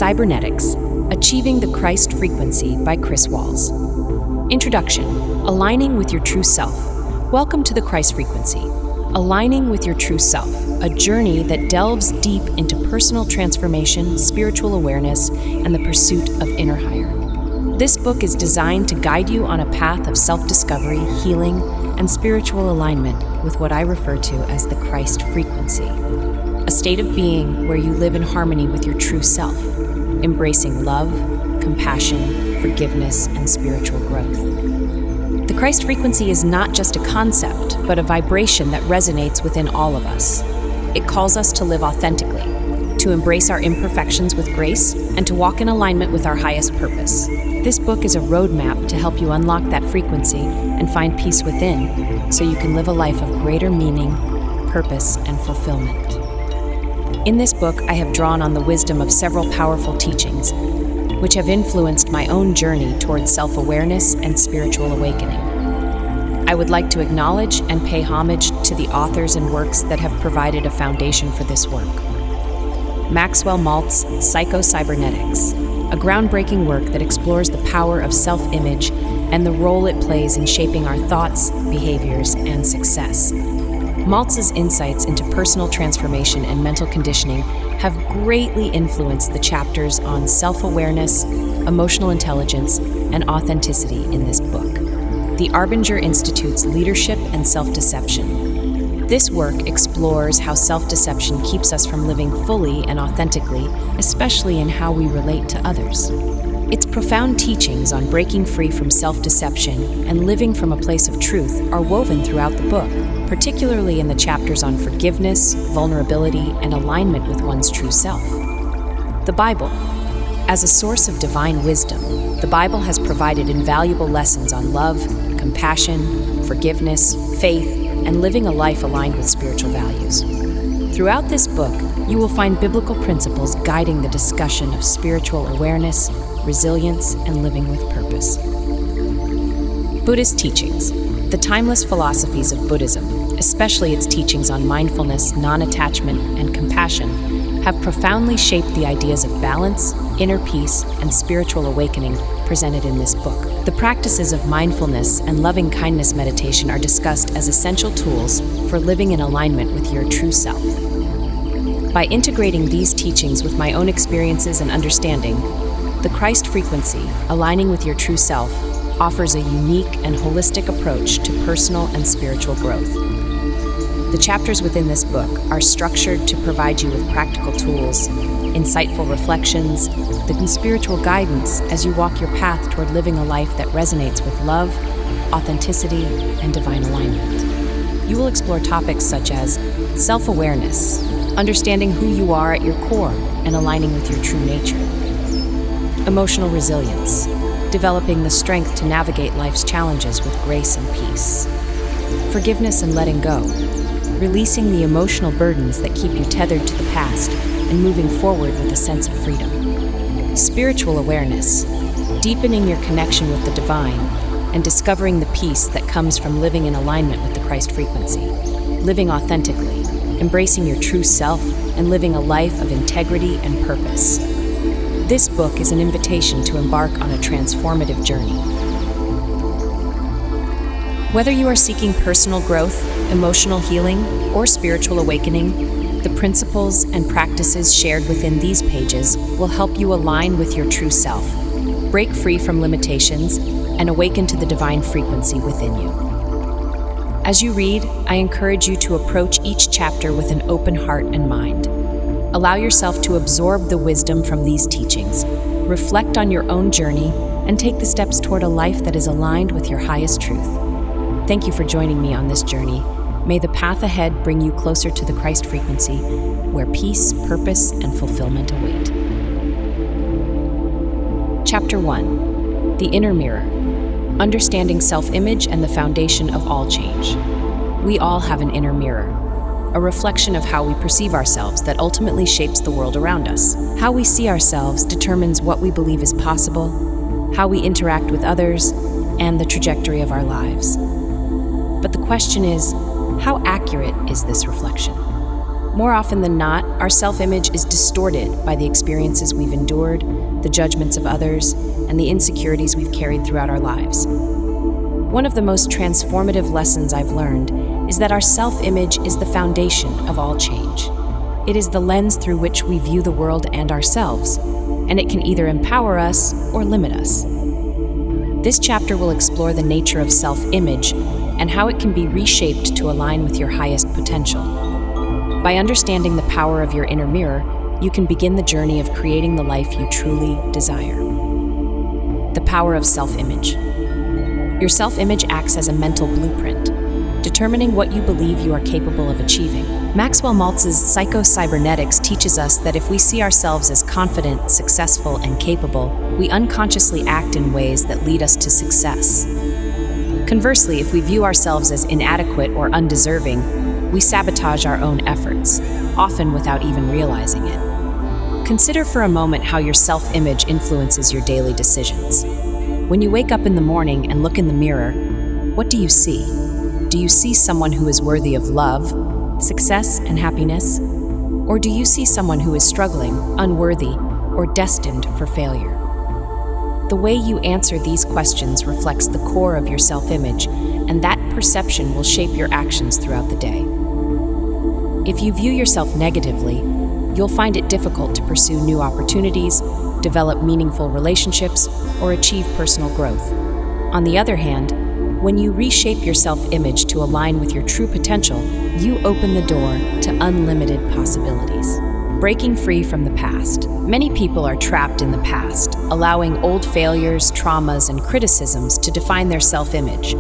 Psycho-Cybernetics, Achieving the Christ Frequency by Chris Walls. Introduction: Aligning with your true self. Welcome to the Christ Frequency. Aligning with your true self, a journey that delves deep into personal transformation, spiritual awareness, and the pursuit of inner higher. This book is designed to guide you on a path of self-discovery, healing, and spiritual alignment with what I refer to as the Christ Frequency, a state of being where you live in harmony with your true self, embracing love, compassion, forgiveness, and spiritual growth. The Christ Frequency is not just a concept, but a vibration that resonates within all of us. It calls us to live authentically, to embrace our imperfections with grace, and to walk in alignment with our highest purpose. This book is a roadmap to help you unlock that frequency and find peace within, so you can live a life of greater meaning, purpose, and fulfillment. In this book, I have drawn on the wisdom of several powerful teachings, which have influenced my own journey towards self-awareness and spiritual awakening. I would like to acknowledge and pay homage to the authors and works that have provided a foundation for this work. Maxwell Maltz's Psycho-Cybernetics, a groundbreaking work that explores the power of self-image and the role it plays in shaping our thoughts, behaviors, and success. Maltz's insights into personal transformation and mental conditioning have greatly influenced the chapters on self-awareness, emotional intelligence, and authenticity in this book. The Arbinger Institute's Leadership and Self-Deception. This work explores how self-deception keeps us from living fully and authentically, especially in how we relate to others. Its profound teachings on breaking free from self-deception and living from a place of truth are woven throughout the book, particularly in the chapters on forgiveness, vulnerability, and alignment with one's true self. The Bible. As a source of divine wisdom, the Bible has provided invaluable lessons on love, compassion, forgiveness, faith, and living a life aligned with spiritual values. Throughout this book, you will find biblical principles guiding the discussion of spiritual awareness, resilience, and living with purpose. Buddhist teachings. The timeless philosophies of Buddhism, especially its teachings on mindfulness, non-attachment, and compassion, have profoundly shaped the ideas of balance, inner peace, and spiritual awakening presented in this book. The practices of mindfulness and loving-kindness meditation are discussed as essential tools for living in alignment with your true self. By integrating these teachings with my own experiences and understanding, the Christ Frequency, Aligning with Your True Self, offers a unique and holistic approach to personal and spiritual growth. The chapters within this book are structured to provide you with practical tools, insightful reflections, and spiritual guidance as you walk your path toward living a life that resonates with love, authenticity, and divine alignment. You will explore topics such as self-awareness, understanding who you are at your core and aligning with your true nature; emotional resilience, developing the strength to navigate life's challenges with grace and peace; forgiveness and letting go, releasing the emotional burdens that keep you tethered to the past and moving forward with a sense of freedom; spiritual awareness, deepening your connection with the divine and discovering the peace that comes from living in alignment with the Christ Frequency; living authentically, embracing your true self, and living a life of integrity and purpose. This book is an invitation to embark on a transformative journey. Whether you are seeking personal growth, emotional healing, or spiritual awakening, the principles and practices shared within these pages will help you align with your true self, break free from limitations, and awaken to the divine frequency within you. As you read, I encourage you to approach each chapter with an open heart and mind. Allow yourself to absorb the wisdom from these teachings, reflect on your own journey, and take the steps toward a life that is aligned with your highest truth. Thank you for joining me on this journey. May the path ahead bring you closer to the Christ Frequency, where peace, purpose, and fulfillment await. Chapter 1. The Inner Mirror. Understanding self-image and the foundation of all change. We all have an inner mirror, a reflection of how we perceive ourselves that ultimately shapes the world around us. How we see ourselves determines what we believe is possible, how we interact with others, and the trajectory of our lives. But the question is, how accurate is this reflection? More often than not, our self-image is distorted by the experiences we've endured, the judgments of others, and the insecurities we've carried throughout our lives. One of the most transformative lessons I've learned is that our self-image is the foundation of all change. It is the lens through which we view the world and ourselves, and it can either empower us or limit us. This chapter will explore the nature of self-image and how it can be reshaped to align with your highest potential. By understanding the power of your inner mirror, you can begin the journey of creating the life you truly desire. The power of self-image. Your self-image acts as a mental blueprint, determining what you believe you are capable of achieving. Maxwell Maltz's Psycho-Cybernetics teaches us that if we see ourselves as confident, successful, and capable, we unconsciously act in ways that lead us to success. Conversely, if we view ourselves as inadequate or undeserving, we sabotage our own efforts, often without even realizing it. Consider for a moment how your self-image influences your daily decisions. When you wake up in the morning and look in the mirror, what do you see? Do you see someone who is worthy of love, success, and happiness? Or do you see someone who is struggling, unworthy, or destined for failure? The way you answer these questions reflects the core of your self-image, and that perception will shape your actions throughout the day. If you view yourself negatively, you'll find it difficult to pursue new opportunities, develop meaningful relationships, or achieve personal growth. On the other hand, when you reshape your self-image to align with your true potential, you open the door to unlimited possibilities. Breaking free from the past. Many people are trapped in the past, allowing old failures, traumas, and criticisms to define their self-image.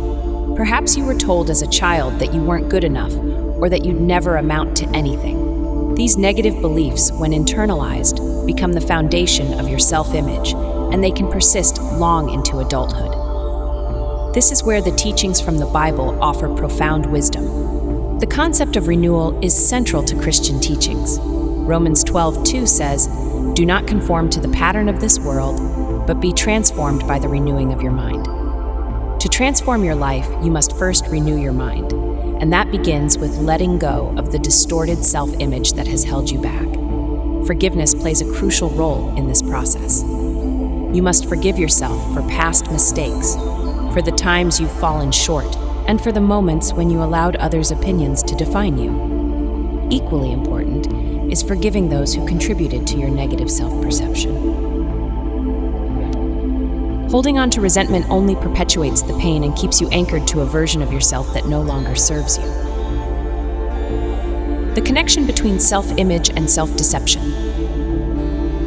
Perhaps you were told as a child that you weren't good enough, or that you'd never amount to anything. These negative beliefs, when internalized, become the foundation of your self-image, and they can persist long into adulthood. This is where the teachings from the Bible offer profound wisdom. The concept of renewal is central to Christian teachings. Romans 12:2 says, "Do not conform to the pattern of this world, but be transformed by the renewing of your mind." To transform your life, you must first renew your mind, and that begins with letting go of the distorted self-image that has held you back. Forgiveness plays a crucial role in this process. You must forgive yourself for past mistakes, for the times you've fallen short, and for the moments when you allowed others' opinions to define you. Equally important is forgiving those who contributed to your negative self-perception. Holding on to resentment only perpetuates the pain and keeps you anchored to a version of yourself that no longer serves you. The connection between self-image and self-deception.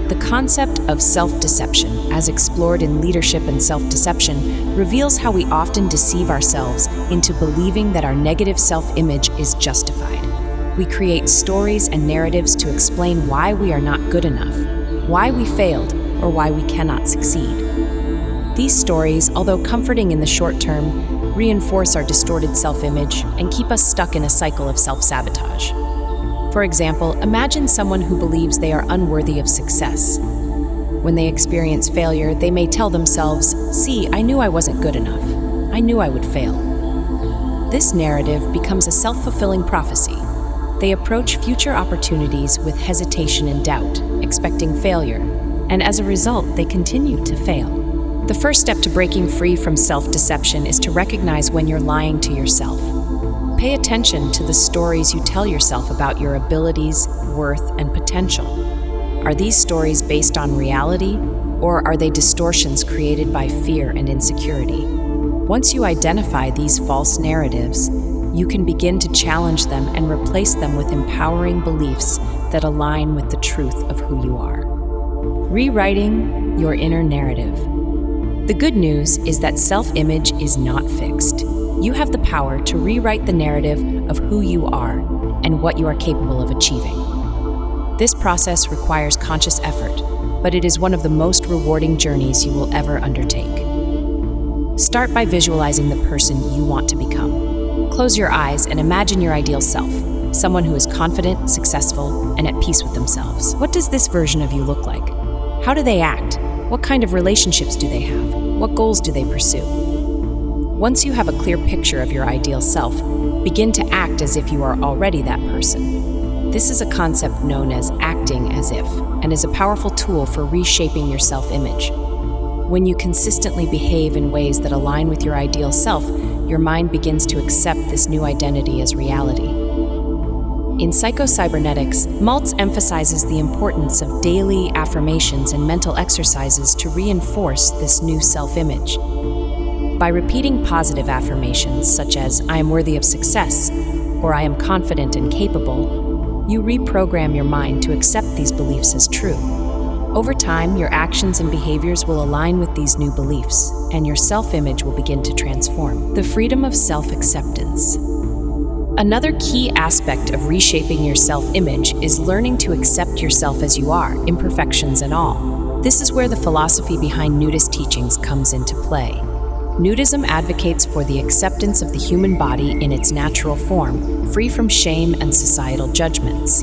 The concept of self-deception, as explored in leadership and self-deception, reveals how we often deceive ourselves into believing that our negative self-image is justified. We create stories and narratives to explain why we are not good enough, why we failed, or why we cannot succeed. These stories, although comforting in the short term, reinforce our distorted self-image and keep us stuck in a cycle of self-sabotage. For example, imagine someone who believes they are unworthy of success. When they experience failure, they may tell themselves, "See, I knew I wasn't good enough. I knew I would fail." This narrative becomes a self-fulfilling prophecy. They approach future opportunities with hesitation and doubt, expecting failure, and as a result, they continue to fail. The first step to breaking free from self-deception is to recognize when you're lying to yourself. Pay attention to the stories you tell yourself about your abilities, worth, and potential. Are these stories based on reality, or are they distortions created by fear and insecurity? Once you identify these false narratives, you can begin to challenge them and replace them with empowering beliefs that align with the truth of who you are. Rewriting your inner narrative. The good news is that self-image is not fixed. You have the power to rewrite the narrative of who you are and what you are capable of achieving. This process requires conscious effort, but it is one of the most rewarding journeys you will ever undertake. Start by visualizing the person you want to become. Close your eyes and imagine your ideal self, someone who is confident, successful, and at peace with themselves. What does this version of you look like? How do they act? What kind of relationships do they have? What goals do they pursue? Once you have a clear picture of your ideal self, begin to act as if you are already that person. This is a concept known as acting as if, and is a powerful tool for reshaping your self-image. When you consistently behave in ways that align with your ideal self, your mind begins to accept this new identity as reality. In Psycho-Cybernetics, Maltz emphasizes the importance of daily affirmations and mental exercises to reinforce this new self-image. By repeating positive affirmations such as, "I am worthy of success," or "I am confident and capable," you reprogram your mind to accept these beliefs as true. Over time, your actions and behaviors will align with these new beliefs, and your self-image will begin to transform. The freedom of self-acceptance. Another key aspect of reshaping your self-image is learning to accept yourself as you are, imperfections and all. This is where the philosophy behind nudist teachings comes into play. Nudism advocates for the acceptance of the human body in its natural form, free from shame and societal judgments.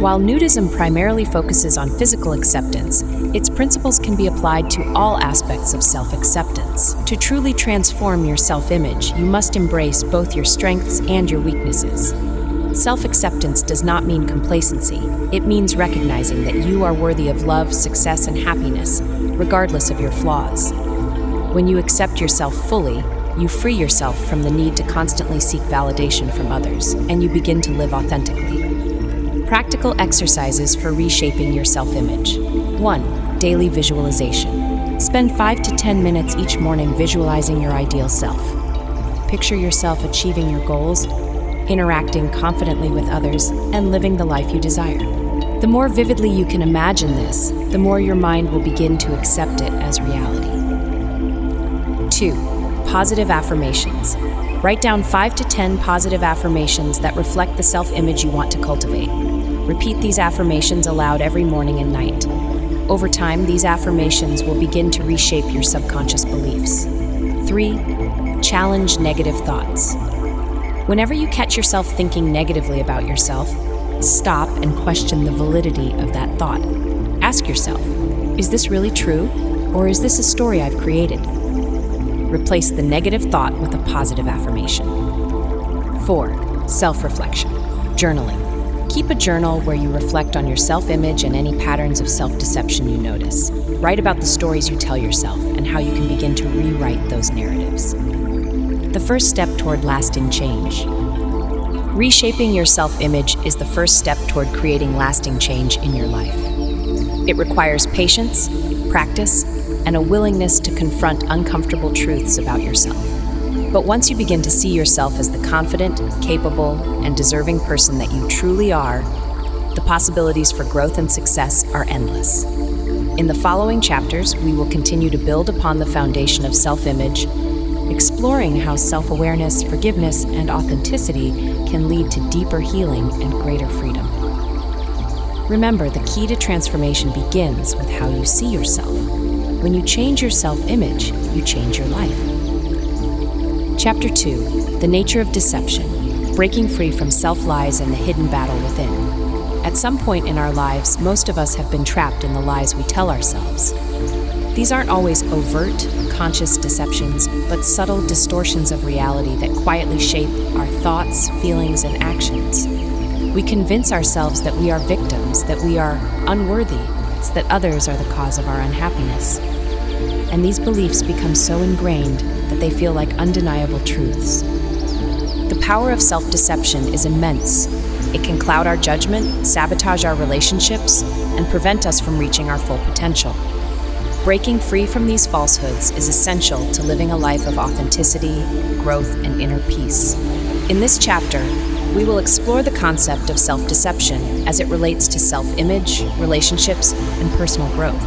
While nudism primarily focuses on physical acceptance, its principles can be applied to all aspects of self-acceptance. To truly transform your self-image, you must embrace both your strengths and your weaknesses. Self-acceptance does not mean complacency. It means recognizing that you are worthy of love, success, and happiness, regardless of your flaws. When you accept yourself fully, you free yourself from the need to constantly seek validation from others, and you begin to live authentically. Practical exercises for reshaping your self-image. 1. Daily visualization. Spend 5 to 10 minutes each morning visualizing your ideal self. Picture yourself achieving your goals, interacting confidently with others, and living the life you desire. The more vividly you can imagine this, the more your mind will begin to accept it as reality. 2. Positive affirmations. Write down 5 to 10 positive affirmations that reflect the self-image you want to cultivate. Repeat these affirmations aloud every morning and night. Over time, these affirmations will begin to reshape your subconscious beliefs. 3. Challenge negative thoughts. Whenever you catch yourself thinking negatively about yourself, stop and question the validity of that thought. Ask yourself, is this really true, or is this a story I've created? Replace the negative thought with a positive affirmation. 4. Self-reflection. Journaling. Keep a journal where you reflect on your self-image and any patterns of self-deception you notice. Write about the stories you tell yourself and how you can begin to rewrite those narratives. The first step toward lasting change. Reshaping your self-image is the first step toward creating lasting change in your life. It requires patience, practice, and a willingness to confront uncomfortable truths about yourself. But once you begin to see yourself as the confident, capable, and deserving person that you truly are, the possibilities for growth and success are endless. In the following chapters, we will continue to build upon the foundation of self-image, exploring how self-awareness, forgiveness, and authenticity can lead to deeper healing and greater freedom. Remember, the key to transformation begins with how you see yourself. When you change your self-image, you change your life. Chapter 2. The Nature of Deception. Breaking free from self-lies and the hidden battle within. At some point in our lives, most of us have been trapped in the lies we tell ourselves. These aren't always overt, conscious deceptions, but subtle distortions of reality that quietly shape our thoughts, feelings, and actions. We convince ourselves that we are victims, that we are unworthy, that others are the cause of our unhappiness. And these beliefs become so ingrained that they feel like undeniable truths. The power of self-deception is immense. It can cloud our judgment, sabotage our relationships, and prevent us from reaching our full potential. Breaking free from these falsehoods is essential to living a life of authenticity, growth, and inner peace. In this chapter, we will explore the concept of self-deception as it relates to self-image, relationships, and personal growth.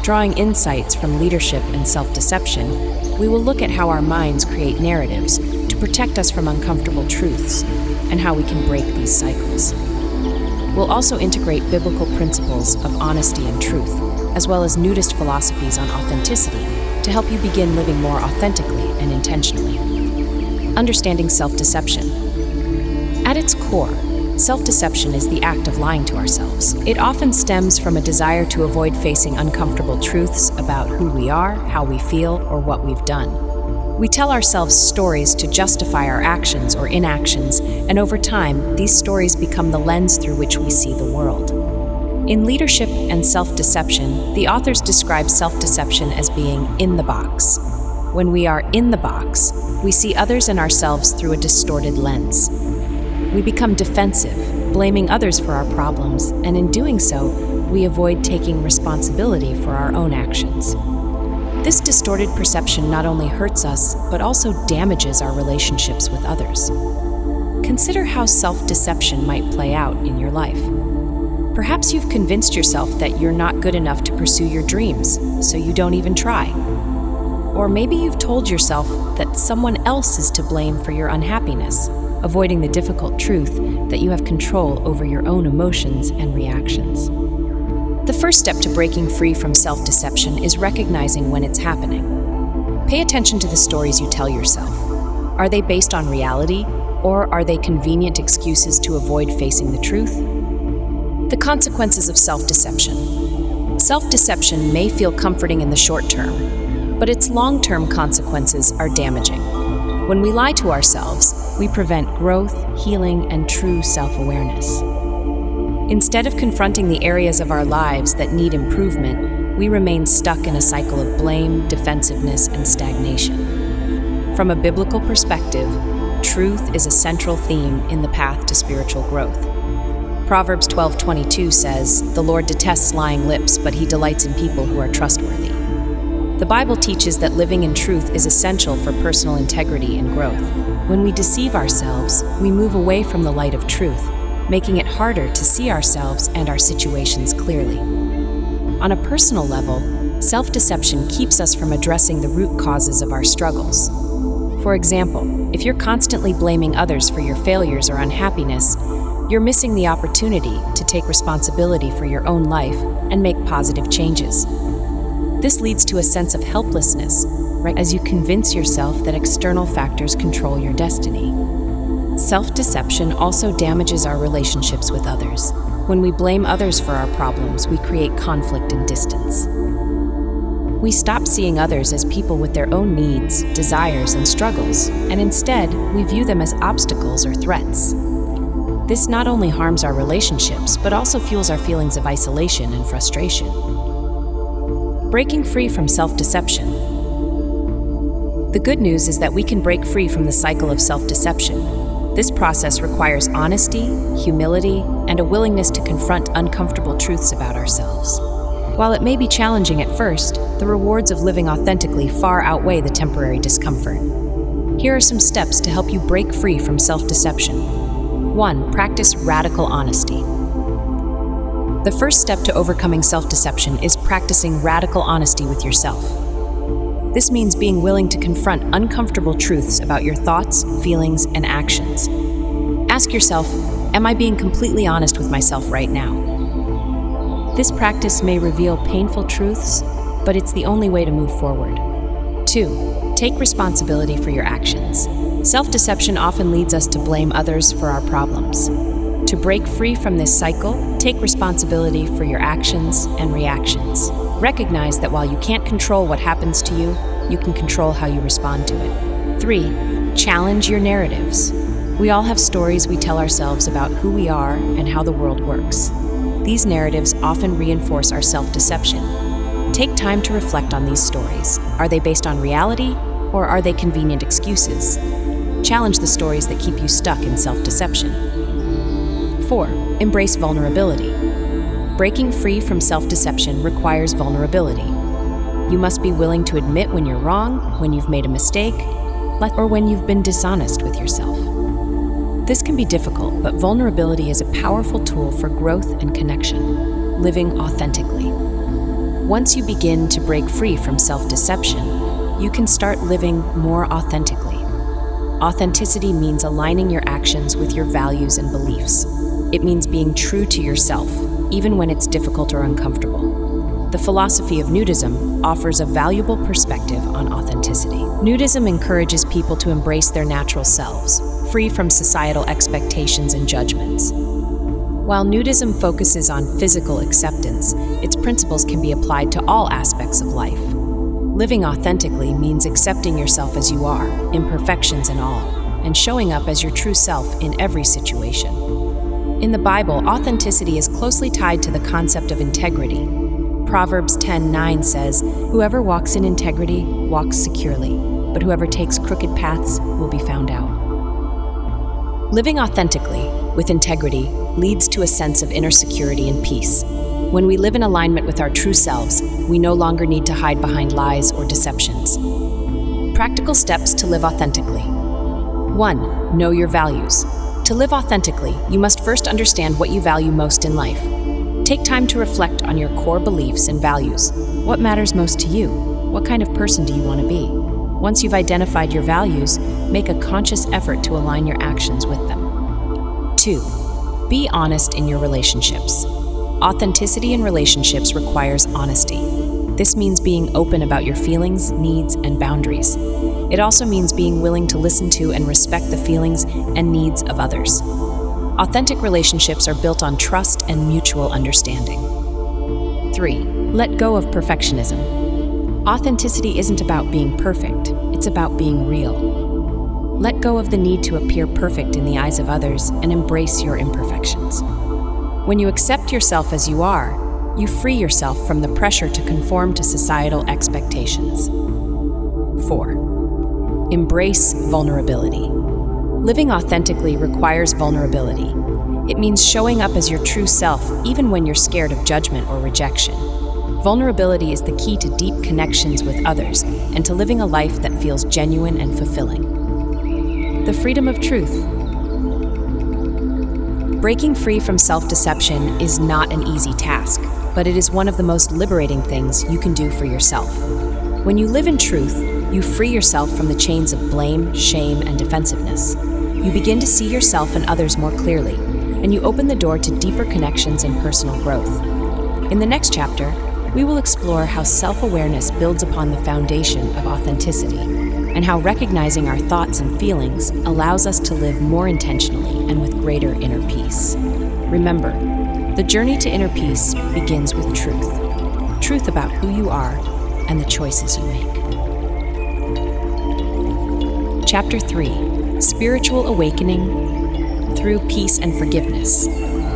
Drawing insights from leadership and self-deception, we will look at how our minds create narratives to protect us from uncomfortable truths and how we can break these cycles. We'll also integrate biblical principles of honesty and truth, as well as nudist philosophies on authenticity to help you begin living more authentically and intentionally. Understanding self-deception. At its core, self-deception is the act of lying to ourselves. It often stems from a desire to avoid facing uncomfortable truths about who we are, how we feel, or what we've done. We tell ourselves stories to justify our actions or inactions, and over time, these stories become the lens through which we see the world. In Leadership and Self-Deception, the authors describe self-deception as being in the box. When we are in the box, we see others and ourselves through a distorted lens. We become defensive, blaming others for our problems, and in doing so, we avoid taking responsibility for our own actions. This distorted perception not only hurts us, but also damages our relationships with others. Consider how self-deception might play out in your life. Perhaps you've convinced yourself that you're not good enough to pursue your dreams, so you don't even try. Or maybe you've told yourself that someone else is to blame for your unhappiness, avoiding the difficult truth that you have control over your own emotions and reactions. The first step to breaking free from self-deception is recognizing when it's happening. Pay attention to the stories you tell yourself. Are they based on reality, or are they convenient excuses to avoid facing the truth? The consequences of self-deception. Self-deception may feel comforting in the short term, but its long-term consequences are damaging. When we lie to ourselves, we prevent growth, healing, and true self-awareness. Instead of confronting the areas of our lives that need improvement, we remain stuck in a cycle of blame, defensiveness, and stagnation. From a biblical perspective, truth is a central theme in the path to spiritual growth. Proverbs 12:22 says, "The Lord detests lying lips, but he delights in people who are trustworthy." The Bible teaches that living in truth is essential for personal integrity and growth. When we deceive ourselves, we move away from the light of truth, making it harder to see ourselves and our situations clearly. On a personal level, self-deception keeps us from addressing the root causes of our struggles. For example, if you're constantly blaming others for your failures or unhappiness, you're missing the opportunity to take responsibility for your own life and make positive changes. This leads to a sense of helplessness, right, as you convince yourself that external factors control your destiny. Self-deception also damages our relationships with others. When we blame others for our problems, we create conflict and distance. We stop seeing others as people with their own needs, desires, and struggles, and instead, we view them as obstacles or threats. This not only harms our relationships, but also fuels our feelings of isolation and frustration. Breaking free from self-deception. The good news is that we can break free from the cycle of self-deception. This process requires honesty, humility, and a willingness to confront uncomfortable truths about ourselves. While it may be challenging at first, the rewards of living authentically far outweigh the temporary discomfort. Here are some steps to help you break free from self-deception. 1. Practice radical honesty. The first step to overcoming self-deception is practicing radical honesty with yourself. This means being willing to confront uncomfortable truths about your thoughts, feelings, and actions. Ask yourself, am I being completely honest with myself right now? This practice may reveal painful truths, but it's the only way to move forward. 2. Take responsibility for your actions. Self-deception often leads us to blame others for our problems. To break free from this cycle, take responsibility for your actions and reactions. Recognize that while you can't control what happens to you, you can control how you respond to it. 3. Challenge your narratives. We all have stories we tell ourselves about who we are and how the world works. These narratives often reinforce our self-deception. Take time to reflect on these stories. Are they based on reality, or are they convenient excuses? Challenge the stories that keep you stuck in self-deception. 4. Embrace vulnerability. Breaking free from self-deception requires vulnerability. You must be willing to admit when you're wrong, when you've made a mistake, or when you've been dishonest with yourself. This can be difficult, but vulnerability is a powerful tool for growth and connection, living authentically. Once you begin to break free from self-deception, you can start living more authentically. Authenticity means aligning your actions with your values and beliefs. It means being true to yourself, even when it's difficult or uncomfortable. The philosophy of nudism offers a valuable perspective on authenticity. Nudism encourages people to embrace their natural selves, free from societal expectations and judgments. While nudism focuses on physical acceptance, its principles can be applied to all aspects of life. Living authentically means accepting yourself as you are, imperfections and all, and showing up as your true self in every situation. In the Bible, authenticity is closely tied to the concept of integrity. Proverbs 10:9 says, "Whoever walks in integrity walks securely, but whoever takes crooked paths will be found out." Living authentically, with integrity, leads to a sense of inner security and peace. When we live in alignment with our true selves, we no longer need to hide behind lies or deceptions. Practical steps to live authentically. 1. Know your values. To live authentically, you must first understand what you value most in life. Take time to reflect on your core beliefs and values. What matters most to you? What kind of person do you want to be? Once you've identified your values, make a conscious effort to align your actions with them. 2. Be honest in your relationships. Authenticity in relationships requires honesty. This means being open about your feelings, needs, and boundaries. It also means being willing to listen to and respect the feelings and needs of others. Authentic relationships are built on trust and mutual understanding. 3. Let go of perfectionism. Authenticity isn't about being perfect, it's about being real. Let go of the need to appear perfect in the eyes of others and embrace your imperfections. When you accept yourself as you are, you free yourself from the pressure to conform to societal expectations. 4. Embrace vulnerability. Living authentically requires vulnerability. It means showing up as your true self even when you're scared of judgment or rejection. Vulnerability is the key to deep connections with others and to living a life that feels genuine and fulfilling. The freedom of truth. Breaking free from self-deception is not an easy task, but it is one of the most liberating things you can do for yourself. When you live in truth, you free yourself from the chains of blame, shame, and defensiveness. You begin to see yourself and others more clearly, and you open the door to deeper connections and personal growth. In the next chapter, we will explore how self-awareness builds upon the foundation of authenticity, and how recognizing our thoughts and feelings allows us to live more intentionally and with greater inner peace. Remember, the journey to inner peace begins with truth. Truth about who you are and the choices you make. Chapter 3. Spiritual Awakening Through Peace and Forgiveness.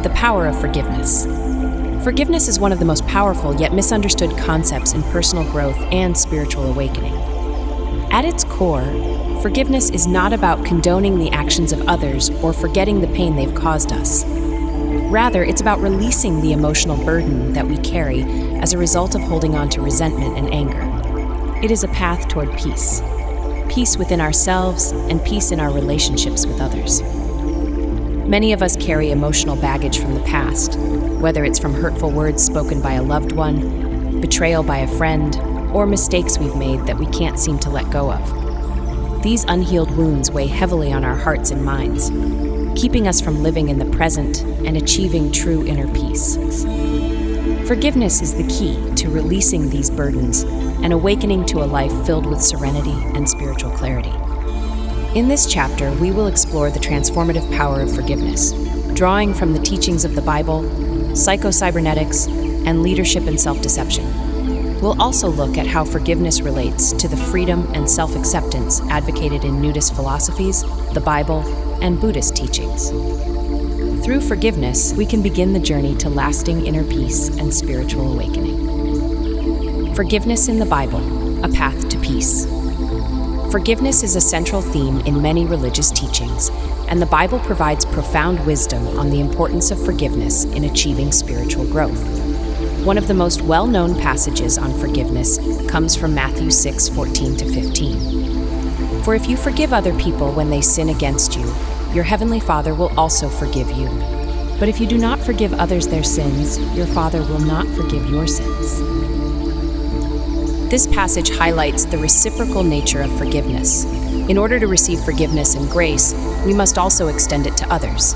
The Power of Forgiveness. Forgiveness is one of the most powerful yet misunderstood concepts in personal growth and spiritual awakening. At its core, forgiveness is not about condoning the actions of others or forgetting the pain they've caused us. Rather, it's about releasing the emotional burden that we carry as a result of holding on to resentment and anger. It is a path toward peace. Peace within ourselves and peace in our relationships with others. Many of us carry emotional baggage from the past, whether it's from hurtful words spoken by a loved one, betrayal by a friend, or mistakes we've made that we can't seem to let go of. These unhealed wounds weigh heavily on our hearts and minds, keeping us from living in the present and achieving true inner peace. Forgiveness is the key to releasing these burdens and awakening to a life filled with serenity and spiritual clarity. In this chapter, we will explore the transformative power of forgiveness, drawing from the teachings of the Bible, Psycho-Cybernetics, and leadership and self-deception. We'll also look at how forgiveness relates to the freedom and self-acceptance advocated in nudist philosophies, the Bible, and Buddhist teachings. Through forgiveness, we can begin the journey to lasting inner peace and spiritual awakening. Forgiveness in the Bible, a path to peace. Forgiveness is a central theme in many religious teachings, and the Bible provides profound wisdom on the importance of forgiveness in achieving spiritual growth. One of the most well-known passages on forgiveness comes from Matthew 6:14-15. For if you forgive other people when they sin against you, your heavenly Father will also forgive you. But if you do not forgive others their sins, your Father will not forgive your sins. This passage highlights the reciprocal nature of forgiveness. In order to receive forgiveness and grace, we must also extend it to others.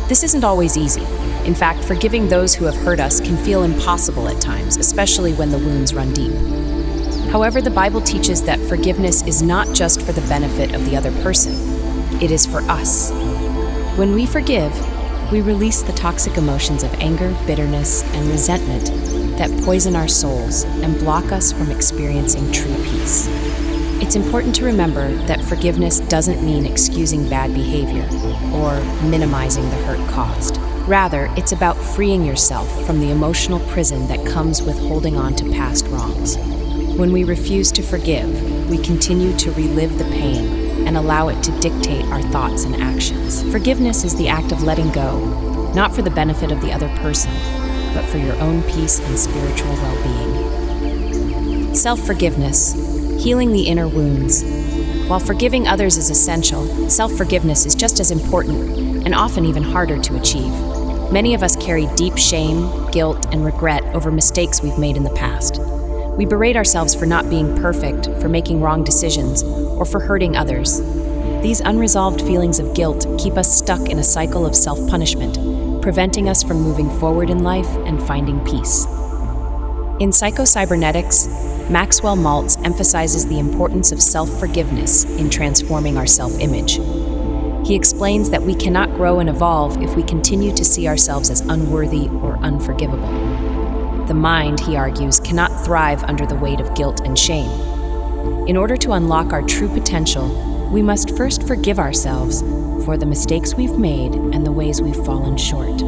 This isn't always easy. In fact, forgiving those who have hurt us can feel impossible at times, especially when the wounds run deep. However, the Bible teaches that forgiveness is not just for the benefit of the other person. It is for us. When we forgive, we release the toxic emotions of anger, bitterness, and resentment, that poison our souls and block us from experiencing true peace. It's important to remember that forgiveness doesn't mean excusing bad behavior or minimizing the hurt caused. Rather, it's about freeing yourself from the emotional prison that comes with holding on to past wrongs. When we refuse to forgive, we continue to relive the pain and allow it to dictate our thoughts and actions. Forgiveness is the act of letting go, not for the benefit of the other person, but for your own peace and spiritual well-being. Self-forgiveness, healing the inner wounds. While forgiving others is essential, self-forgiveness is just as important and often even harder to achieve. Many of us carry deep shame, guilt, and regret over mistakes we've made in the past. We berate ourselves for not being perfect, for making wrong decisions, or for hurting others. These unresolved feelings of guilt keep us stuck in a cycle of self-punishment, preventing us from moving forward in life and finding peace. In Psycho-Cybernetics, Maxwell Maltz emphasizes the importance of self-forgiveness in transforming our self-image. He explains that we cannot grow and evolve if we continue to see ourselves as unworthy or unforgivable. The mind, he argues, cannot thrive under the weight of guilt and shame. In order to unlock our true potential, we must first forgive ourselves for the mistakes we've made and the ways we've fallen short.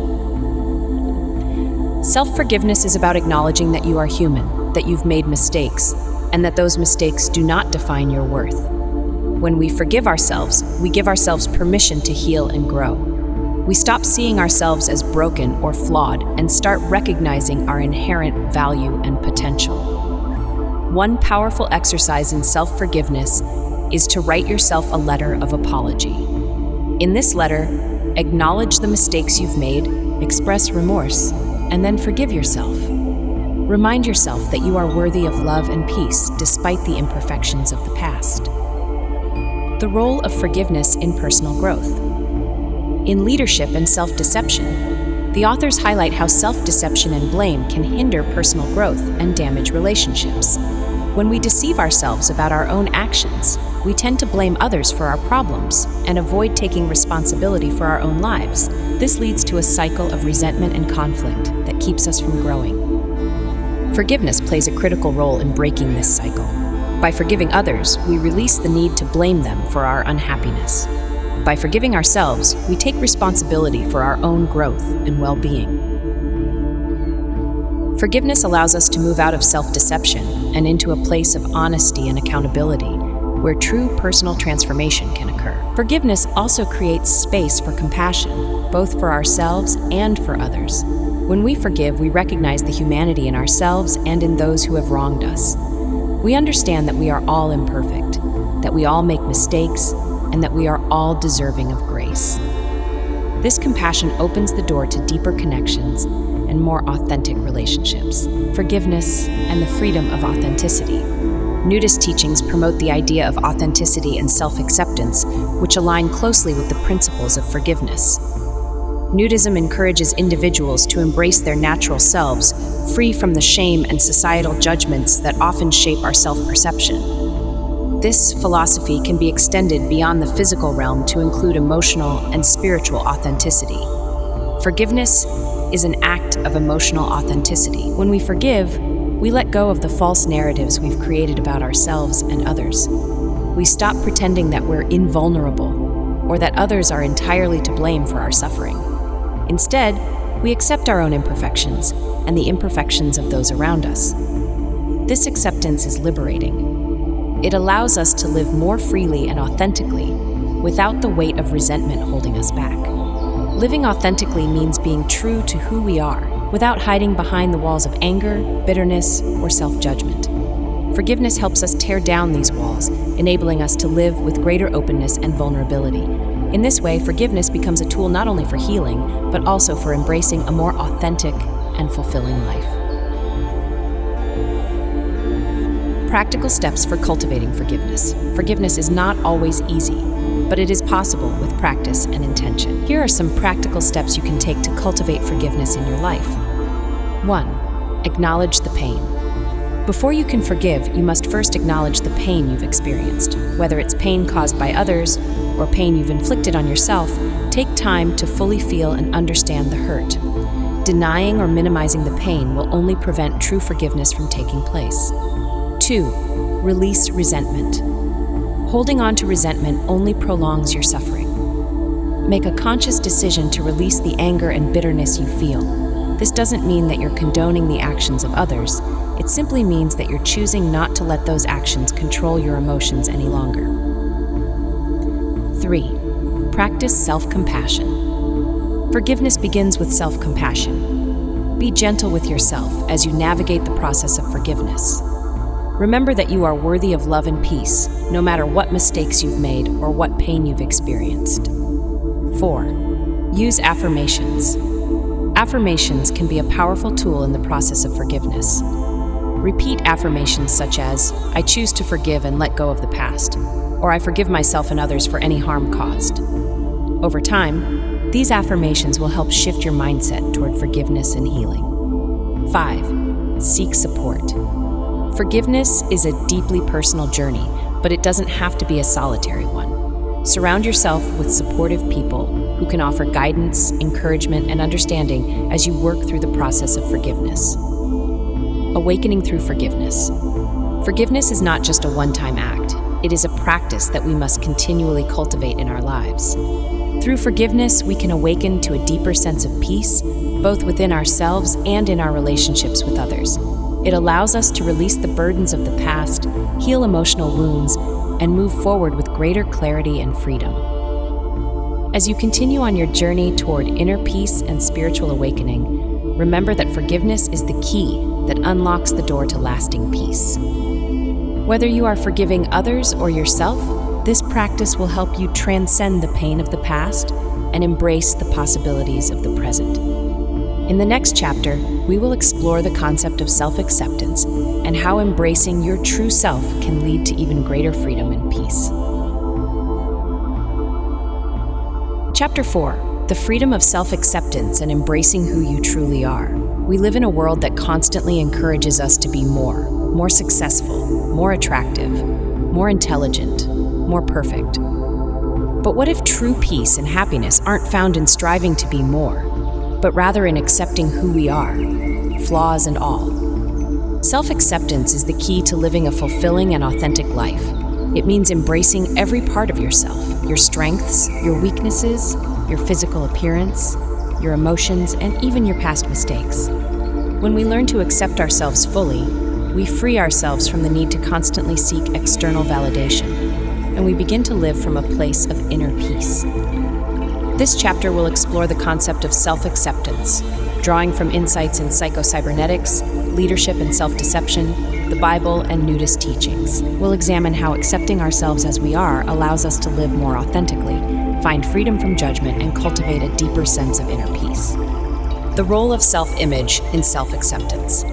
Self-forgiveness is about acknowledging that you are human, that you've made mistakes, and that those mistakes do not define your worth. When we forgive ourselves, we give ourselves permission to heal and grow. We stop seeing ourselves as broken or flawed and start recognizing our inherent value and potential. One powerful exercise in self-forgiveness is to write yourself a letter of apology. In this letter, acknowledge the mistakes you've made, express remorse, and then forgive yourself. Remind yourself that you are worthy of love and peace despite the imperfections of the past. The role of forgiveness in personal growth. In leadership and self-deception, the authors highlight how self-deception and blame can hinder personal growth and damage relationships. When we deceive ourselves about our own actions, we tend to blame others for our problems and avoid taking responsibility for our own lives. This leads to a cycle of resentment and conflict that keeps us from growing. Forgiveness plays a critical role in breaking this cycle. By forgiving others, we release the need to blame them for our unhappiness. By forgiving ourselves, we take responsibility for our own growth and well-being. Forgiveness allows us to move out of self-deception and into a place of honesty and accountability, where true personal transformation can occur. Forgiveness also creates space for compassion, both for ourselves and for others. When we forgive, we recognize the humanity in ourselves and in those who have wronged us. We understand that we are all imperfect, that we all make mistakes, and that we are all deserving of grace. This compassion opens the door to deeper connections and more authentic relationships. Forgiveness and the freedom of authenticity. Buddhist teachings promote the idea of authenticity and self-acceptance, which align closely with the principles of forgiveness. Buddhism encourages individuals to embrace their natural selves, free from the shame and societal judgments that often shape our self-perception. This philosophy can be extended beyond the physical realm to include emotional and spiritual authenticity. Forgiveness is an act of emotional authenticity. When we forgive, we let go of the false narratives we've created about ourselves and others. We stop pretending that we're invulnerable or that others are entirely to blame for our suffering. Instead, we accept our own imperfections and the imperfections of those around us. This acceptance is liberating. It allows us to live more freely and authentically without the weight of resentment holding us back. Living authentically means being true to who we are, without hiding behind the walls of anger, bitterness, or self-judgment. Forgiveness helps us tear down these walls, enabling us to live with greater openness and vulnerability. In this way, forgiveness becomes a tool not only for healing, but also for embracing a more authentic and fulfilling life. Practical steps for cultivating forgiveness. Forgiveness is not always easy, but it is possible with practice and intention. Here are some practical steps you can take to cultivate forgiveness in your life. 1. Acknowledge the pain. Before you can forgive, you must first acknowledge the pain you've experienced. Whether it's pain caused by others or pain you've inflicted on yourself, take time to fully feel and understand the hurt. denying or minimizing the pain will only prevent true forgiveness from taking place. 2. Release resentment. Holding on to resentment only prolongs your suffering. Make a conscious decision to release the anger and bitterness you feel. This doesn't mean that you're condoning the actions of others. It simply means that you're choosing not to let those actions control your emotions any longer. 3. Practice self-compassion. Forgiveness begins with self-compassion. Be gentle with yourself as you navigate the process of forgiveness. Remember that you are worthy of love and peace, no matter what mistakes you've made or what pain you've experienced. 4. Use affirmations. Affirmations can be a powerful tool in the process of forgiveness. Repeat affirmations such as, "I choose to forgive and let go of the past," or "I forgive myself and others for any harm caused." Over time, these affirmations will help shift your mindset toward forgiveness and healing. 5. Seek support. Forgiveness is a deeply personal journey, but it doesn't have to be a solitary one. Surround yourself with supportive people who can offer guidance, encouragement, and understanding as you work through the process of forgiveness. Awakening through forgiveness. Forgiveness is not just a one-time act. It is a practice that we must continually cultivate in our lives. Through forgiveness, we can awaken to a deeper sense of peace, both within ourselves and in our relationships with others. It allows us to release the burdens of the past, heal emotional wounds, and move forward with greater clarity and freedom. As you continue on your journey toward inner peace and spiritual awakening, remember that forgiveness is the key that unlocks the door to lasting peace. Whether you are forgiving others or yourself, this practice will help you transcend the pain of the past and embrace the possibilities of the present. In the next chapter, we will explore the concept of self-acceptance and how embracing your true self can lead to even greater freedom and peace. Chapter 4. The freedom of self-acceptance and embracing who you truly are. We live in a world that constantly encourages us to be more successful, more attractive, more intelligent, more perfect. But what if true peace and happiness aren't found in striving to be more, but rather in accepting who we are, flaws and all? Self-acceptance is the key to living a fulfilling and authentic life. It means embracing every part of yourself, your strengths, your weaknesses, your physical appearance, your emotions, and even your past mistakes. When we learn to accept ourselves fully, we free ourselves from the need to constantly seek external validation, and we begin to live from a place of inner peace. This chapter will explore the concept of self-acceptance, drawing from insights in Psycho-Cybernetics, leadership and self-deception, the Bible, and Buddhist teachings. We'll examine how accepting ourselves as we are allows us to live more authentically, find freedom from judgment, and cultivate a deeper sense of inner peace. The role of self-image in self-acceptance.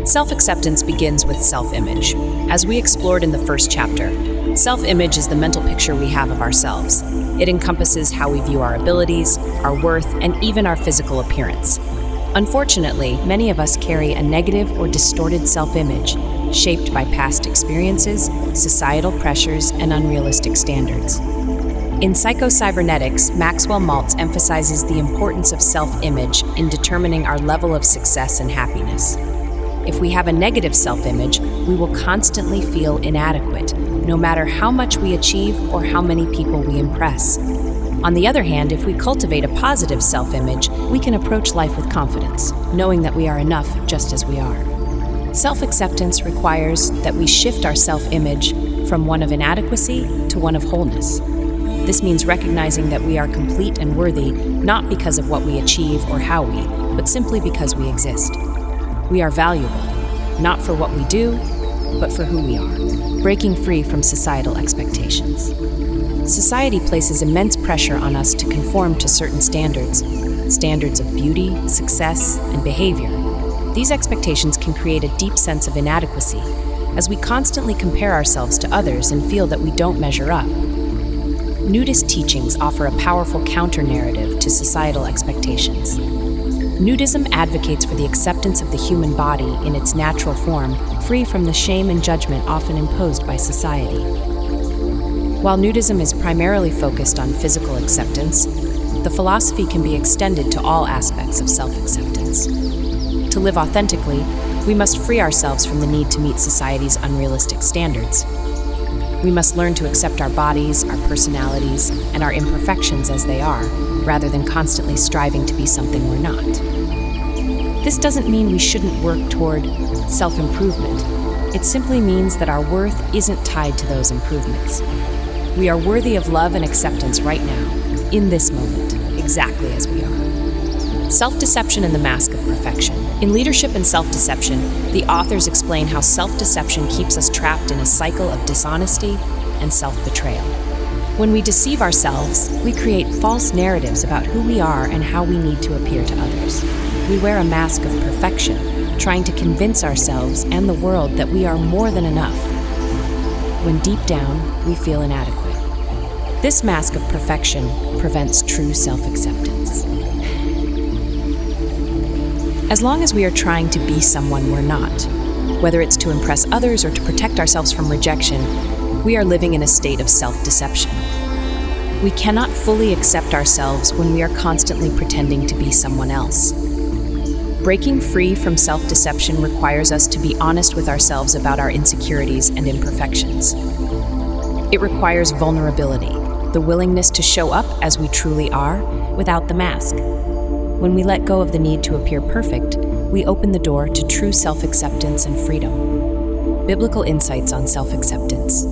Self-acceptance begins with self-image. As we explored in the first chapter, self-image is the mental picture we have of ourselves. It encompasses how we view our abilities, our worth, and even our physical appearance. Unfortunately, many of us carry a negative or distorted self-image, shaped by past experiences, societal pressures, and unrealistic standards. In Psycho-Cybernetics, Maxwell Maltz emphasizes the importance of self-image in determining our level of success and happiness. If we have a negative self-image, we will constantly feel inadequate, no matter how much we achieve or how many people we impress. On the other hand, if we cultivate a positive self-image, we can approach life with confidence, knowing that we are enough just as we are. Self-acceptance requires that we shift our self-image from one of inadequacy to one of wholeness. This means recognizing that we are complete and worthy, not because of what we achieve or how we, but simply because we exist. We are valuable, not for what we do, but for who we are, breaking free from societal expectations. Society places immense pressure on us to conform to certain standards of beauty, success, and behavior. These expectations can create a deep sense of inadequacy, as we constantly compare ourselves to others and feel that we don't measure up. Nudist teachings offer a powerful counter-narrative to societal expectations. Nudism advocates for the acceptance of the human body in its natural form, free from the shame and judgment often imposed by society. While nudism is primarily focused on physical acceptance, the philosophy can be extended to all aspects of self-acceptance. To live authentically, we must free ourselves from the need to meet society's unrealistic standards. We must learn to accept our bodies, our personalities, and our imperfections as they are, rather than constantly striving to be something we're not. This doesn't mean we shouldn't work toward self-improvement. It simply means that our worth isn't tied to those improvements. We are worthy of love and acceptance right now, in this moment, exactly as we are. Self-deception and the mask of perfection. In Leadership and Self-Deception, the authors explain how self-deception keeps us trapped in a cycle of dishonesty and self-betrayal. When we deceive ourselves, we create false narratives about who we are and how we need to appear to others. We wear a mask of perfection, trying to convince ourselves and the world that we are more than enough, when deep down, we feel inadequate. This mask of perfection prevents true self-acceptance. As long as we are trying to be someone we're not, whether it's to impress others or to protect ourselves from rejection, we are living in a state of self-deception. We cannot fully accept ourselves when we are constantly pretending to be someone else. Breaking free from self-deception requires us to be honest with ourselves about our insecurities and imperfections. It requires vulnerability, the willingness to show up as we truly are, without the mask. When we let go of the need to appear perfect, we open the door to true self-acceptance and freedom. Biblical insights on self-acceptance.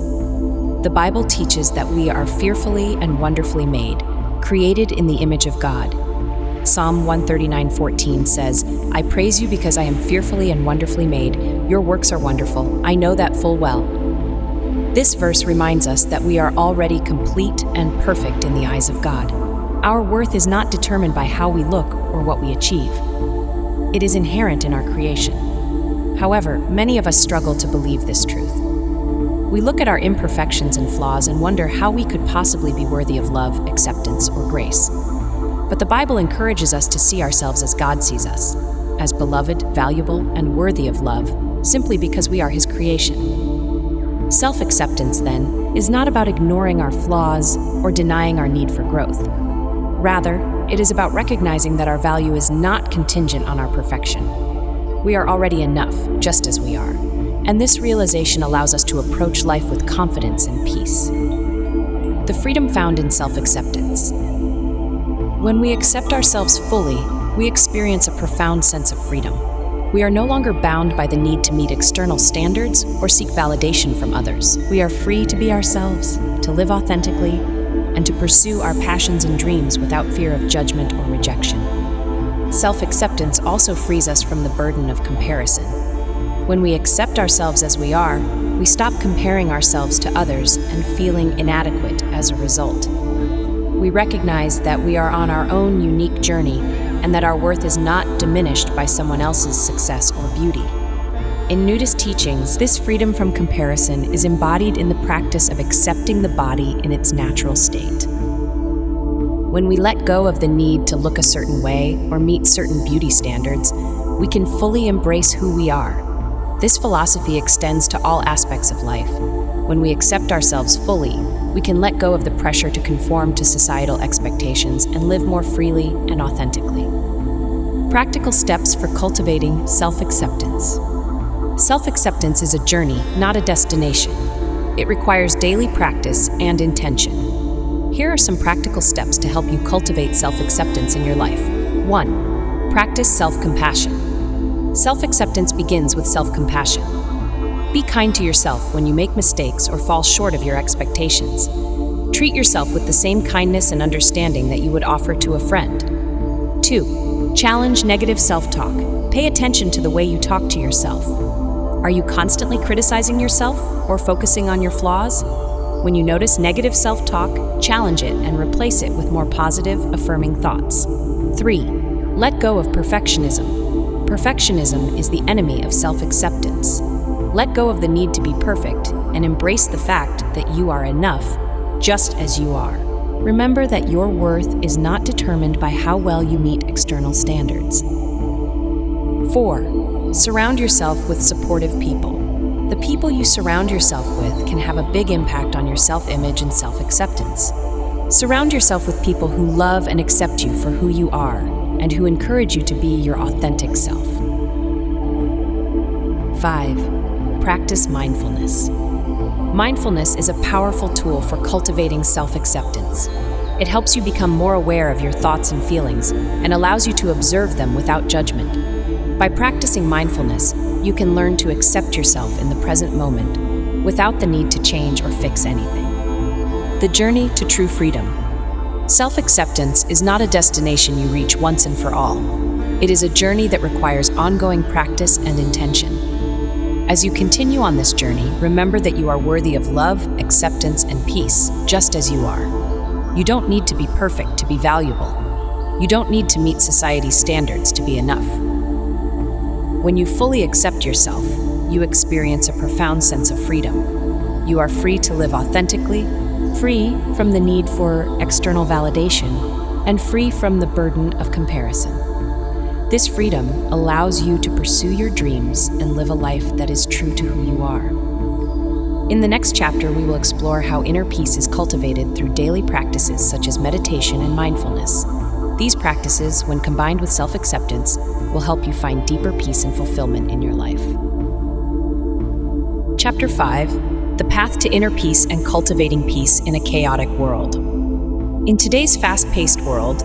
The Bible teaches that we are fearfully and wonderfully made, created in the image of God. Psalm 139:14 says, "I praise you because I am fearfully and wonderfully made. Your works are wonderful. I know that full well." This verse reminds us that we are already complete and perfect in the eyes of God. Our worth is not determined by how we look or what we achieve. It is inherent in our creation. However, many of us struggle to believe this truth. We look at our imperfections and flaws and wonder how we could possibly be worthy of love, acceptance, or grace. But the Bible encourages us to see ourselves as God sees us, as beloved, valuable, and worthy of love, simply because we are His creation. Self-acceptance, then, is not about ignoring our flaws or denying our need for growth. Rather, it is about recognizing that our value is not contingent on our perfection. We are already enough, just as we are. And this realization allows us to approach life with confidence and peace. The freedom found in self-acceptance. When we accept ourselves fully, we experience a profound sense of freedom. We are no longer bound by the need to meet external standards or seek validation from others. We are free to be ourselves, to live authentically, and to pursue our passions and dreams without fear of judgment or rejection. Self-acceptance also frees us from the burden of comparison. When we accept ourselves as we are, we stop comparing ourselves to others and feeling inadequate as a result. We recognize that we are on our own unique journey and that our worth is not diminished by someone else's success or beauty. In Buddhist teachings, this freedom from comparison is embodied in the practice of accepting the body in its natural state. When we let go of the need to look a certain way or meet certain beauty standards, we can fully embrace who we are. This philosophy extends to all aspects of life. When we accept ourselves fully, we can let go of the pressure to conform to societal expectations and live more freely and authentically. Practical steps for cultivating self-acceptance. Self-acceptance is a journey, not a destination. It requires daily practice and intention. Here are some practical steps to help you cultivate self-acceptance in your life. 1. Practice self-compassion. Self-acceptance begins with self-compassion. Be kind to yourself when you make mistakes or fall short of your expectations. Treat yourself with the same kindness and understanding that you would offer to a friend. 2. Challenge negative self-talk. Pay attention to the way you talk to yourself. Are you constantly criticizing yourself or focusing on your flaws? When you notice negative self-talk, challenge it and replace it with more positive, affirming thoughts. 3. Let go of perfectionism. Perfectionism is the enemy of self-acceptance. Let go of the need to be perfect and embrace the fact that you are enough, just as you are. Remember that your worth is not determined by how well you meet external standards. 4. Surround yourself with supportive people. The people you surround yourself with can have a big impact on your self-image and self-acceptance. Surround yourself with people who love and accept you for who you are and who encourage you to be your authentic self. 5. Practice mindfulness. Mindfulness is a powerful tool for cultivating self-acceptance. It helps you become more aware of your thoughts and feelings and allows you to observe them without judgment. By practicing mindfulness, you can learn to accept yourself in the present moment without the need to change or fix anything. The journey to true freedom. Self-acceptance is not a destination you reach once and for all. It is a journey that requires ongoing practice and intention. As you continue on this journey, remember that you are worthy of love, acceptance, and peace, just as you are. You don't need to be perfect to be valuable. You don't need to meet society's standards to be enough. When you fully accept yourself, you experience a profound sense of freedom. You are free to live authentically, free from the need for external validation, and free from the burden of comparison. This freedom allows you to pursue your dreams and live a life that is true to who you are. In the next chapter, we will explore how inner peace is cultivated through daily practices such as meditation and mindfulness. These practices, when combined with self-acceptance, will help you find deeper peace and fulfillment in your life. Chapter 5. The Path to Inner Peace and Cultivating Peace in a Chaotic World. In today's fast-paced world,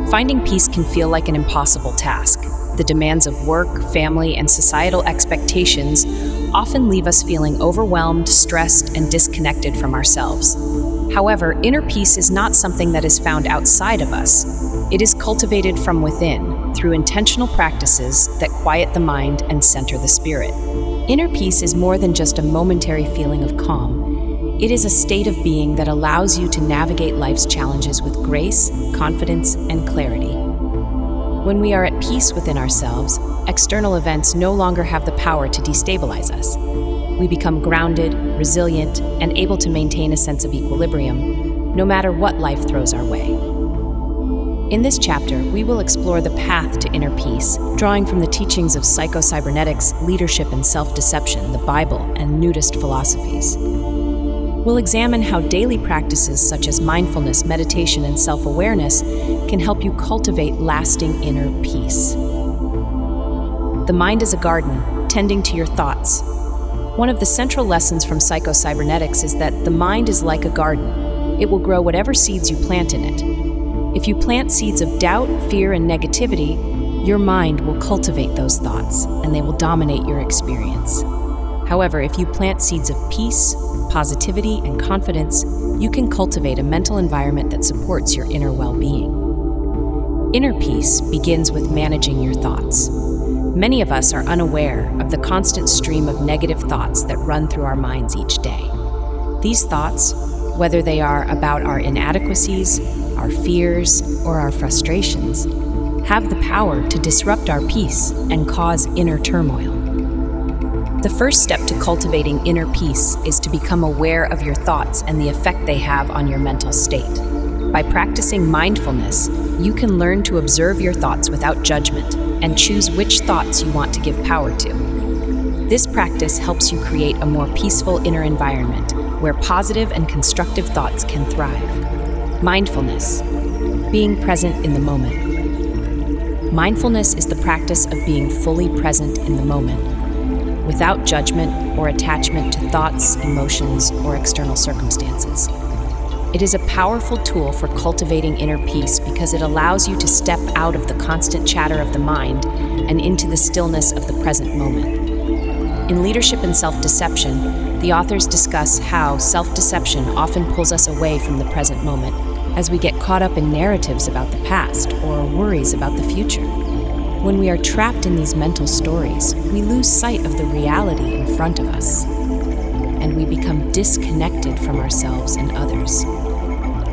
finding peace can feel like an impossible task. The demands of work, family, and societal expectations often leave us feeling overwhelmed, stressed, and disconnected from ourselves. However, inner peace is not something that is found outside of us. It is cultivated from within, through intentional practices that quiet the mind and center the spirit. Inner peace is more than just a momentary feeling of calm. It is a state of being that allows you to navigate life's challenges with grace, confidence, and clarity. When we are at peace within ourselves, external events no longer have the power to destabilize us. We become grounded, resilient, and able to maintain a sense of equilibrium, no matter what life throws our way. In this chapter, we will explore the path to inner peace, drawing from the teachings of Psycho-Cybernetics, leadership and self-deception, the Bible, and Buddhist philosophies. We'll examine how daily practices such as mindfulness, meditation, and self-awareness can help you cultivate lasting inner peace. The mind is a garden, tending to your thoughts. One of the central lessons from Psycho-Cybernetics is that the mind is like a garden. It will grow whatever seeds you plant in it. If you plant seeds of doubt, fear, and negativity, your mind will cultivate those thoughts, and they will dominate your experience. However, if you plant seeds of peace, positivity, and confidence, you can cultivate a mental environment that supports your inner well-being. Inner peace begins with managing your thoughts. Many of us are unaware of the constant stream of negative thoughts that run through our minds each day. These thoughts, whether they are about our inadequacies, our fears, or our frustrations, have the power to disrupt our peace and cause inner turmoil. The first step to cultivating inner peace is to become aware of your thoughts and the effect they have on your mental state. By practicing mindfulness, you can learn to observe your thoughts without judgment and choose which thoughts you want to give power to. This practice helps you create a more peaceful inner environment where positive and constructive thoughts can thrive. Mindfulness, being present in the moment. Mindfulness is the practice of being fully present in the moment, without judgment or attachment to thoughts, emotions, or external circumstances. It is a powerful tool for cultivating inner peace because it allows you to step out of the constant chatter of the mind and into the stillness of the present moment. In Leadership and Self-Deception, the authors discuss how self-deception often pulls us away from the present moment as we get caught up in narratives about the past or worries about the future. When we are trapped in these mental stories, we lose sight of the reality in front of us, and we become disconnected from ourselves and others.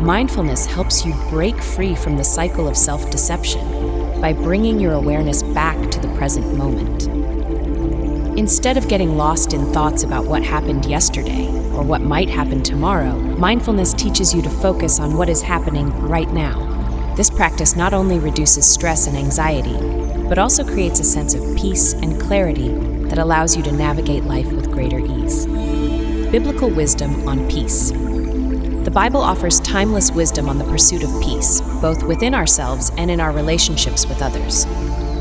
Mindfulness helps you break free from the cycle of self-deception by bringing your awareness back to the present moment. Instead of getting lost in thoughts about what happened yesterday or what might happen tomorrow, mindfulness teaches you to focus on what is happening right now. This practice not only reduces stress and anxiety, but also creates a sense of peace and clarity that allows you to navigate life with greater ease. Biblical wisdom on peace. The Bible offers timeless wisdom on the pursuit of peace, both within ourselves and in our relationships with others.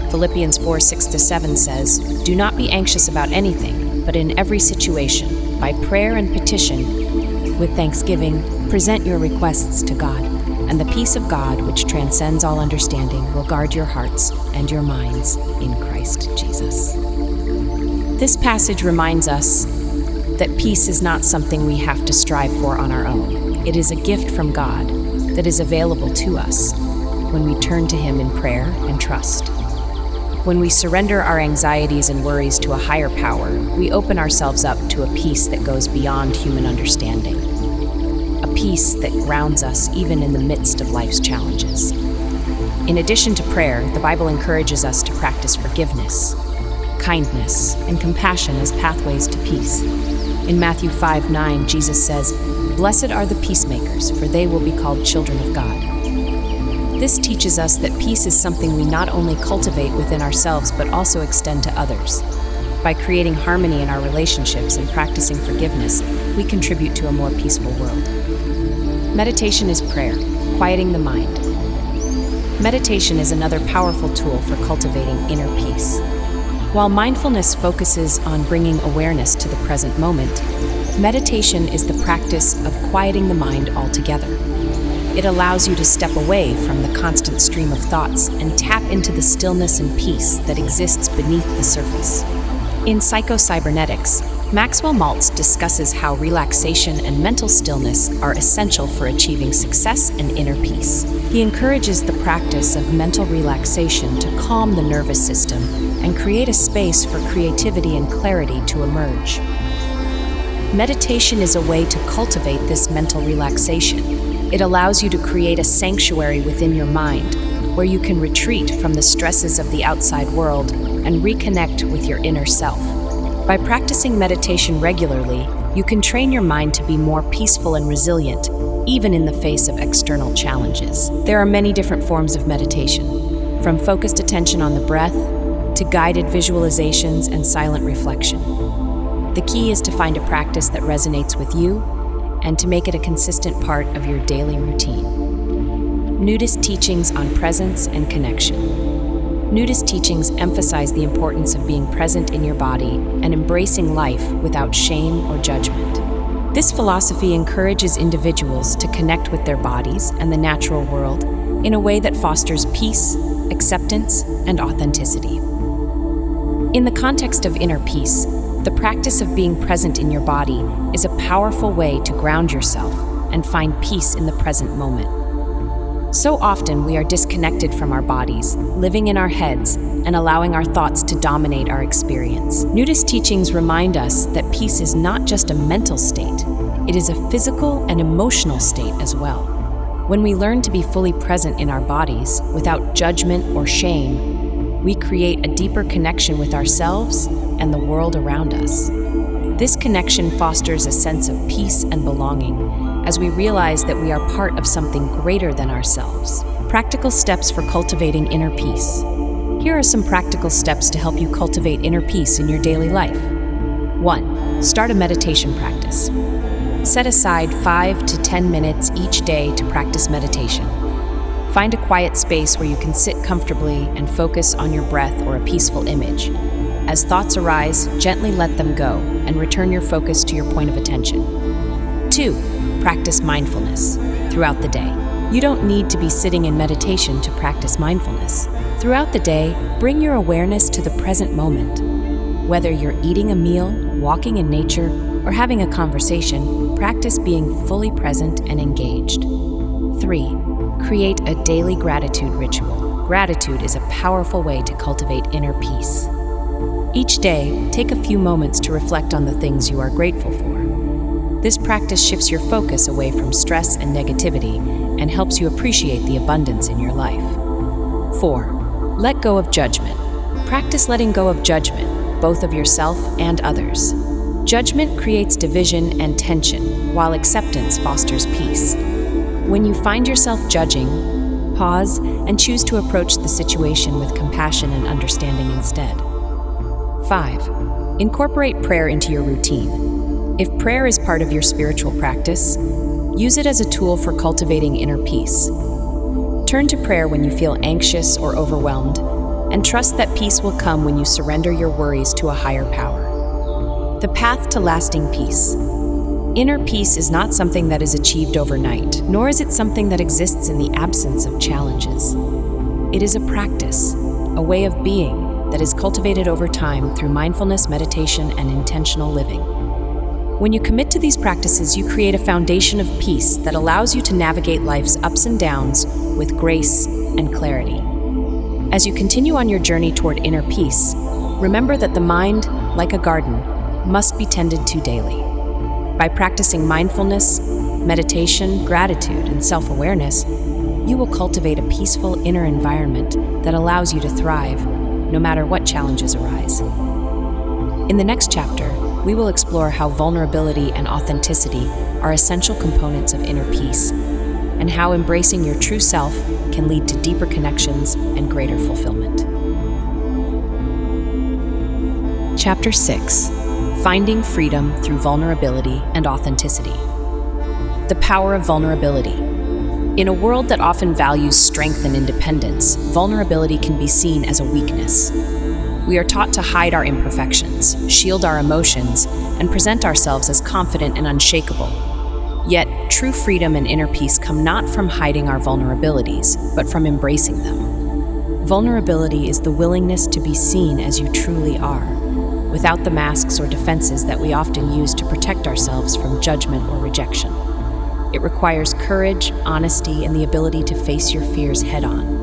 Philippians 4:6-7 says, "Do not be anxious about anything, but in every situation, by prayer and petition, with thanksgiving, present your requests to God, and the peace of God, which transcends all understanding, will guard your hearts and your minds in Christ Jesus." This passage reminds us that peace is not something we have to strive for on our own. It is a gift from God that is available to us when we turn to Him in prayer and trust. When we surrender our anxieties and worries to a higher power, we open ourselves up to a peace that goes beyond human understanding. A peace that grounds us even in the midst of life's challenges. In addition to prayer, the Bible encourages us to practice forgiveness, kindness, and compassion as pathways to peace. In Matthew 5:9, Jesus says, "Blessed are the peacemakers, for they will be called children of God." This teaches us that peace is something we not only cultivate within ourselves, but also extend to others. By creating harmony in our relationships and practicing forgiveness, we contribute to a more peaceful world. Meditation is prayer, quieting the mind. Meditation is another powerful tool for cultivating inner peace. While mindfulness focuses on bringing awareness to the present moment, meditation is the practice of quieting the mind altogether. It allows you to step away from the constant stream of thoughts and tap into the stillness and peace that exists beneath the surface. In Psycho-Cybernetics, Maxwell Maltz discusses how relaxation and mental stillness are essential for achieving success and inner peace. He encourages the practice of mental relaxation to calm the nervous system and create a space for creativity and clarity to emerge. Meditation is a way to cultivate this mental relaxation. It allows you to create a sanctuary within your mind where you can retreat from the stresses of the outside world and reconnect with your inner self. By practicing meditation regularly, you can train your mind to be more peaceful and resilient, even in the face of external challenges. There are many different forms of meditation, from focused attention on the breath to guided visualizations and silent reflection. The key is to find a practice that resonates with you and to make it a consistent part of your daily routine. Buddhist teachings on presence and connection. Buddhist teachings emphasize the importance of being present in your body and embracing life without shame or judgment. This philosophy encourages individuals to connect with their bodies and the natural world in a way that fosters peace, acceptance, and authenticity. In the context of inner peace, the practice of being present in your body is a powerful way to ground yourself and find peace in the present moment. So often we are disconnected from our bodies, living in our heads, and allowing our thoughts to dominate our experience. Buddhist teachings remind us that peace is not just a mental state, it is a physical and emotional state as well. When we learn to be fully present in our bodies, without judgment or shame, we create a deeper connection with ourselves and the world around us. This connection fosters a sense of peace and belonging, as we realize that we are part of something greater than ourselves. Practical steps for cultivating inner peace. Here are some practical steps to help you cultivate inner peace in your daily life. 1. Start a meditation practice. Set aside 5 to 10 minutes each day to practice meditation. Find a quiet space where you can sit comfortably and focus on your breath or a peaceful image. As thoughts arise, gently let them go and return your focus to your point of attention. 2. Practice mindfulness throughout the day. You don't need to be sitting in meditation to practice mindfulness. Throughout the day, bring your awareness to the present moment. Whether you're eating a meal, walking in nature, or having a conversation, practice being fully present and engaged. 3. Create a daily gratitude ritual. Gratitude is a powerful way to cultivate inner peace. Each day, take a few moments to reflect on the things you are grateful for. This practice shifts your focus away from stress and negativity and helps you appreciate the abundance in your life. 4. Let go of judgment. Practice letting go of judgment, both of yourself and others. Judgment creates division and tension, while acceptance fosters peace. When you find yourself judging, pause and choose to approach the situation with compassion and understanding instead. 5. Incorporate prayer into your routine. If prayer is part of your spiritual practice, Use it as a tool for cultivating inner peace. Turn to prayer when you feel anxious or overwhelmed, and trust that peace will come when you surrender your worries to a higher power. The path to lasting peace. Inner peace is not something that is achieved overnight, nor is it something that exists in the absence of challenges. It is a practice, a way of being that is cultivated over time through mindfulness, meditation, and intentional living. When you commit to these practices, you create a foundation of peace that allows you to navigate life's ups and downs with grace and clarity. As you continue on your journey toward inner peace, remember that the mind, like a garden, must be tended to daily. By practicing mindfulness, meditation, gratitude, and self-awareness, you will cultivate a peaceful inner environment that allows you to thrive, no matter what challenges arise. In the next chapter, we will explore how vulnerability and authenticity are essential components of inner peace, and how embracing your true self can lead to deeper connections and greater fulfillment. Chapter 6. Finding freedom through vulnerability and authenticity. The power of vulnerability. In a world that often values strength and independence, vulnerability can be seen as a weakness. We are taught to hide our imperfections, shield our emotions, and present ourselves as confident and unshakable. Yet, true freedom and inner peace come not from hiding our vulnerabilities, but from embracing them. Vulnerability is the willingness to be seen as you truly are, without the masks or defenses that we often use to protect ourselves from judgment or rejection. It requires courage, honesty, and the ability to face your fears head-on.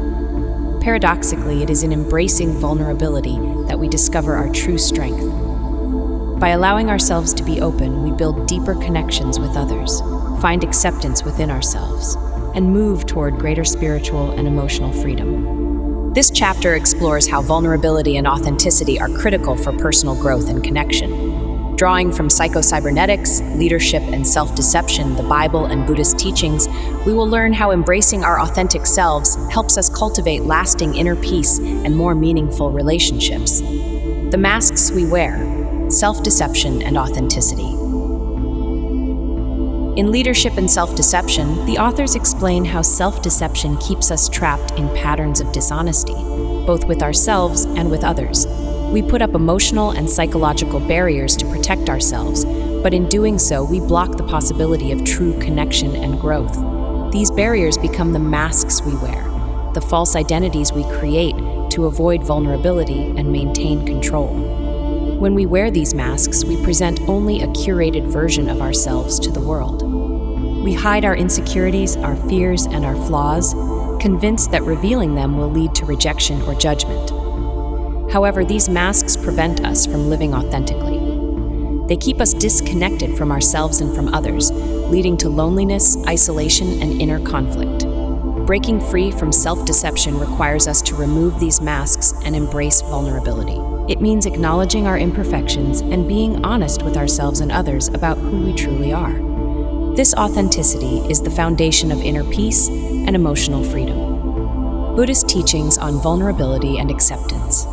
Paradoxically, it is in embracing vulnerability that we discover our true strength. By allowing ourselves to be open, we build deeper connections with others, find acceptance within ourselves, and move toward greater spiritual and emotional freedom. This chapter explores how vulnerability and authenticity are critical for personal growth and connection. Drawing from Psycho-Cybernetics, leadership and self-deception, the Bible and Buddhist teachings, we will learn how embracing our authentic selves helps us cultivate lasting inner peace and more meaningful relationships. The masks we wear, self-deception and authenticity. In Leadership and Self-Deception, the authors explain how self-deception keeps us trapped in patterns of dishonesty, both with ourselves and with others. We put up emotional and psychological barriers to protect ourselves, but in doing so, we block the possibility of true connection and growth. These barriers become the masks we wear, the false identities we create to avoid vulnerability and maintain control. When we wear these masks, we present only a curated version of ourselves to the world. We hide our insecurities, our fears, and our flaws, convinced that revealing them will lead to rejection or judgment. However, these masks prevent us from living authentically. They keep us disconnected from ourselves and from others, leading to loneliness, isolation, and inner conflict. Breaking free from self-deception requires us to remove these masks and embrace vulnerability. It means acknowledging our imperfections and being honest with ourselves and others about who we truly are. This authenticity is the foundation of inner peace and emotional freedom. Buddhist teachings on vulnerability and acceptance.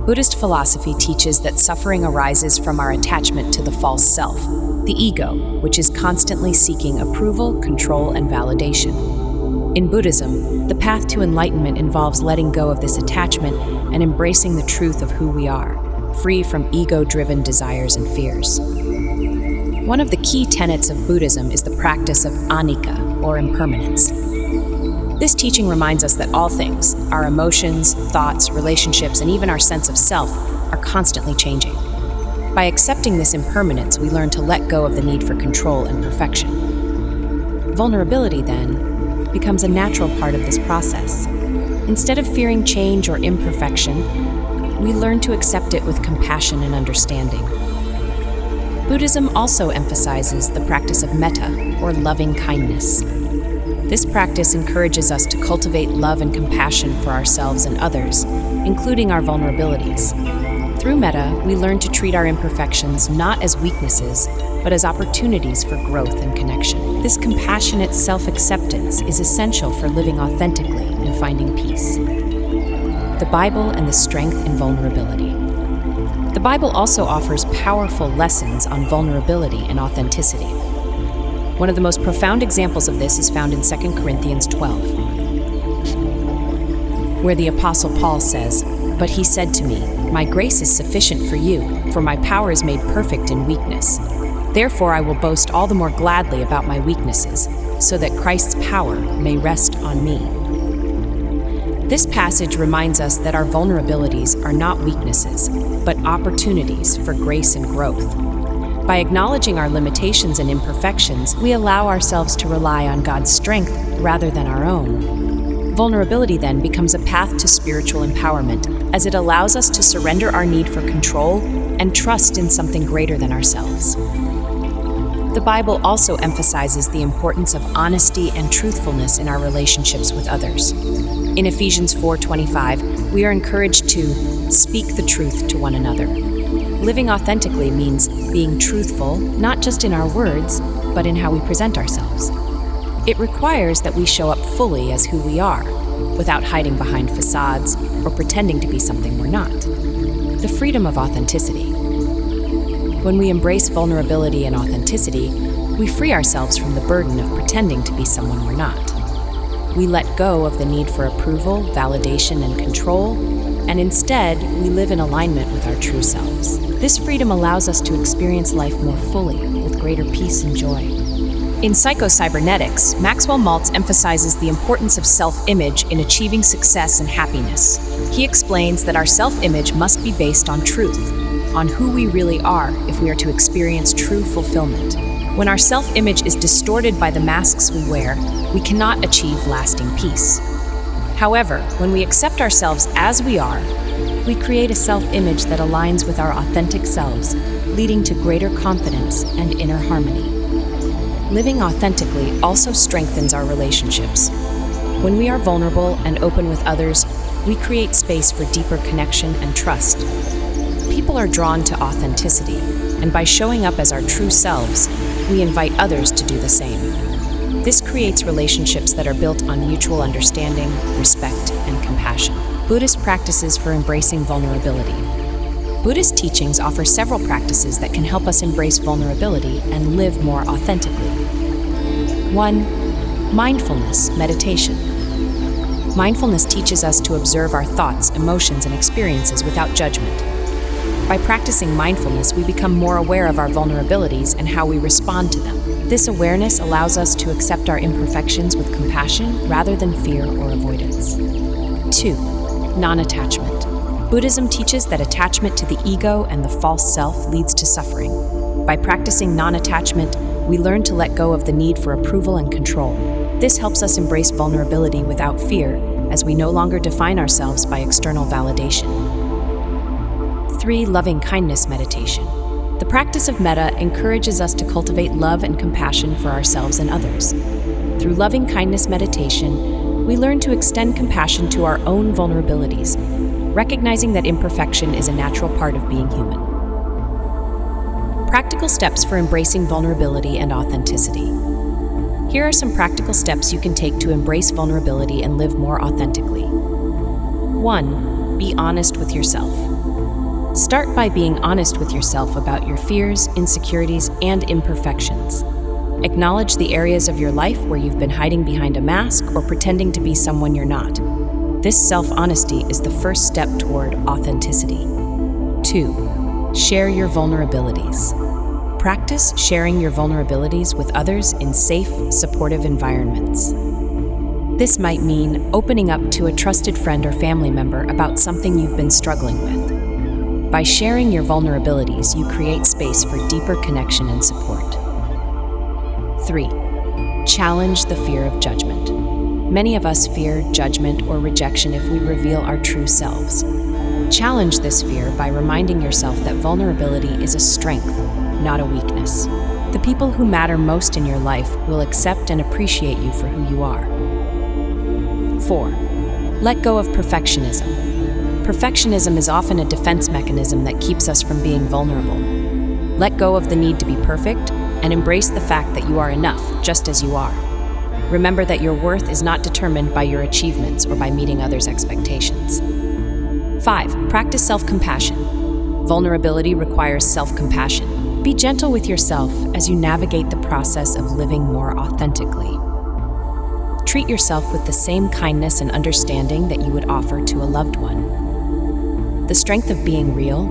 Buddhist philosophy teaches that suffering arises from our attachment to the false self, the ego, which is constantly seeking approval, control, and validation. In Buddhism, the path to enlightenment involves letting go of this attachment and embracing the truth of who we are, free from ego-driven desires and fears. One of the key tenets of Buddhism is the practice of anicca, or impermanence. This teaching reminds us that all things, our emotions, thoughts, relationships, and even our sense of self, are constantly changing. By accepting this impermanence, we learn to let go of the need for control and perfection. Vulnerability, then, becomes a natural part of this process. Instead of fearing change or imperfection, we learn to accept it with compassion and understanding. Buddhism also emphasizes the practice of metta, or loving kindness. This practice encourages us to cultivate love and compassion for ourselves and others, including our vulnerabilities. Through metta, we learn to treat our imperfections not as weaknesses, but as opportunities for growth and connection. This compassionate self-acceptance is essential for living authentically and finding peace. The Bible and the strength in vulnerability. The Bible also offers powerful lessons on vulnerability and authenticity. One of the most profound examples of this is found in 2 Corinthians 12, where the Apostle Paul says, "But he said to me, 'My grace is sufficient for you, for my power is made perfect in weakness. Therefore I will boast all the more gladly about my weaknesses, so that Christ's power may rest on me.'" This passage reminds us that our vulnerabilities are not weaknesses, but opportunities for grace and growth. By acknowledging our limitations and imperfections, we allow ourselves to rely on God's strength rather than our own. Vulnerability then becomes a path to spiritual empowerment, as it allows us to surrender our need for control and trust in something greater than ourselves. The Bible also emphasizes the importance of honesty and truthfulness in our relationships with others. In Ephesians 4:25, we are encouraged to speak the truth to one another. Living authentically means being truthful, not just in our words, but in how we present ourselves. It requires that we show up fully as who we are, without hiding behind facades or pretending to be something we're not. The freedom of authenticity. When we embrace vulnerability and authenticity, we free ourselves from the burden of pretending to be someone we're not. We let go of the need for approval, validation, and control, and instead, we live in alignment with our true selves. This freedom allows us to experience life more fully, with greater peace and joy. In Psycho-Cybernetics, Maxwell Maltz emphasizes the importance of self-image in achieving success and happiness. He explains that our self-image must be based on truth, on who we really are if we are to experience true fulfillment. When our self-image is distorted by the masks we wear, we cannot achieve lasting peace. However, when we accept ourselves as we are, we create a self-image that aligns with our authentic selves, leading to greater confidence and inner harmony. Living authentically also strengthens our relationships. When we are vulnerable and open with others, we create space for deeper connection and trust. People are drawn to authenticity, and by showing up as our true selves, we invite others to do the same. This creates relationships that are built on mutual understanding, respect, and compassion. Buddhist practices for embracing vulnerability. Buddhist teachings offer several practices that can help us embrace vulnerability and live more authentically. 1. Mindfulness meditation. Mindfulness teaches us to observe our thoughts, emotions, and experiences without judgment. By practicing mindfulness, we become more aware of our vulnerabilities and how we respond to them. This awareness allows us to accept our imperfections with compassion rather than fear or avoidance. 2. Non-attachment. Buddhism teaches that attachment to the ego and the false self leads to suffering. By practicing non-attachment, we learn to let go of the need for approval and control. This helps us embrace vulnerability without fear, as we no longer define ourselves by external validation. 3. Loving kindness meditation. The practice of metta encourages us to cultivate love and compassion for ourselves and others. Through loving kindness meditation, we learn to extend compassion to our own vulnerabilities, recognizing that imperfection is a natural part of being human. Practical steps for embracing vulnerability and authenticity. Here are some practical steps you can take to embrace vulnerability and live more authentically. 1. Be honest with yourself. Start by being honest with yourself about your fears, insecurities, and imperfections. Acknowledge the areas of your life where you've been hiding behind a mask or pretending to be someone you're not. This self-honesty is the first step toward authenticity. 2. Share your vulnerabilities. Practice sharing your vulnerabilities with others in safe, supportive environments. This might mean opening up to a trusted friend or family member about something you've been struggling with. By sharing your vulnerabilities, you create space for deeper connection and support. 3. Challenge the fear of judgment. Many of us fear judgment or rejection if we reveal our true selves. Challenge this fear by reminding yourself that vulnerability is a strength, not a weakness. The people who matter most in your life will accept and appreciate you for who you are. 4. Let go of perfectionism. Perfectionism is often a defense mechanism that keeps us from being vulnerable. Let go of the need to be perfect and embrace the fact that you are enough just as you are. Remember that your worth is not determined by your achievements or by meeting others' expectations. 5. Practice self-compassion. Vulnerability requires self-compassion. Be gentle with yourself as you navigate the process of living more authentically. Treat yourself with the same kindness and understanding that you would offer to a loved one. The strength of being real,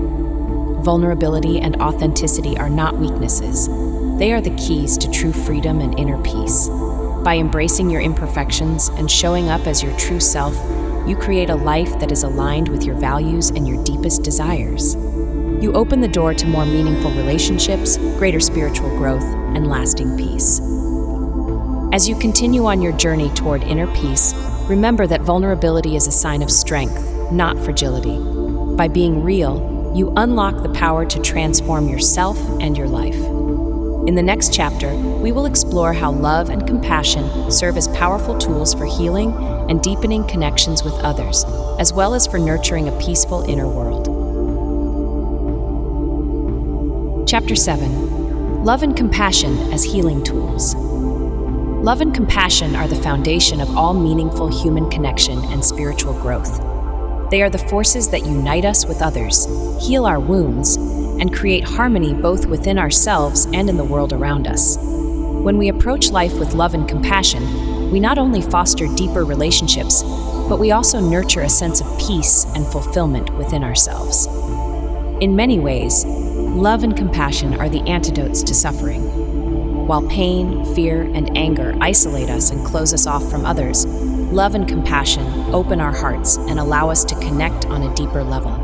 vulnerability, and authenticity are not weaknesses. They are the keys to true freedom and inner peace. By embracing your imperfections and showing up as your true self, you create a life that is aligned with your values and your deepest desires. You open the door to more meaningful relationships, greater spiritual growth, and lasting peace. As you continue on your journey toward inner peace, remember that vulnerability is a sign of strength, not fragility. By being real, you unlock the power to transform yourself and your life. In the next chapter, we will explore how love and compassion serve as powerful tools for healing and deepening connections with others, as well as for nurturing a peaceful inner world. Chapter 7. Love and Compassion as Healing Tools. Love and compassion are the foundation of all meaningful human connection and spiritual growth. They are the forces that unite us with others, heal our wounds, and create harmony both within ourselves and in the world around us. When we approach life with love and compassion, we not only foster deeper relationships, but we also nurture a sense of peace and fulfillment within ourselves. In many ways, love and compassion are the antidotes to suffering. While pain, fear, and anger isolate us and close us off from others, love and compassion open our hearts and allow us to connect on a deeper level.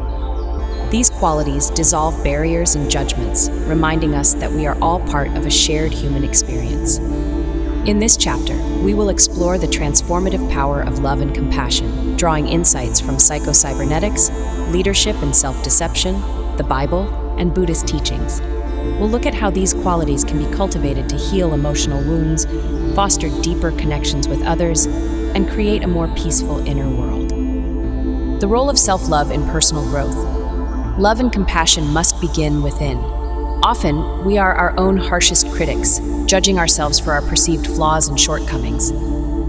These qualities dissolve barriers and judgments, reminding us that we are all part of a shared human experience. In this chapter, we will explore the transformative power of love and compassion, drawing insights from Psycho-Cybernetics, leadership and self-deception, the Bible, and Buddhist teachings. We'll look at how these qualities can be cultivated to heal emotional wounds, foster deeper connections with others, and create a more peaceful inner world. The role of self-love in personal growth. Love and compassion must begin within. Often, we are our own harshest critics, judging ourselves for our perceived flaws and shortcomings.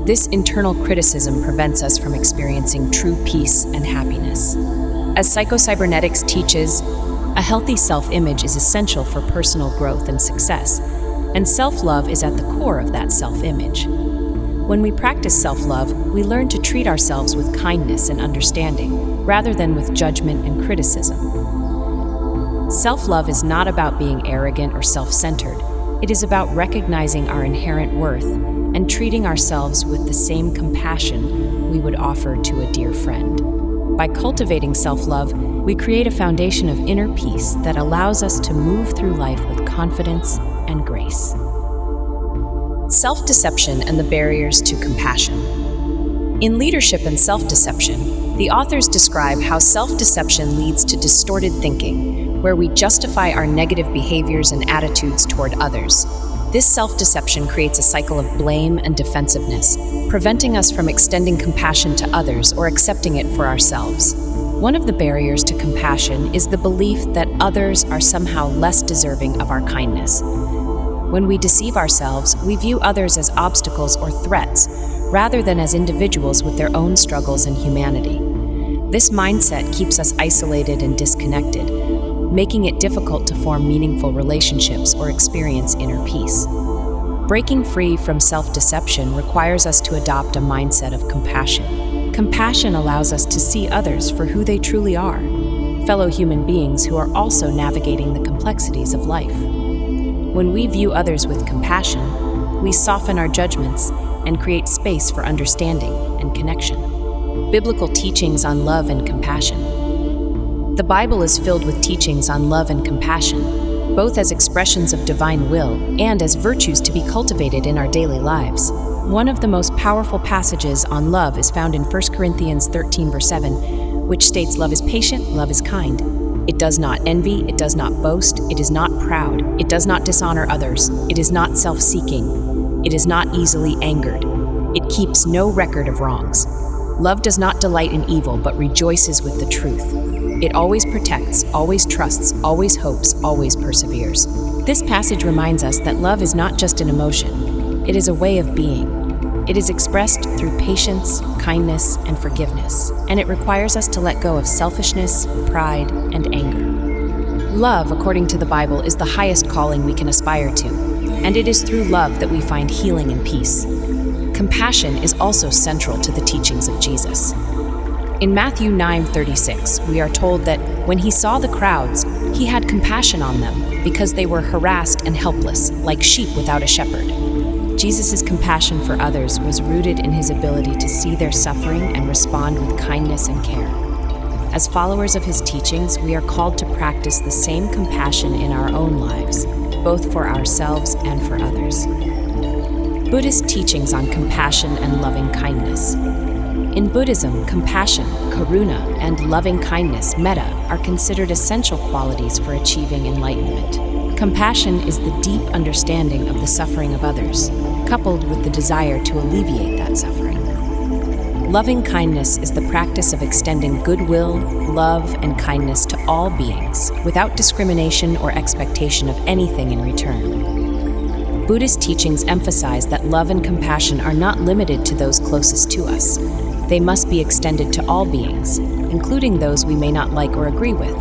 This internal criticism prevents us from experiencing true peace and happiness. As Psycho-Cybernetics teaches, a healthy self-image is essential for personal growth and success, and self-love is at the core of that self-image. When we practice self-love, we learn to treat ourselves with kindness and understanding, rather than with judgment and criticism. Self-love is not about being arrogant or self-centered. It is about recognizing our inherent worth and treating ourselves with the same compassion we would offer to a dear friend. By cultivating self-love, we create a foundation of inner peace that allows us to move through life with confidence and grace. Self-deception and the barriers to compassion. In Leadership and Self-Deception, the authors describe how self-deception leads to distorted thinking, where we justify our negative behaviors and attitudes toward others. This self-deception creates a cycle of blame and defensiveness, preventing us from extending compassion to others or accepting it for ourselves. One of the barriers to compassion is the belief that others are somehow less deserving of our kindness. When we deceive ourselves, we view others as obstacles or threats, rather than as individuals with their own struggles and humanity. This mindset keeps us isolated and disconnected, making it difficult to form meaningful relationships or experience inner peace. Breaking free from self-deception requires us to adopt a mindset of compassion. Compassion allows us to see others for who they truly are, fellow human beings who are also navigating the complexities of life. When we view others with compassion, we soften our judgments and create space for understanding and connection. Biblical teachings on love and compassion. The Bible is filled with teachings on love and compassion, both as expressions of divine will and as virtues to be cultivated in our daily lives. One of the most powerful passages on love is found in 1 Corinthians 13, verse 7, which states, "Love is patient, love is kind. It does not envy, it does not boast, it is not proud, it does not dishonor others, it is not self-seeking, it is not easily angered, it keeps no record of wrongs. Love does not delight in evil, but rejoices with the truth. It always protects, always trusts, always hopes, always perseveres." This passage reminds us that love is not just an emotion, it is a way of being. It is expressed through patience, kindness, and forgiveness, and it requires us to let go of selfishness, pride, and anger. Love, according to the Bible, is the highest calling we can aspire to, and it is through love that we find healing and peace. Compassion is also central to the teachings of Jesus. In Matthew 9:36, we are told that when he saw the crowds, he had compassion on them because they were harassed and helpless, like sheep without a shepherd. Jesus' compassion for others was rooted in his ability to see their suffering and respond with kindness and care. As followers of his teachings, we are called to practice the same compassion in our own lives, both for ourselves and for others. Buddhist teachings on compassion and loving kindness. In Buddhism, compassion, karuna, and loving kindness, metta, are considered essential qualities for achieving enlightenment. Compassion is the deep understanding of the suffering of others, coupled with the desire to alleviate that suffering. Loving kindness is the practice of extending goodwill, love, and kindness to all beings, without discrimination or expectation of anything in return. Buddhist teachings emphasize that love and compassion are not limited to those closest to us. They must be extended to all beings, including those we may not like or agree with.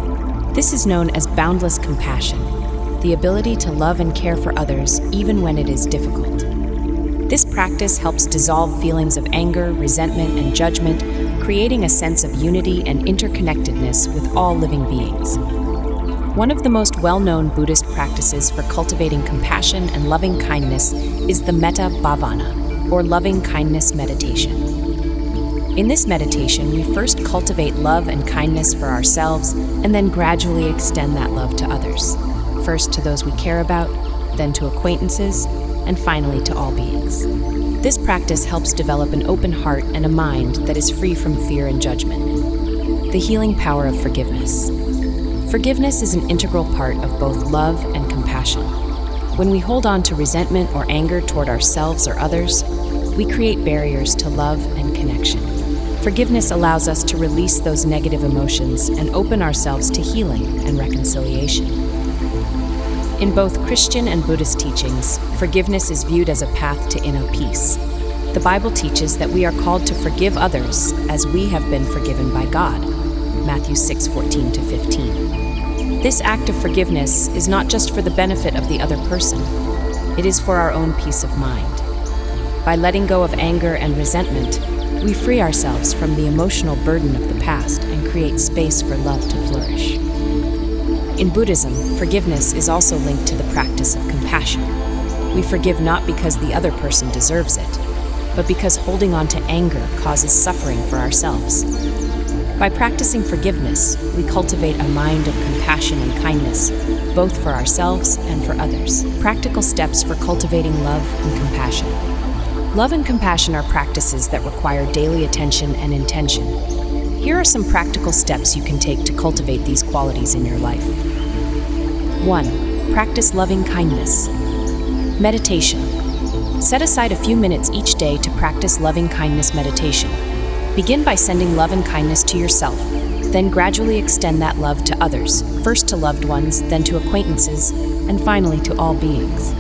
This is known as boundless compassion, the ability to love and care for others even when it is difficult. This practice helps dissolve feelings of anger, resentment, and judgment, creating a sense of unity and interconnectedness with all living beings. One of the most well-known Buddhist practices for cultivating compassion and loving kindness is the metta bhavana, or loving kindness meditation. In this meditation, we first cultivate love and kindness for ourselves and then gradually extend that love to others. First to those we care about, then to acquaintances, and finally to all beings. This practice helps develop an open heart and a mind that is free from fear and judgment. The healing power of forgiveness. Forgiveness is an integral part of both love and compassion. When we hold on to resentment or anger toward ourselves or others, we create barriers to love and connection. Forgiveness allows us to release those negative emotions and open ourselves to healing and reconciliation. In both Christian and Buddhist teachings, forgiveness is viewed as a path to inner peace. The Bible teaches that we are called to forgive others as we have been forgiven by God, Matthew 6:14-15. This act of forgiveness is not just for the benefit of the other person, it is for our own peace of mind. By letting go of anger and resentment, we free ourselves from the emotional burden of the past and create space for love to flourish. In Buddhism, forgiveness is also linked to the practice of compassion. We forgive not because the other person deserves it, but because holding on to anger causes suffering for ourselves. By practicing forgiveness, we cultivate a mind of compassion and kindness, both for ourselves and for others. Practical steps for cultivating love and compassion. Love and compassion are practices that require daily attention and intention. Here are some practical steps you can take to cultivate these qualities in your life. 1. Practice loving kindness. Meditation. Set aside a few minutes each day to practice loving kindness meditation. Begin by sending love and kindness to yourself, then gradually extend that love to others, first to loved ones, then to acquaintances, and finally to all beings.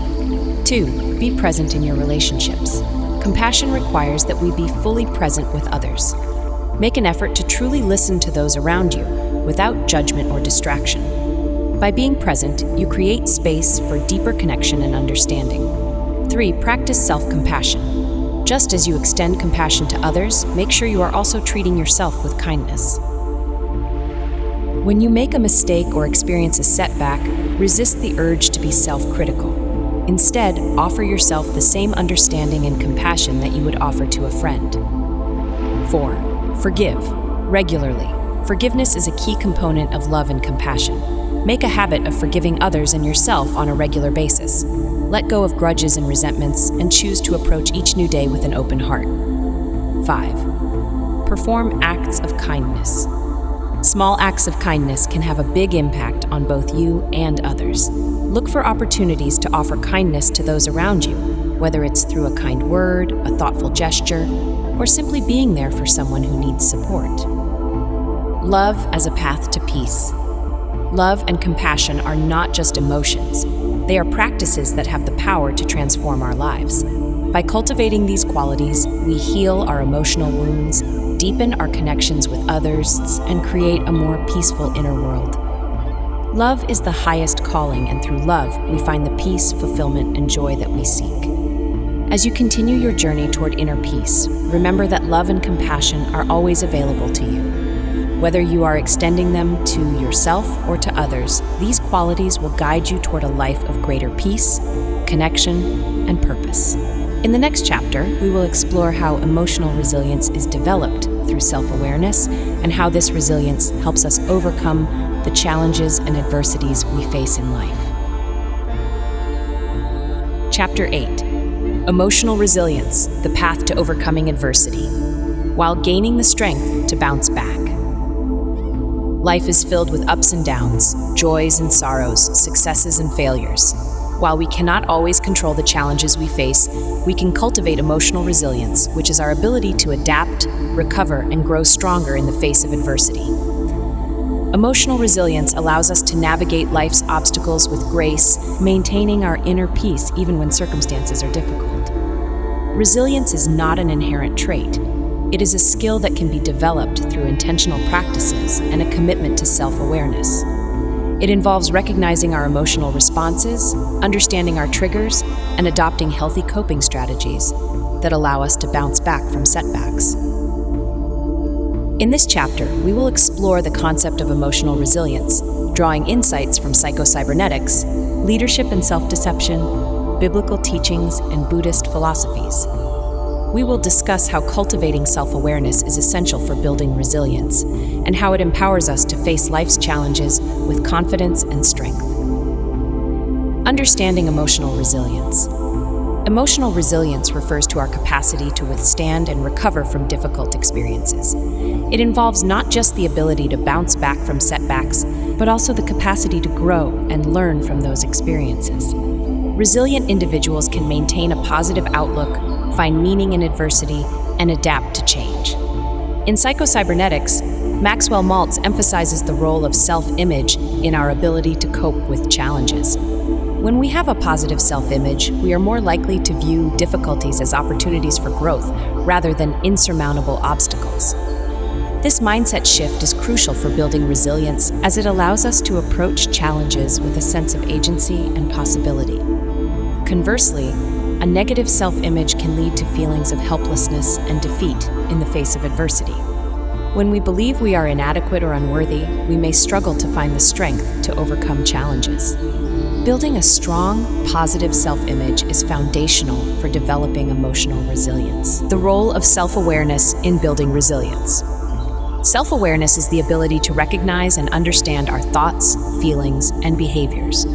2. Be present in your relationships. Compassion requires that we be fully present with others. Make an effort to truly listen to those around you, without judgment or distraction. By being present, you create space for deeper connection and understanding. 3. Practice self-compassion. Just as you extend compassion to others, make sure you are also treating yourself with kindness. When you make a mistake or experience a setback, resist the urge to be self-critical. Instead, offer yourself the same understanding and compassion that you would offer to a friend. 4. Forgive regularly. Forgiveness is a key component of love and compassion. Make a habit of forgiving others and yourself on a regular basis. Let go of grudges and resentments and choose to approach each new day with an open heart. 5. Perform acts of kindness. Small acts of kindness can have a big impact on both you and others. Look for opportunities to offer kindness to those around you, whether it's through a kind word, a thoughtful gesture, or simply being there for someone who needs support. Love as a path to peace. Love and compassion are not just emotions. They are practices that have the power to transform our lives. By cultivating these qualities, we heal our emotional wounds, deepen our connections with others, and create a more peaceful inner world. Love is the highest calling, and through love, we find the peace, fulfillment, and joy that we seek. As you continue your journey toward inner peace, remember that love and compassion are always available to you. Whether you are extending them to yourself or to others, these qualities will guide you toward a life of greater peace, connection, and purpose. In the next chapter, we will explore how emotional resilience is developed through self-awareness and how this resilience helps us overcome the challenges and adversities we face in life. Chapter 8: Emotional Resilience, the Path to Overcoming Adversity, while gaining the strength to bounce back. Life is filled with ups and downs, joys and sorrows, successes and failures. While we cannot always control the challenges we face, we can cultivate emotional resilience, which is our ability to adapt, recover, and grow stronger in the face of adversity. Emotional resilience allows us to navigate life's obstacles with grace, maintaining our inner peace even when circumstances are difficult. Resilience is not an inherent trait. It is a skill that can be developed through intentional practices and a commitment to self-awareness. It involves recognizing our emotional responses, understanding our triggers, and adopting healthy coping strategies that allow us to bounce back from setbacks. In this chapter, we will explore the concept of emotional resilience, drawing insights from Psycho-Cybernetics, leadership and self-deception, biblical teachings, and Buddhist philosophies. We will discuss how cultivating self-awareness is essential for building resilience, and how it empowers us to face life's challenges with confidence and strength. Understanding emotional resilience. Emotional resilience refers to our capacity to withstand and recover from difficult experiences. It involves not just the ability to bounce back from setbacks, but also the capacity to grow and learn from those experiences. Resilient individuals can maintain a positive outlook, find meaning in adversity, and adapt to change. In Psycho-Cybernetics, Maxwell Maltz emphasizes the role of self-image in our ability to cope with challenges. When we have a positive self-image, we are more likely to view difficulties as opportunities for growth rather than insurmountable obstacles. This mindset shift is crucial for building resilience as it allows us to approach challenges with a sense of agency and possibility. Conversely, a negative self-image can lead to feelings of helplessness and defeat in the face of adversity. When we believe we are inadequate or unworthy, we may struggle to find the strength to overcome challenges. Building a strong, positive self-image is foundational for developing emotional resilience. The role of self-awareness in building resilience. Self-awareness is the ability to recognize and understand our thoughts, feelings, and behaviors.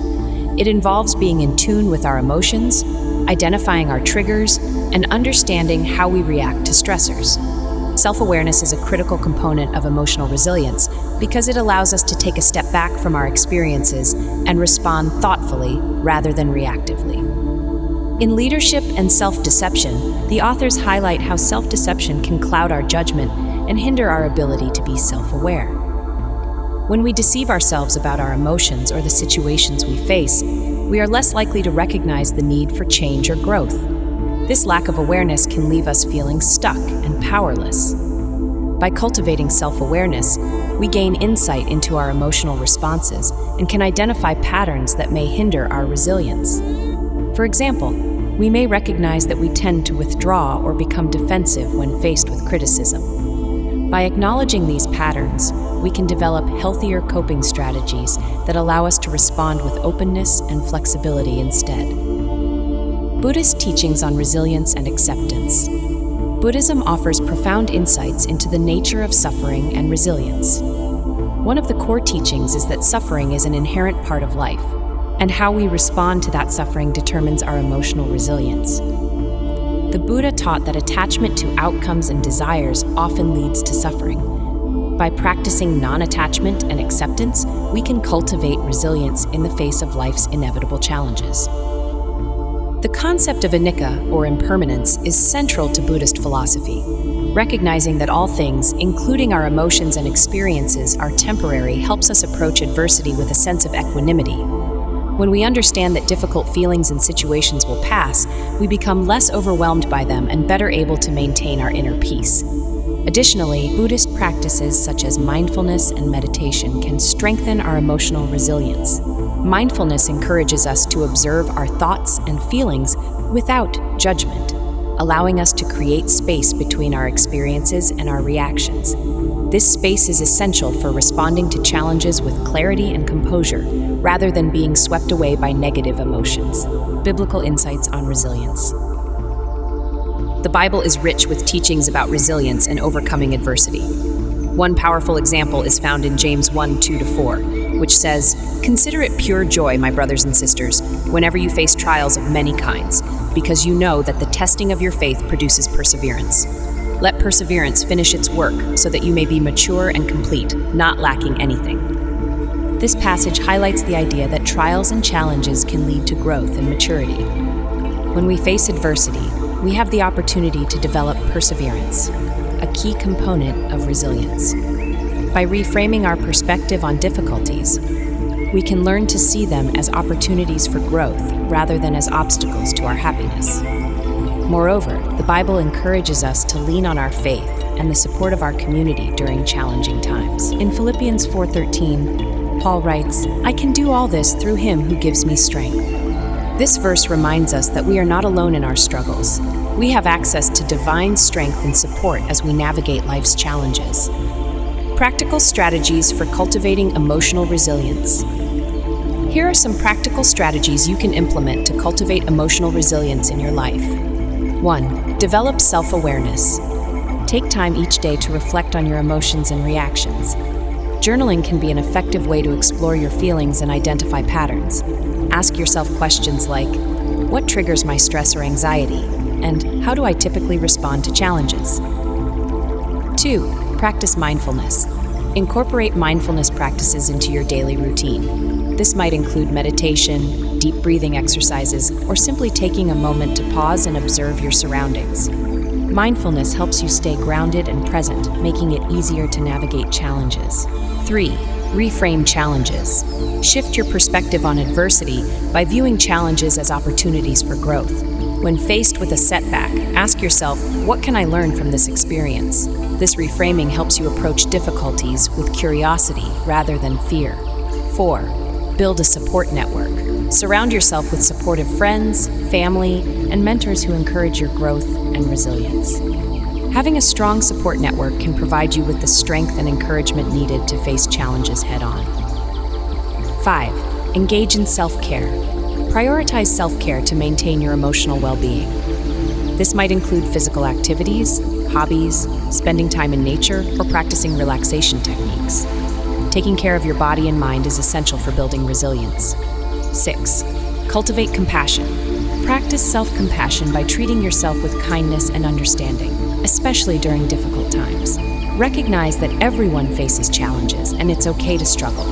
It involves being in tune with our emotions, identifying our triggers, and understanding how we react to stressors. Self-awareness is a critical component of emotional resilience because it allows us to take a step back from our experiences and respond thoughtfully rather than reactively. In Leadership and Self-Deception, the authors highlight how self-deception can cloud our judgment and hinder our ability to be self-aware. When we deceive ourselves about our emotions or the situations we face, we are less likely to recognize the need for change or growth. This lack of awareness can leave us feeling stuck and powerless. By cultivating self-awareness, we gain insight into our emotional responses and can identify patterns that may hinder our resilience. For example, we may recognize that we tend to withdraw or become defensive when faced with criticism. By acknowledging these patterns, we can develop healthier coping strategies that allow us to respond with openness and flexibility instead. Buddhist teachings on resilience and acceptance. Buddhism offers profound insights into the nature of suffering and resilience. One of the core teachings is that suffering is an inherent part of life, and how we respond to that suffering determines our emotional resilience. The Buddha taught that attachment to outcomes and desires often leads to suffering. By practicing non-attachment and acceptance, we can cultivate resilience in the face of life's inevitable challenges. The concept of anicca, or impermanence, is central to Buddhist philosophy. Recognizing that all things, including our emotions and experiences, are temporary helps us approach adversity with a sense of equanimity. When we understand that difficult feelings and situations will pass, we become less overwhelmed by them and better able to maintain our inner peace. Additionally, Buddhist practices such as mindfulness and meditation can strengthen our emotional resilience. Mindfulness encourages us to observe our thoughts and feelings without judgment, allowing us to create space between our experiences and our reactions. This space is essential for responding to challenges with clarity and composure, rather than being swept away by negative emotions. Biblical insights on resilience. The Bible is rich with teachings about resilience and overcoming adversity. One powerful example is found in James 1:2-4, which says, "Consider it pure joy, my brothers and sisters, whenever you face trials of many kinds, because you know that the testing of your faith produces perseverance. Let perseverance finish its work, so that you may be mature and complete, not lacking anything." This passage highlights the idea that trials and challenges can lead to growth and maturity. When we face adversity, we have the opportunity to develop perseverance, a key component of resilience. By reframing our perspective on difficulties, we can learn to see them as opportunities for growth rather than as obstacles to our happiness. Moreover, the Bible encourages us to lean on our faith and the support of our community during challenging times. In Philippians 4:13, Paul writes, "I can do all this through him who gives me strength." This verse reminds us that we are not alone in our struggles. We have access to divine strength and support as we navigate life's challenges. Practical strategies for cultivating emotional resilience. Here are some practical strategies you can implement to cultivate emotional resilience in your life. 1. Develop self-awareness. Take time each day to reflect on your emotions and reactions. Journaling can be an effective way to explore your feelings and identify patterns. Ask yourself questions like, what triggers my stress or anxiety? And how do I typically respond to challenges? 2. Practice mindfulness. Incorporate mindfulness practices into your daily routine. This might include meditation, deep breathing exercises, or simply taking a moment to pause and observe your surroundings. Mindfulness helps you stay grounded and present, making it easier to navigate challenges. 3. Reframe challenges. Shift your perspective on adversity by viewing challenges as opportunities for growth. When faced with a setback, ask yourself, what can I learn from this experience? This reframing helps you approach difficulties with curiosity rather than fear. 4. Build a support network. Surround yourself with supportive friends, family, and mentors who encourage your growth and resilience. Having a strong support network can provide you with the strength and encouragement needed to face challenges head-on. 5. Engage in self-care. Prioritize self-care to maintain your emotional well-being. This might include physical activities, hobbies, spending time in nature, or practicing relaxation techniques. Taking care of your body and mind is essential for building resilience. 6. Cultivate compassion. Practice self-compassion by treating yourself with kindness and understanding, especially during difficult times. Recognize that everyone faces challenges, and it's okay to struggle.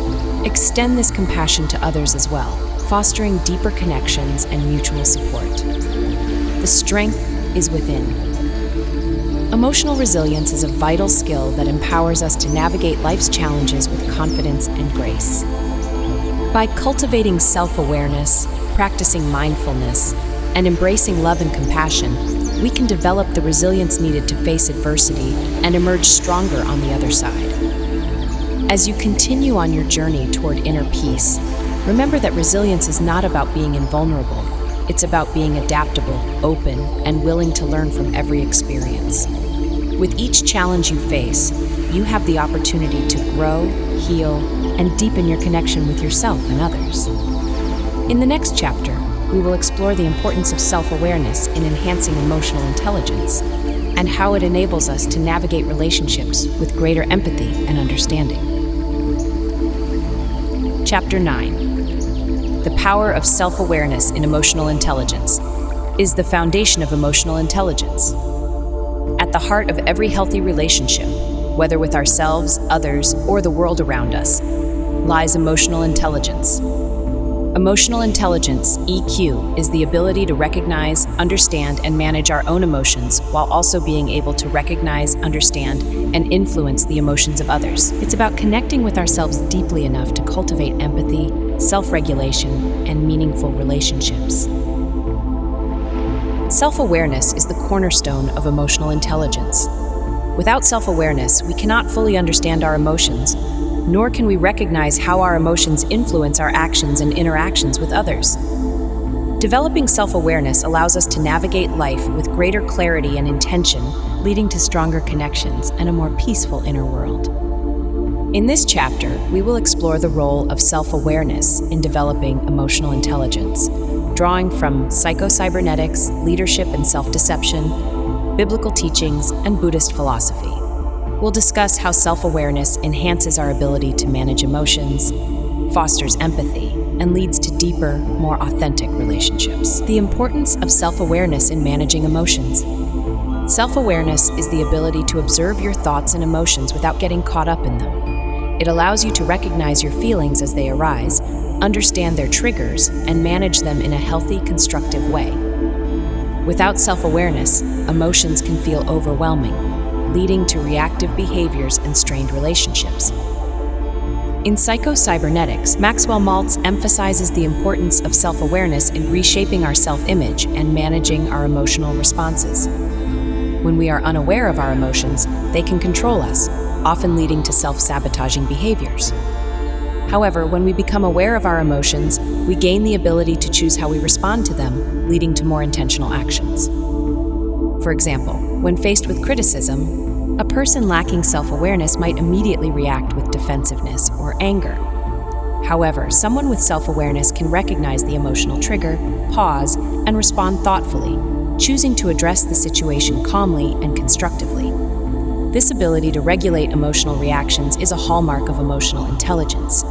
Extend this compassion to others as well, fostering deeper connections and mutual support. The strength is within. Emotional resilience is a vital skill that empowers us to navigate life's challenges with confidence and grace. By cultivating self-awareness, practicing mindfulness, and embracing love and compassion, we can develop the resilience needed to face adversity and emerge stronger on the other side. As you continue on your journey toward inner peace, remember that resilience is not about being invulnerable. It's about being adaptable, open, and willing to learn from every experience. With each challenge you face, you have the opportunity to grow, heal, and deepen your connection with yourself and others. In the next chapter, we will explore the importance of self-awareness in enhancing emotional intelligence and how it enables us to navigate relationships with greater empathy and understanding. Chapter 9. The power of self-awareness in emotional intelligence is the foundation of emotional intelligence. At the heart of every healthy relationship, whether with ourselves, others, or the world around us, lies emotional intelligence. Emotional intelligence, EQ, is the ability to recognize, understand, and manage our own emotions while also being able to recognize, understand, and influence the emotions of others. It's about connecting with ourselves deeply enough to cultivate empathy, self-regulation, and meaningful relationships. Self-awareness is the cornerstone of emotional intelligence. Without self-awareness, we cannot fully understand our emotions, nor can we recognize how our emotions influence our actions and interactions with others. Developing self-awareness allows us to navigate life with greater clarity and intention, leading to stronger connections and a more peaceful inner world. In this chapter, we will explore the role of self-awareness in developing emotional intelligence, drawing from Psycho-Cybernetics, leadership and self-deception, biblical teachings, and Buddhist philosophy. We'll discuss how self-awareness enhances our ability to manage emotions, fosters empathy, and leads to deeper, more authentic relationships. The importance of self-awareness in managing emotions. Self-awareness is the ability to observe your thoughts and emotions without getting caught up in them. It allows you to recognize your feelings as they arise, understand their triggers, and manage them in a healthy, constructive way. Without self-awareness, emotions can feel overwhelming, leading to reactive behaviors and strained relationships. In Psycho-Cybernetics, Maxwell Maltz emphasizes the importance of self-awareness in reshaping our self-image and managing our emotional responses. When we are unaware of our emotions, they can control us, often leading to self-sabotaging behaviors. However, when we become aware of our emotions, we gain the ability to choose how we respond to them, leading to more intentional actions. For example, when faced with criticism, a person lacking self-awareness might immediately react with defensiveness or anger. However, someone with self-awareness can recognize the emotional trigger, pause, and respond thoughtfully, choosing to address the situation calmly and constructively. This ability to regulate emotional reactions is a hallmark of emotional intelligence.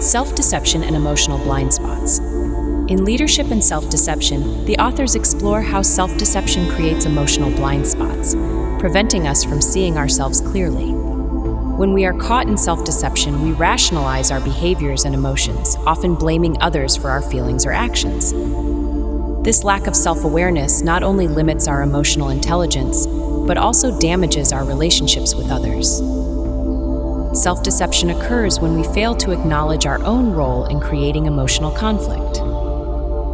Self-deception and emotional blind spots. In Leadership and Self-Deception, the authors explore how self-deception creates emotional blind spots, preventing us from seeing ourselves clearly. When we are caught in self-deception, we rationalize our behaviors and emotions, often blaming others for our feelings or actions. This lack of self-awareness not only limits our emotional intelligence, but also damages our relationships with others. Self-deception occurs when we fail to acknowledge our own role in creating emotional conflict.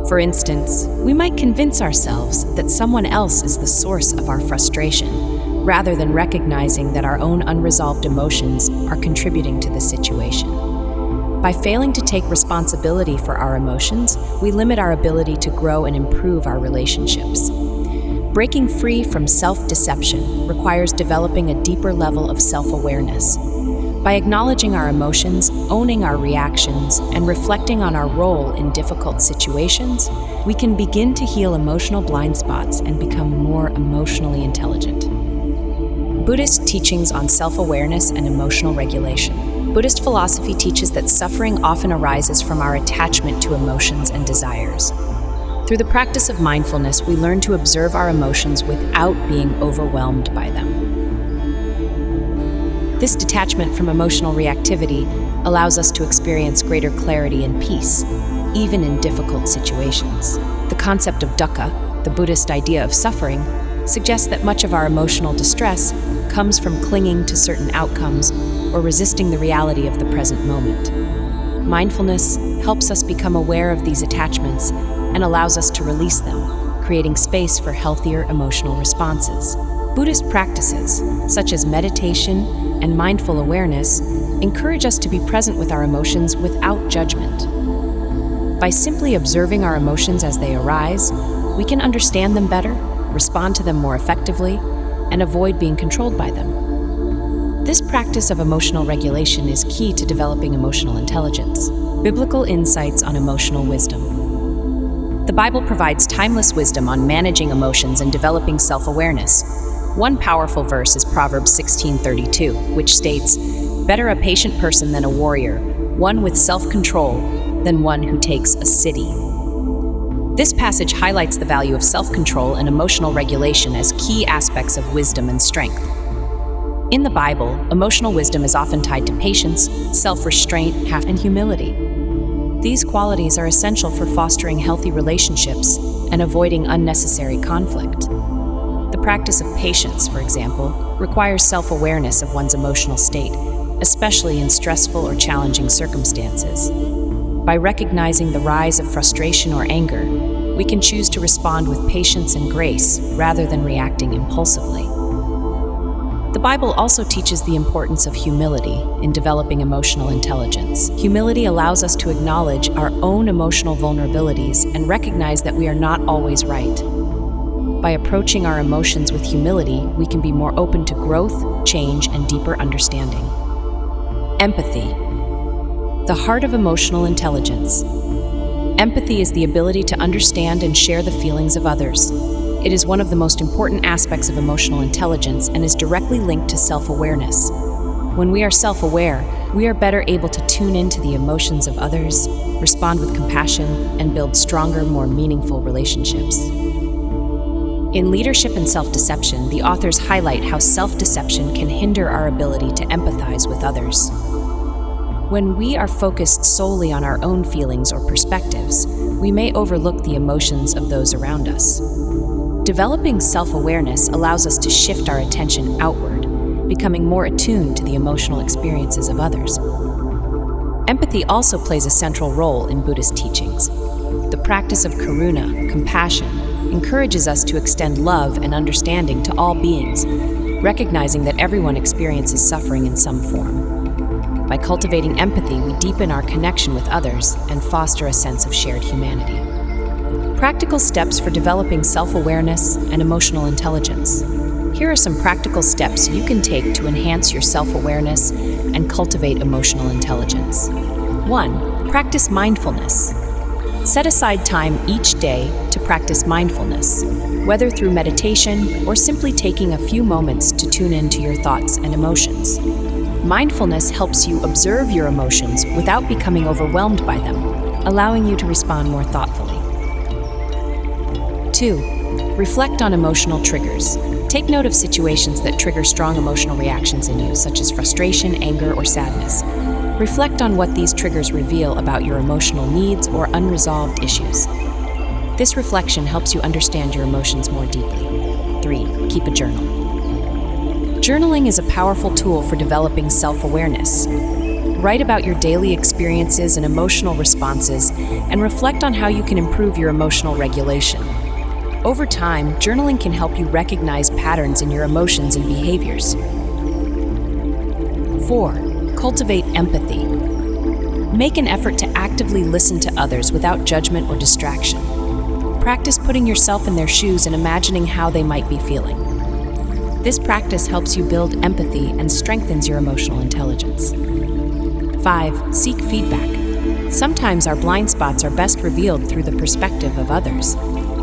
For instance, we might convince ourselves that someone else is the source of our frustration, rather than recognizing that our own unresolved emotions are contributing to the situation. By failing to take responsibility for our emotions, we limit our ability to grow and improve our relationships. Breaking free from self-deception requires developing a deeper level of self-awareness. By acknowledging our emotions, owning our reactions, and reflecting on our role in difficult situations, we can begin to heal emotional blind spots and become more emotionally intelligent. Buddhist teachings on self-awareness and emotional regulation. Buddhist philosophy teaches that suffering often arises from our attachment to emotions and desires. Through the practice of mindfulness, we learn to observe our emotions without being overwhelmed by them. This detachment from emotional reactivity allows us to experience greater clarity and peace, even in difficult situations. The concept of dukkha, the Buddhist idea of suffering, suggests that much of our emotional distress comes from clinging to certain outcomes or resisting the reality of the present moment. Mindfulness helps us become aware of these attachments and allows us to release them, creating space for healthier emotional responses. Buddhist practices, such as meditation and mindful awareness, encourage us to be present with our emotions without judgment. By simply observing our emotions as they arise, we can understand them better, respond to them more effectively, and avoid being controlled by them. This practice of emotional regulation is key to developing emotional intelligence. Biblical insights on emotional wisdom. The Bible provides timeless wisdom on managing emotions and developing self-awareness. One powerful verse is Proverbs 16:32, which states, "Better a patient person than a warrior, one with self-control than one who takes a city." This passage highlights the value of self-control and emotional regulation as key aspects of wisdom and strength. In the Bible, emotional wisdom is often tied to patience, self-restraint, and humility. These qualities are essential for fostering healthy relationships and avoiding unnecessary conflict. The practice of patience, for example, requires self-awareness of one's emotional state, especially in stressful or challenging circumstances. By recognizing the rise of frustration or anger, we can choose to respond with patience and grace rather than reacting impulsively. The Bible also teaches the importance of humility in developing emotional intelligence. Humility allows us to acknowledge our own emotional vulnerabilities and recognize that we are not always right. By approaching our emotions with humility, we can be more open to growth, change, and deeper understanding. Empathy, the heart of emotional intelligence. Empathy is the ability to understand and share the feelings of others. It is one of the most important aspects of emotional intelligence and is directly linked to self-awareness. When we are self-aware, we are better able to tune into the emotions of others, respond with compassion, and build stronger, more meaningful relationships. In Leadership and Self-Deception, the authors highlight how self-deception can hinder our ability to empathize with others. When we are focused solely on our own feelings or perspectives, we may overlook the emotions of those around us. Developing self-awareness allows us to shift our attention outward, becoming more attuned to the emotional experiences of others. Empathy also plays a central role in Buddhist teachings. The practice of karuna, compassion, encourages us to extend love and understanding to all beings, recognizing that everyone experiences suffering in some form. By cultivating empathy, we deepen our connection with others and foster a sense of shared humanity. Practical steps for developing self-awareness and emotional intelligence. Here are some practical steps you can take to enhance your self-awareness and cultivate emotional intelligence. 1. Practice mindfulness. Set aside time each day to practice mindfulness, whether through meditation or simply taking a few moments to tune into your thoughts and emotions. Mindfulness helps you observe your emotions without becoming overwhelmed by them, allowing you to respond more thoughtfully. 2. Reflect on emotional triggers. Take note of situations that trigger strong emotional reactions in you, such as frustration, anger, or sadness. Reflect on what these triggers reveal about your emotional needs or unresolved issues. This reflection helps you understand your emotions more deeply. 3. Keep a journal. Journaling is a powerful tool for developing self-awareness. Write about your daily experiences and emotional responses, and reflect on how you can improve your emotional regulation. Over time, journaling can help you recognize patterns in your emotions and behaviors. 4. Cultivate empathy. Make an effort to actively listen to others without judgment or distraction. Practice putting yourself in their shoes and imagining how they might be feeling. This practice helps you build empathy and strengthens your emotional intelligence. 5. Seek feedback. Sometimes our blind spots are best revealed through the perspective of others.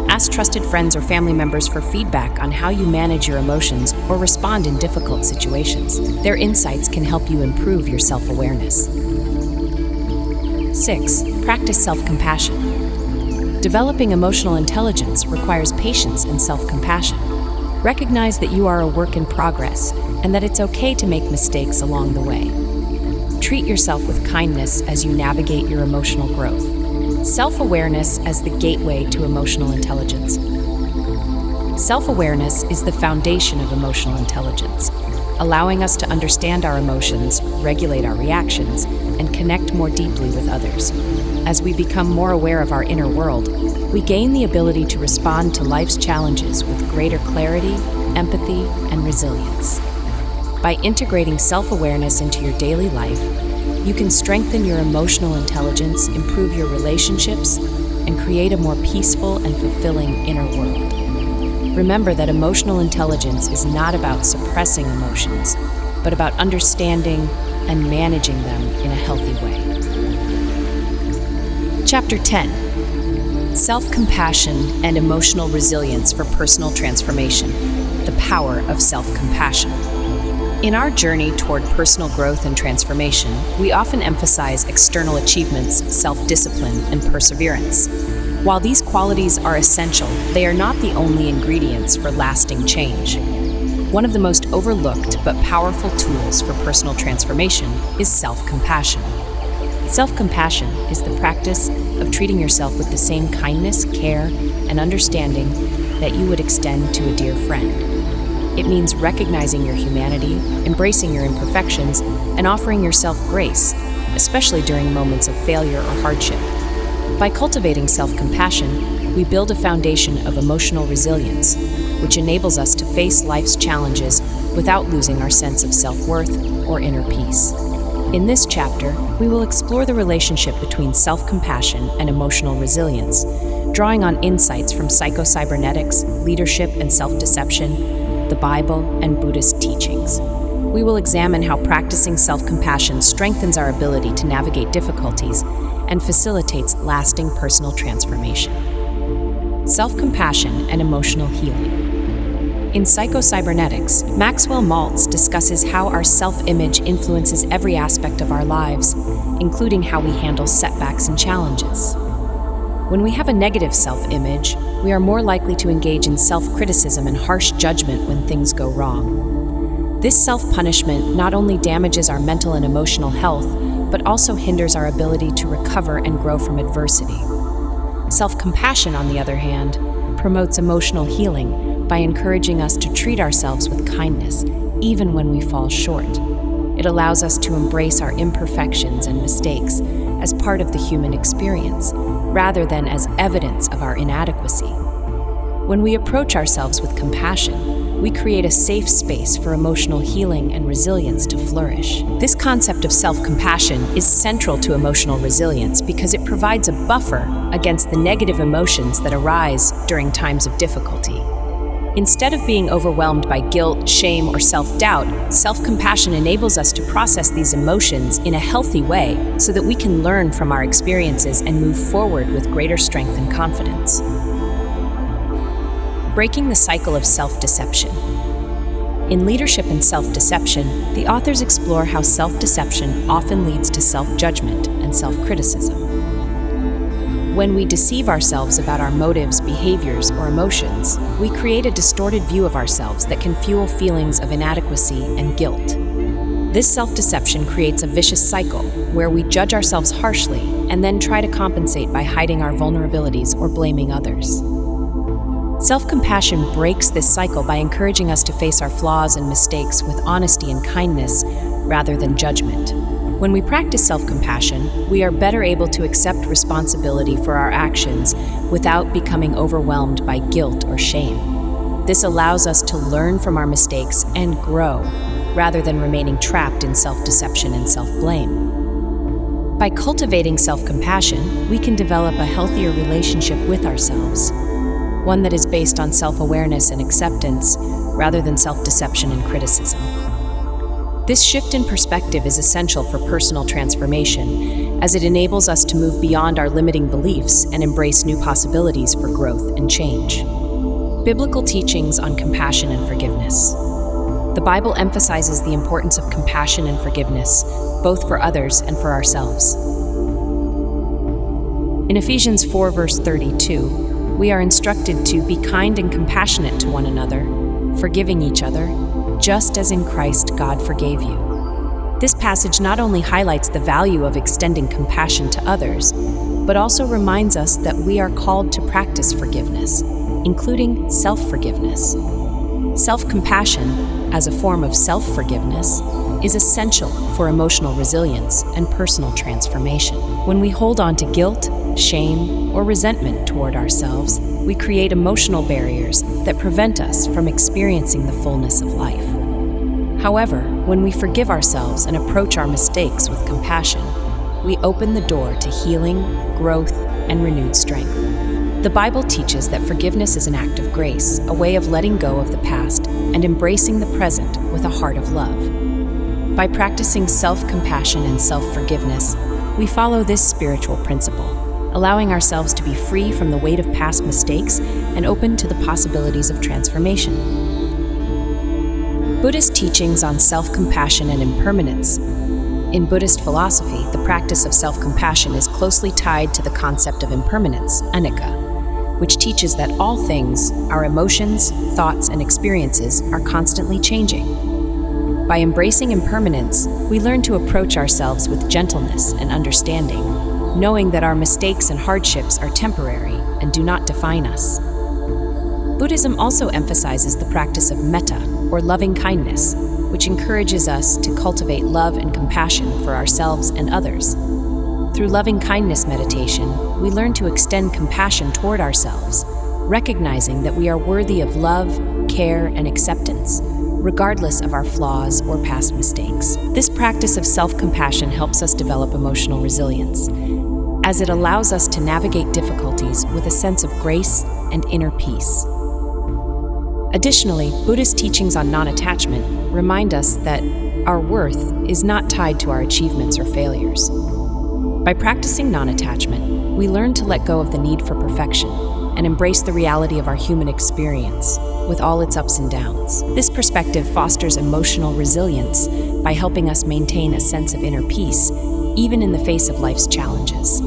Ask trusted friends or family members for feedback on how you manage your emotions or respond in difficult situations. Their insights can help you improve your self-awareness. 6. Practice self-compassion. Developing emotional intelligence requires patience and self-compassion. Recognize that you are a work in progress and that it's okay to make mistakes along the way. Treat yourself with kindness as you navigate your emotional growth. Self-awareness as the gateway to emotional intelligence. Self-awareness is the foundation of emotional intelligence, allowing us to understand our emotions, regulate our reactions, and connect more deeply with others. As we become more aware of our inner world, we gain the ability to respond to life's challenges with greater clarity, empathy, and resilience. By integrating self-awareness into your daily life, you can strengthen your emotional intelligence, improve your relationships, and create a more peaceful and fulfilling inner world. Remember that emotional intelligence is not about suppressing emotions, but about understanding and managing them in a healthy way. Chapter 10. Self-compassion and emotional resilience for personal transformation. The power of self-compassion. In our journey toward personal growth and transformation, we often emphasize external achievements, self-discipline, and perseverance. While these qualities are essential, they are not the only ingredients for lasting change. One of the most overlooked but powerful tools for personal transformation is self-compassion. Self-compassion is the practice of treating yourself with the same kindness, care, and understanding that you would extend to a dear friend. It means recognizing your humanity, embracing your imperfections, and offering yourself grace, especially during moments of failure or hardship. By cultivating self-compassion, we build a foundation of emotional resilience, which enables us to face life's challenges without losing our sense of self-worth or inner peace. In this chapter, we will explore the relationship between self-compassion and emotional resilience, drawing on insights from Psycho-Cybernetics, leadership and self-deception, the Bible, and Buddhist teachings. We will examine how practicing self-compassion strengthens our ability to navigate difficulties and facilitates lasting personal transformation. Self-compassion and emotional healing. In Psycho-Cybernetics, Maxwell Maltz discusses how our self-image influences every aspect of our lives, including how we handle setbacks and challenges. When we have a negative self-image, we are more likely to engage in self-criticism and harsh judgment when things go wrong. This self-punishment not only damages our mental and emotional health, but also hinders our ability to recover and grow from adversity. Self-compassion, on the other hand, promotes emotional healing by encouraging us to treat ourselves with kindness, even when we fall short. It allows us to embrace our imperfections and mistakes as part of the human experience, rather than as evidence of our inadequacy. When we approach ourselves with compassion, we create a safe space for emotional healing and resilience to flourish. This concept of self-compassion is central to emotional resilience because it provides a buffer against the negative emotions that arise during times of difficulty. Instead of being overwhelmed by guilt, shame, or self-doubt, self-compassion enables us to process these emotions in a healthy way so that we can learn from our experiences and move forward with greater strength and confidence. Breaking the cycle of self-deception. In Leadership and Self-Deception, the authors explore how self-deception often leads to self-judgment and self-criticism. When we deceive ourselves about our motives, behaviors, or emotions, we create a distorted view of ourselves that can fuel feelings of inadequacy and guilt. This self-deception creates a vicious cycle where we judge ourselves harshly and then try to compensate by hiding our vulnerabilities or blaming others. Self-compassion breaks this cycle by encouraging us to face our flaws and mistakes with honesty and kindness rather than judgment. When we practice self-compassion, we are better able to accept responsibility for our actions without becoming overwhelmed by guilt or shame. This allows us to learn from our mistakes and grow, rather than remaining trapped in self-deception and self-blame. By cultivating self-compassion, we can develop a healthier relationship with ourselves, one that is based on self-awareness and acceptance, rather than self-deception and criticism. This shift in perspective is essential for personal transformation, as it enables us to move beyond our limiting beliefs and embrace new possibilities for growth and change. Biblical teachings on compassion and forgiveness. The Bible emphasizes the importance of compassion and forgiveness, both for others and for ourselves. In Ephesians 4, verse 32, we are instructed to be kind and compassionate to one another, forgiving each other, just as in Christ God forgave you. This passage not only highlights the value of extending compassion to others, but also reminds us that we are called to practice forgiveness, including self-forgiveness. Self-compassion, as a form of self-forgiveness, is essential for emotional resilience and personal transformation. When we hold on to guilt, shame, or resentment toward ourselves, we create emotional barriers that prevent us from experiencing the fullness of life. However, when we forgive ourselves and approach our mistakes with compassion, we open the door to healing, growth, and renewed strength. The Bible teaches that forgiveness is an act of grace, a way of letting go of the past and embracing the present with a heart of love. By practicing self-compassion and self-forgiveness, we follow this spiritual principle, allowing ourselves to be free from the weight of past mistakes and open to the possibilities of transformation. Buddhist teachings on self-compassion and impermanence. In Buddhist philosophy, the practice of self-compassion is closely tied to the concept of impermanence, anicca, which teaches that all things, our emotions, thoughts, and experiences, are constantly changing. By embracing impermanence, we learn to approach ourselves with gentleness and understanding, knowing that our mistakes and hardships are temporary and do not define us. Buddhism also emphasizes the practice of metta, or loving kindness, which encourages us to cultivate love and compassion for ourselves and others. Through loving-kindness meditation, we learn to extend compassion toward ourselves, recognizing that we are worthy of love, care, and acceptance, regardless of our flaws or past mistakes. This practice of self-compassion helps us develop emotional resilience, as it allows us to navigate difficulties with a sense of grace and inner peace. Additionally, Buddhist teachings on non-attachment remind us that our worth is not tied to our achievements or failures. By practicing non-attachment, we learn to let go of the need for perfection and embrace the reality of our human experience with all its ups and downs. This perspective fosters emotional resilience by helping us maintain a sense of inner peace, even in the face of life's challenges.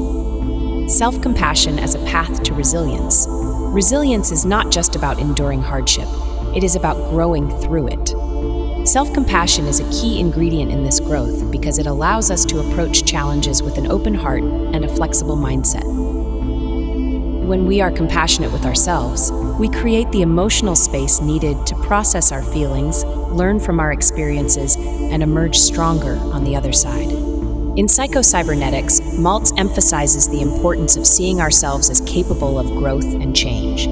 Self-compassion as a path to resilience. Resilience is not just about enduring hardship, it is about growing through it. Self-compassion is a key ingredient in this growth because it allows us to approach challenges with an open heart and a flexible mindset. When we are compassionate with ourselves, we create the emotional space needed to process our feelings, learn from our experiences, and emerge stronger on the other side. In Psycho-Cybernetics, Maltz emphasizes the importance of seeing ourselves as capable of growth and change.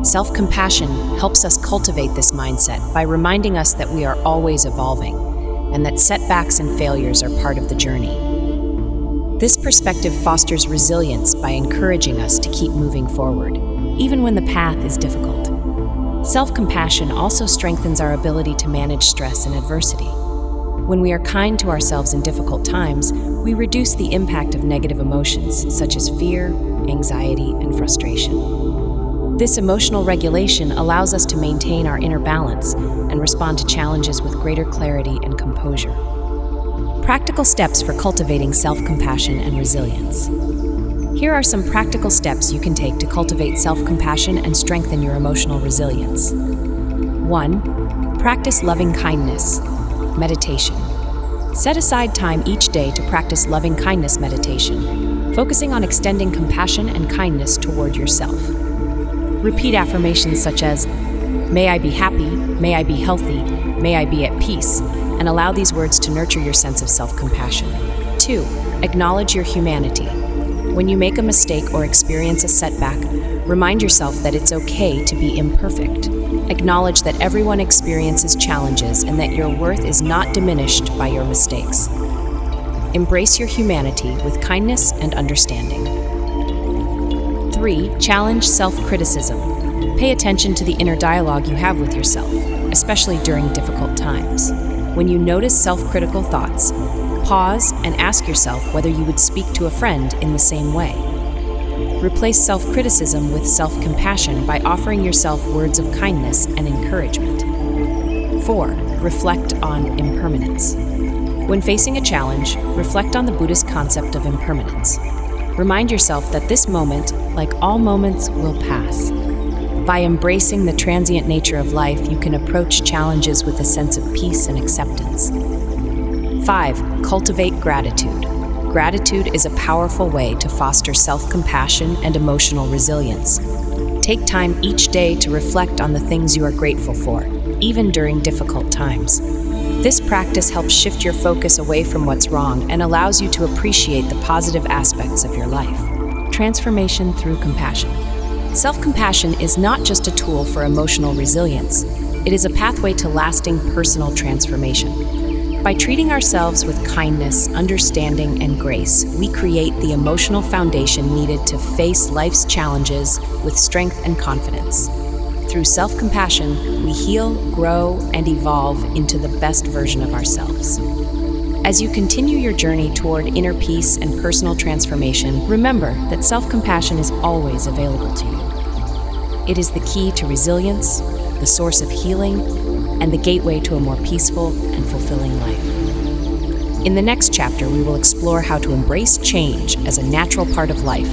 Self-compassion helps us cultivate this mindset by reminding us that we are always evolving and that setbacks and failures are part of the journey. This perspective fosters resilience by encouraging us to keep moving forward, even when the path is difficult. Self-compassion also strengthens our ability to manage stress and adversity. When we are kind to ourselves in difficult times, we reduce the impact of negative emotions such as fear, anxiety, and frustration. This emotional regulation allows us to maintain our inner balance and respond to challenges with greater clarity and composure. Practical steps for cultivating self-compassion and resilience. Here are some practical steps you can take to cultivate self-compassion and strengthen your emotional resilience. 1. Practice loving-kindness meditation. Set aside time each day to practice loving-kindness meditation, focusing on extending compassion and kindness toward yourself. Repeat affirmations such as, "May I be happy, may I be healthy, may I be at peace," and allow these words to nurture your sense of self-compassion. 2. Acknowledge your humanity. When you make a mistake or experience a setback, remind yourself that it's okay to be imperfect. Acknowledge that everyone experiences challenges and that your worth is not diminished by your mistakes. Embrace your humanity with kindness and understanding. 3. Challenge self-criticism. Pay attention to the inner dialogue you have with yourself, especially during difficult times. When you notice self-critical thoughts, pause and ask yourself whether you would speak to a friend in the same way. Replace self-criticism with self-compassion by offering yourself words of kindness and encouragement. 4. Reflect on impermanence. When facing a challenge, reflect on the Buddhist concept of impermanence. Remind yourself that this moment, like all moments, will pass. By embracing the transient nature of life, you can approach challenges with a sense of peace and acceptance. 5. Cultivate gratitude. Gratitude is a powerful way to foster self-compassion and emotional resilience. Take time each day to reflect on the things you are grateful for, even during difficult times. This practice helps shift your focus away from what's wrong and allows you to appreciate the positive aspects of your life. Transformation through compassion. Self-compassion is not just a tool for emotional resilience, it is a pathway to lasting personal transformation. By treating ourselves with kindness, understanding, and grace, we create the emotional foundation needed to face life's challenges with strength and confidence. Through self-compassion, we heal, grow, and evolve into the best version of ourselves. As you continue your journey toward inner peace and personal transformation, remember that self-compassion is always available to you. It is the key to resilience, the source of healing, and the gateway to a more peaceful and fulfilling life. In the next chapter, we will explore how to embrace change as a natural part of life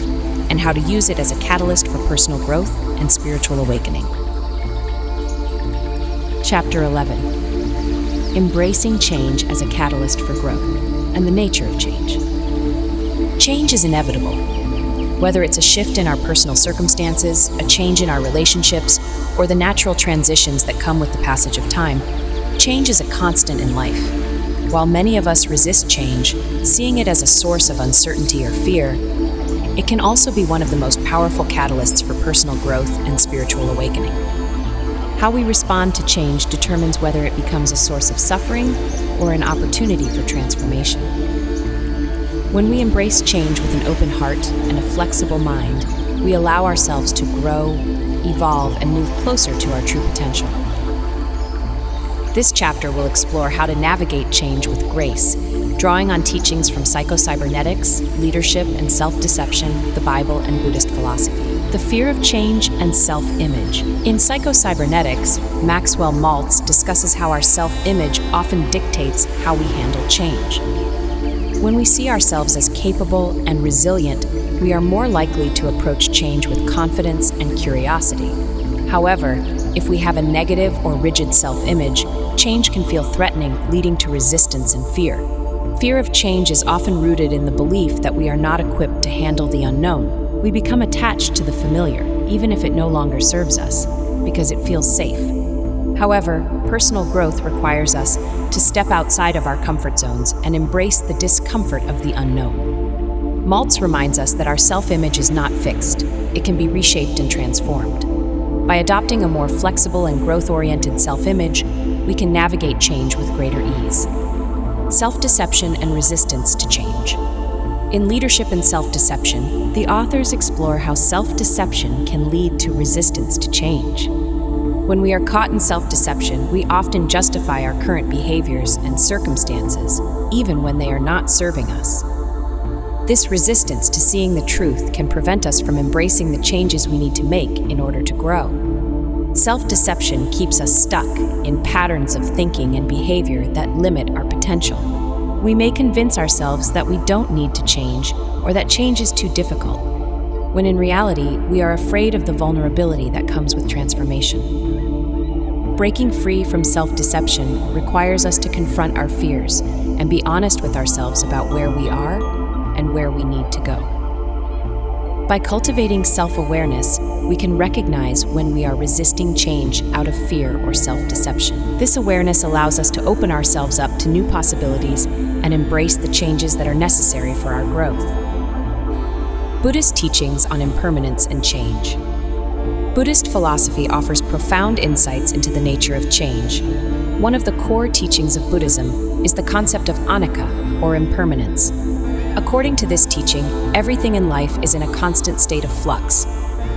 and how to use it as a catalyst for personal growth and spiritual awakening. Chapter 11. Embracing change as a catalyst for growth and the nature of change. Change is inevitable. Whether it's a shift in our personal circumstances, a change in our relationships, or the natural transitions that come with the passage of time, change is a constant in life. While many of us resist change, seeing it as a source of uncertainty or fear, it can also be one of the most powerful catalysts for personal growth and spiritual awakening. How we respond to change determines whether it becomes a source of suffering or an opportunity for transformation. When we embrace change with an open heart and a flexible mind, we allow ourselves to grow, evolve, and move closer to our true potential. This chapter will explore how to navigate change with grace, drawing on teachings from Psycho-Cybernetics, leadership and self-deception, the Bible, and Buddhist philosophy. The fear of change and self-image. In Psycho-Cybernetics, Maxwell Maltz discusses how our self-image often dictates how we handle change. When we see ourselves as capable and resilient, we are more likely to approach change with confidence and curiosity. However, if we have a negative or rigid self-image, change can feel threatening, leading to resistance and fear. Fear of change is often rooted in the belief that we are not equipped to handle the unknown. We become attached to the familiar, even if it no longer serves us, because it feels safe. However, personal growth requires us to step outside of our comfort zones and embrace the discomfort of the unknown. Maltz reminds us that our self-image is not fixed. It can be reshaped and transformed. By adopting a more flexible and growth-oriented self-image, we can navigate change with greater ease. Self-deception and resistance to change. In Leadership and Self-Deception, the authors explore how self-deception can lead to resistance to change. When we are caught in self-deception, we often justify our current behaviors and circumstances, even when they are not serving us. This resistance to seeing the truth can prevent us from embracing the changes we need to make in order to grow. Self-deception keeps us stuck in patterns of thinking and behavior that limit our potential. We may convince ourselves that we don't need to change or that change is too difficult, when in reality, we are afraid of the vulnerability that comes with transformation. Breaking free from self-deception requires us to confront our fears and be honest with ourselves about where we are and where we need to go. By cultivating self-awareness, we can recognize when we are resisting change out of fear or self-deception. This awareness allows us to open ourselves up to new possibilities and embrace the changes that are necessary for our growth. Buddhist teachings on impermanence and change. Buddhist philosophy offers profound insights into the nature of change. One of the core teachings of Buddhism is the concept of anicca, or impermanence. According to this teaching, everything in life is in a constant state of flux.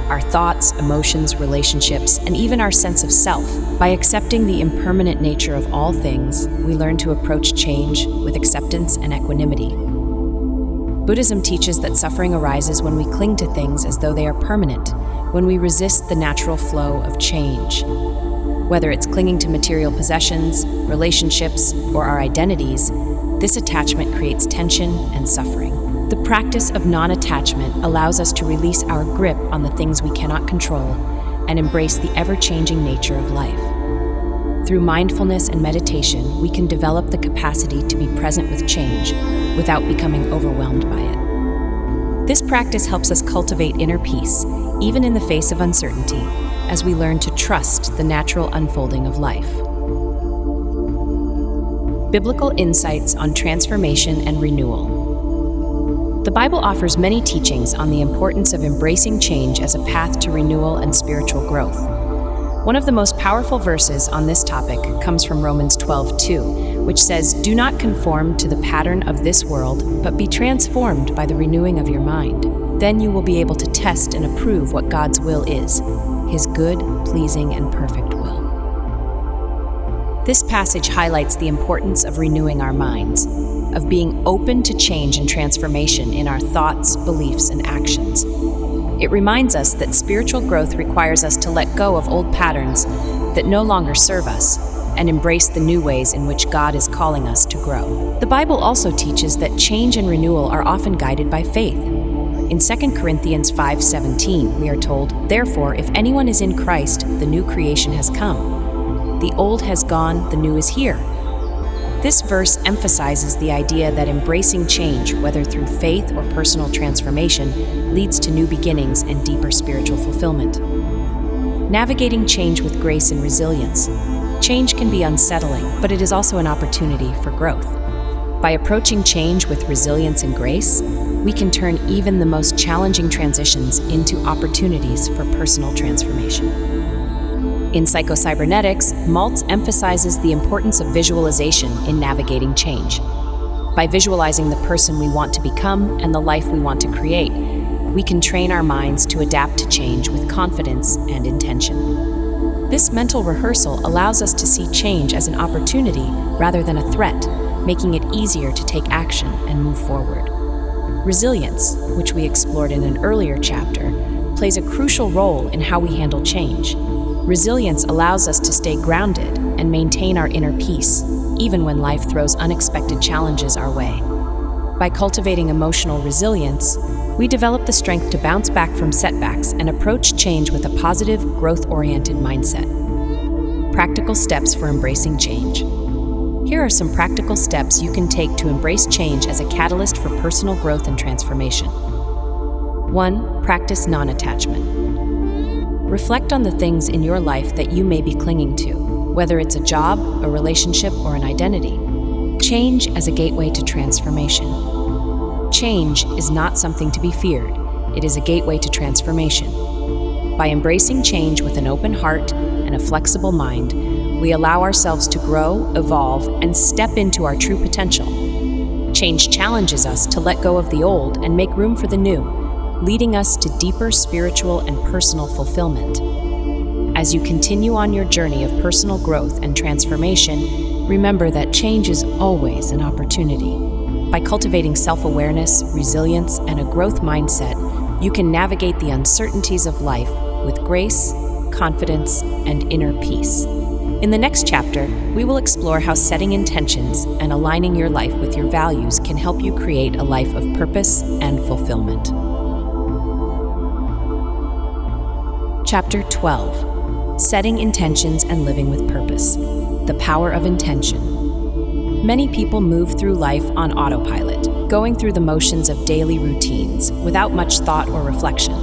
Our thoughts, emotions, relationships, and even our sense of self. By accepting the impermanent nature of all things, we learn to approach change with acceptance and equanimity. Buddhism teaches that suffering arises when we cling to things as though they are permanent, when we resist the natural flow of change. Whether it's clinging to material possessions, relationships, or our identities, this attachment creates tension and suffering. The practice of non-attachment allows us to release our grip on the things we cannot control and embrace the ever-changing nature of life. Through mindfulness and meditation, we can develop the capacity to be present with change without becoming overwhelmed by it. This practice helps us cultivate inner peace, even in the face of uncertainty, as we learn to trust the natural unfolding of life. Biblical insights on transformation and renewal. The Bible offers many teachings on the importance of embracing change as a path to renewal and spiritual growth. One of the most powerful verses on this topic comes from Romans 12:2, which says, "Do not conform to the pattern of this world, but be transformed by the renewing of your mind. Then you will be able to test and approve what God's will is, His good, pleasing, and perfect will." This passage highlights the importance of renewing our minds, of being open to change and transformation in our thoughts, beliefs, and actions. It reminds us that spiritual growth requires us to let go of old patterns that no longer serve us and embrace the new ways in which God is calling us to grow. The Bible also teaches that change and renewal are often guided by faith. In 2 Corinthians 5:17, we are told, "Therefore, if anyone is in Christ, the new creation has come. The old has gone, the new is here." This verse emphasizes the idea that embracing change, whether through faith or personal transformation, leads to new beginnings and deeper spiritual fulfillment. Navigating change with grace and resilience. Change can be unsettling, but it is also an opportunity for growth. By approaching change with resilience and grace, we can turn even the most challenging transitions into opportunities for personal transformation. In Psycho-Cybernetics, Maltz emphasizes the importance of visualization in navigating change. By visualizing the person we want to become and the life we want to create, we can train our minds to adapt to change with confidence and intention. This mental rehearsal allows us to see change as an opportunity rather than a threat, making it easier to take action and move forward. Resilience, which we explored in an earlier chapter, plays a crucial role in how we handle change. Resilience allows us to stay grounded and maintain our inner peace, even when life throws unexpected challenges our way. By cultivating emotional resilience, we develop the strength to bounce back from setbacks and approach change with a positive, growth-oriented mindset. Practical steps for embracing change. Here are some practical steps you can take to embrace change as a catalyst for personal growth and transformation. 1. Practice non-attachment. Reflect on the things in your life that you may be clinging to, whether it's a job, a relationship, or an identity. Change as a gateway to transformation. Change is not something to be feared. It is a gateway to transformation. By embracing change with an open heart and a flexible mind, we allow ourselves to grow, evolve, and step into our true potential. Change challenges us to let go of the old and make room for the new, leading us to deeper spiritual and personal fulfillment. As you continue on your journey of personal growth and transformation, remember that change is always an opportunity. By cultivating self-awareness, resilience, and a growth mindset, you can navigate the uncertainties of life with grace, confidence, and inner peace. In the next chapter, we will explore how setting intentions and aligning your life with your values can help you create a life of purpose and fulfillment. Chapter 12. Setting intentions and living with purpose. The power of intention. Many people move through life on autopilot, going through the motions of daily routines without much thought or reflection.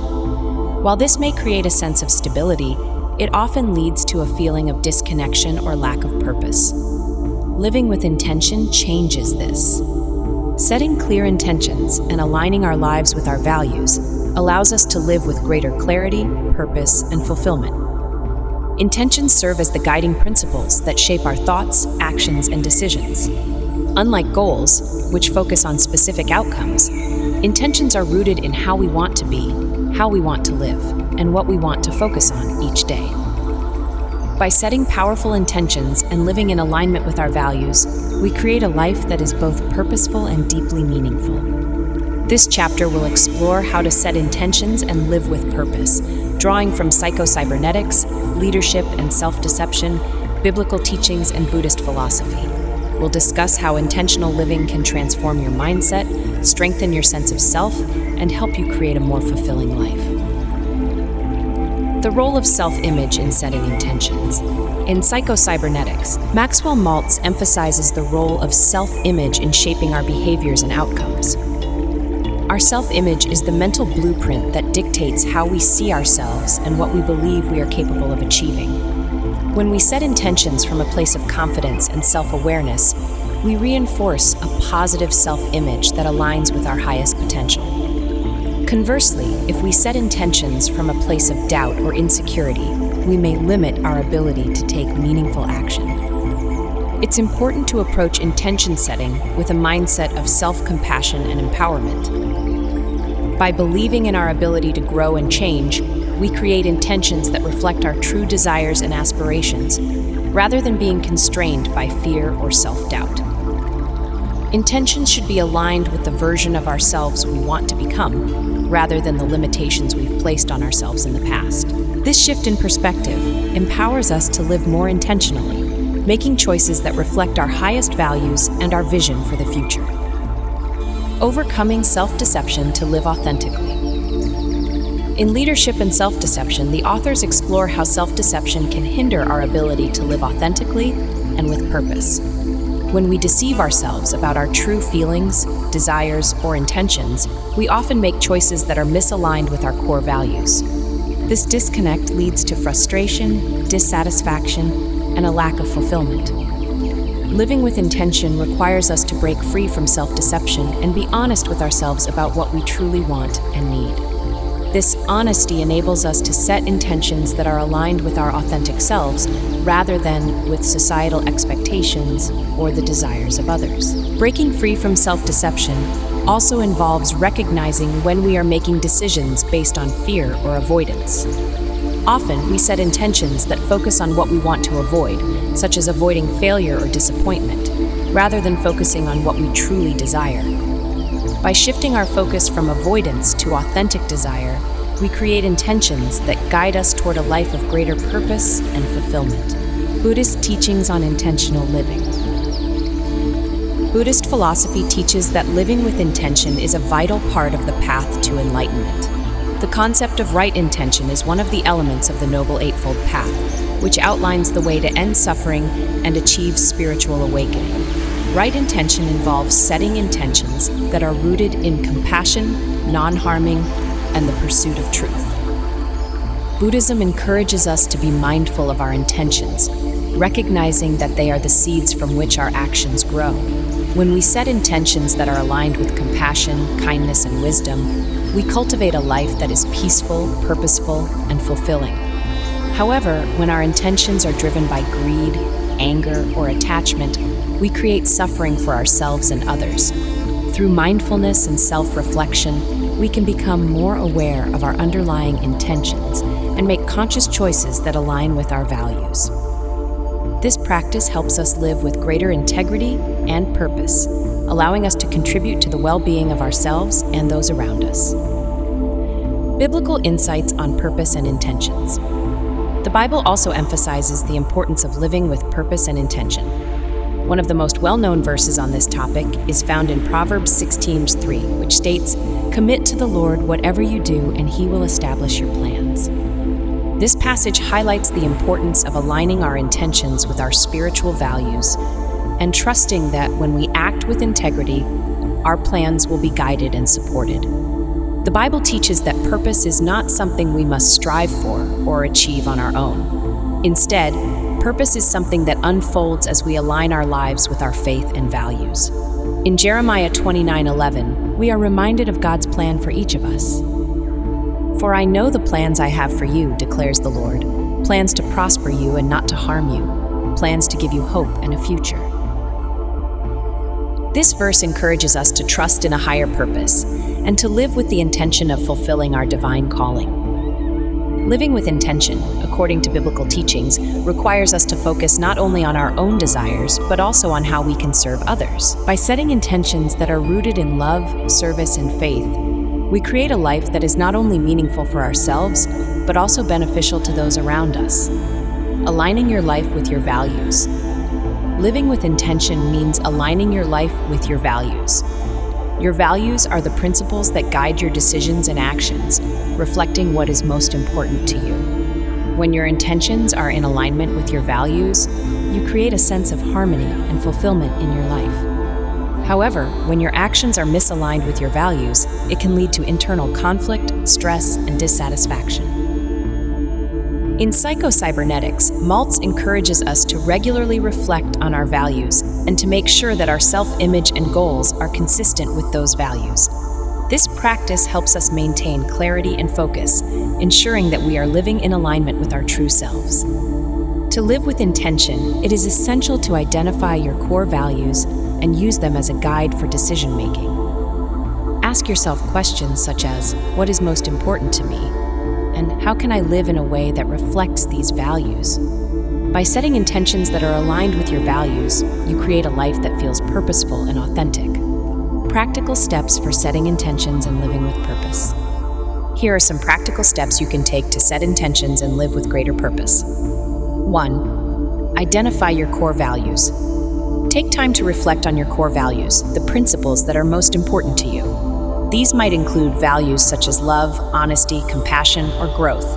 While this may create a sense of stability, it often leads to a feeling of disconnection or lack of purpose. Living with intention changes this. Setting clear intentions and aligning our lives with our values allows us to live with greater clarity, purpose, and fulfillment. Intentions serve as the guiding principles that shape our thoughts, actions, and decisions. Unlike goals, which focus on specific outcomes, intentions are rooted in how we want to be, how we want to live, and what we want to focus on each day. By setting powerful intentions and living in alignment with our values, we create a life that is both purposeful and deeply meaningful. This chapter will explore how to set intentions and live with purpose, drawing from Psycho-Cybernetics, leadership and self-deception, biblical teachings, and Buddhist philosophy. We'll discuss how intentional living can transform your mindset, strengthen your sense of self, and help you create a more fulfilling life. The role of self-image in setting intentions. In Psycho-Cybernetics, Maxwell Maltz emphasizes the role of self-image in shaping our behaviors and outcomes. Our self-image is the mental blueprint that dictates how we see ourselves and what we believe we are capable of achieving. When we set intentions from a place of confidence and self-awareness, we reinforce a positive self-image that aligns with our highest potential. Conversely, if we set intentions from a place of doubt or insecurity, we may limit our ability to take meaningful action. It's important to approach intention setting with a mindset of self-compassion and empowerment. By believing in our ability to grow and change, we create intentions that reflect our true desires and aspirations, rather than being constrained by fear or self-doubt. Intentions should be aligned with the version of ourselves we want to become, rather than the limitations we've placed on ourselves in the past. This shift in perspective empowers us to live more intentionally, making choices that reflect our highest values and our vision for the future. Overcoming self-deception to live authentically. In Leadership and Self-Deception, the authors explore how self-deception can hinder our ability to live authentically and with purpose. When we deceive ourselves about our true feelings, desires, or intentions, we often make choices that are misaligned with our core values. This disconnect leads to frustration, dissatisfaction, and a lack of fulfillment. living with intention requires us to break free from self-deception and be honest with ourselves about what we truly want and need. This honesty enables us to set intentions that are aligned with our authentic selves rather than with societal expectations or the desires of others. Breaking free from self-deception also involves recognizing when we are making decisions based on fear or avoidance. Often, we set intentions that focus on what we want to avoid, such as avoiding failure or disappointment, rather than focusing on what we truly desire. By shifting our focus from avoidance to authentic desire, we create intentions that guide us toward a life of greater purpose and fulfillment. Buddhist teachings on intentional living. Buddhist philosophy teaches that living with intention is a vital part of the path to enlightenment. The concept of right intention is one of the elements of the Noble Eightfold Path, which outlines the way to end suffering and achieve spiritual awakening. Right intention involves setting intentions that are rooted in compassion, non-harming, and the pursuit of truth. Buddhism encourages us to be mindful of our intentions, recognizing that they are the seeds from which our actions grow. When we set intentions that are aligned with compassion, kindness, and wisdom, we cultivate a life that is peaceful, purposeful, and fulfilling. However, when our intentions are driven by greed, anger, or attachment, we create suffering for ourselves and others. Through mindfulness and self-reflection, we can become more aware of our underlying intentions and make conscious choices that align with our values. This practice helps us live with greater integrity and purpose, allowing us to contribute to the well-being of ourselves and those around us. Biblical insights on purpose and intentions. The Bible also emphasizes the importance of living with purpose and intention. One of the most well-known verses on this topic is found in Proverbs 16:3, which states, "Commit to the Lord whatever you do, and He will establish your plans." This passage highlights the importance of aligning our intentions with our spiritual values and trusting that when we act with integrity, our plans will be guided and supported. The Bible teaches that purpose is not something we must strive for or achieve on our own. Instead, purpose is something that unfolds as we align our lives with our faith and values. In Jeremiah 29:11, we are reminded of God's plan for each of us. "For I know the plans I have for you, declares the Lord, plans to prosper you and not to harm you, plans to give you hope and a future." This verse encourages us to trust in a higher purpose and to live with the intention of fulfilling our divine calling. Living with intention, according to biblical teachings, requires us to focus not only on our own desires, but also on how we can serve others. By setting intentions that are rooted in love, service, and faith, we create a life that is not only meaningful for ourselves, but also beneficial to those around us. Aligning your life with your values. Living with intention means aligning your life with your values. Your values are the principles that guide your decisions and actions, reflecting what is most important to you. When your intentions are in alignment with your values, you create a sense of harmony and fulfillment in your life. However, when your actions are misaligned with your values, it can lead to internal conflict, stress, and dissatisfaction. In Psycho-Cybernetics, Maltz encourages us to regularly reflect on our values and to make sure that our self-image and goals are consistent with those values. This practice helps us maintain clarity and focus, ensuring that we are living in alignment with our true selves. To live with intention, it is essential to identify your core values and use them as a guide for decision-making. Ask yourself questions such as, what is most important to me? And how can I live in a way that reflects these values? By setting intentions that are aligned with your values, you create a life that feels purposeful and authentic. Practical steps for setting intentions and living with purpose. Here are some practical steps you can take to set intentions and live with greater purpose. 1. Identify your core values. Take time to reflect on your core values, the principles that are most important to you. These might include values such as love, honesty, compassion, or growth.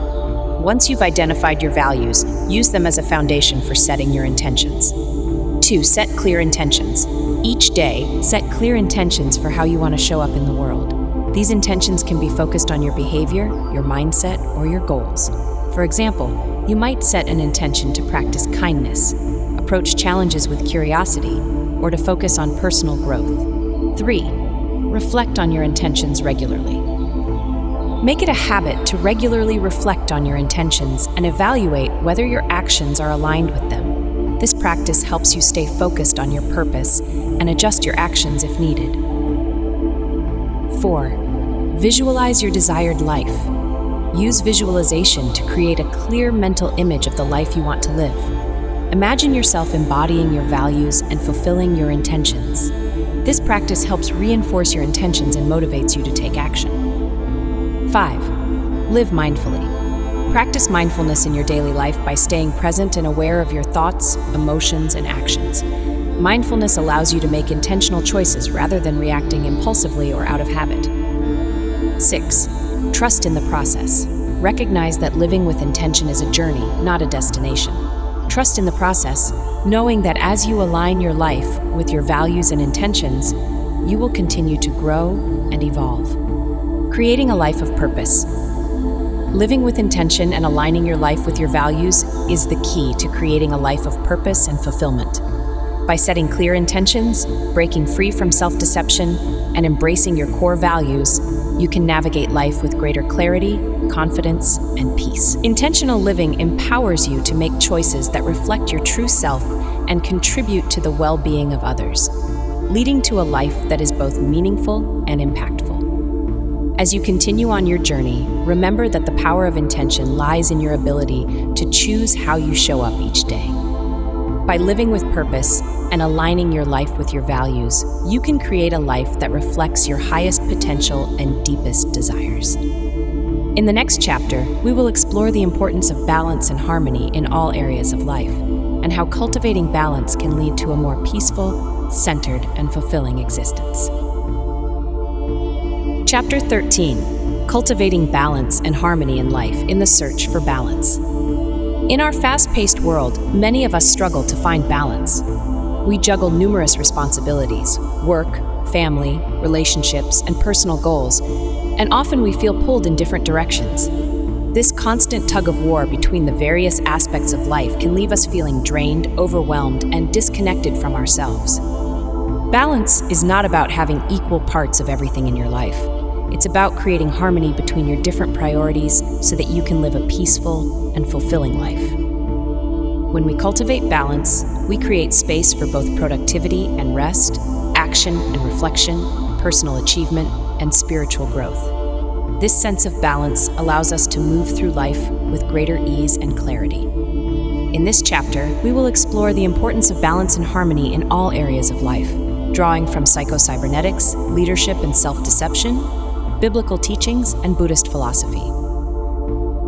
Once you've identified your values, use them as a foundation for setting your intentions. 2. Set clear intentions. Each day, set clear intentions for how you want to show up in the world. These intentions can be focused on your behavior, your mindset, or your goals. For example, you might set an intention to practice kindness, a approach challenges with curiosity, or to focus on personal growth. 3. Reflect on your intentions regularly. Make it a habit to regularly reflect on your intentions and evaluate whether your actions are aligned with them. This practice helps you stay focused on your purpose and adjust your actions if needed. 4. Visualize your desired life. Use visualization to create a clear mental image of the life you want to live. Imagine yourself embodying your values and fulfilling your intentions. This practice helps reinforce your intentions and motivates you to take action. 5. Live mindfully. Practice mindfulness in your daily life by staying present and aware of your thoughts, emotions, and actions. Mindfulness allows you to make intentional choices rather than reacting impulsively or out of habit. 6. Trust in the process. Recognize that living with intention is a journey, not a destination. Trust in the process, knowing that as you align your life with your values and intentions, you will continue to grow and evolve. Creating a life of purpose. Living with intention and aligning your life with your values is the key to creating a life of purpose and fulfillment. By setting clear intentions, breaking free from self-deception, and embracing your core values, you can navigate life with greater clarity, confidence, and peace. Intentional living empowers you to make choices that reflect your true self and contribute to the well-being of others, leading to a life that is both meaningful and impactful. As you continue on your journey, remember that the power of intention lies in your ability to choose how you show up each day. By living with purpose and aligning your life with your values, you can create a life that reflects your highest potential and deepest desires. In the next chapter, we will explore the importance of balance and harmony in all areas of life, and how cultivating balance can lead to a more peaceful, centered, and fulfilling existence. Chapter 13. Cultivating balance and harmony in life in the search for balance. In our fast-paced world, many of us struggle to find balance. We juggle numerous responsibilities, work, family, relationships, and personal goals, and often we feel pulled in different directions. This constant tug-of-war between the various aspects of life can leave us feeling drained, overwhelmed, and disconnected from ourselves. Balance is not about having equal parts of everything in your life. It's about creating harmony between your different priorities so that you can live a peaceful and fulfilling life. When we cultivate balance, we create space for both productivity and rest, action and reflection, personal achievement, and spiritual growth. This sense of balance allows us to move through life with greater ease and clarity. In this chapter, we will explore the importance of balance and harmony in all areas of life, drawing from Psycho-Cybernetics, leadership and self-deception, biblical teachings, and Buddhist philosophy.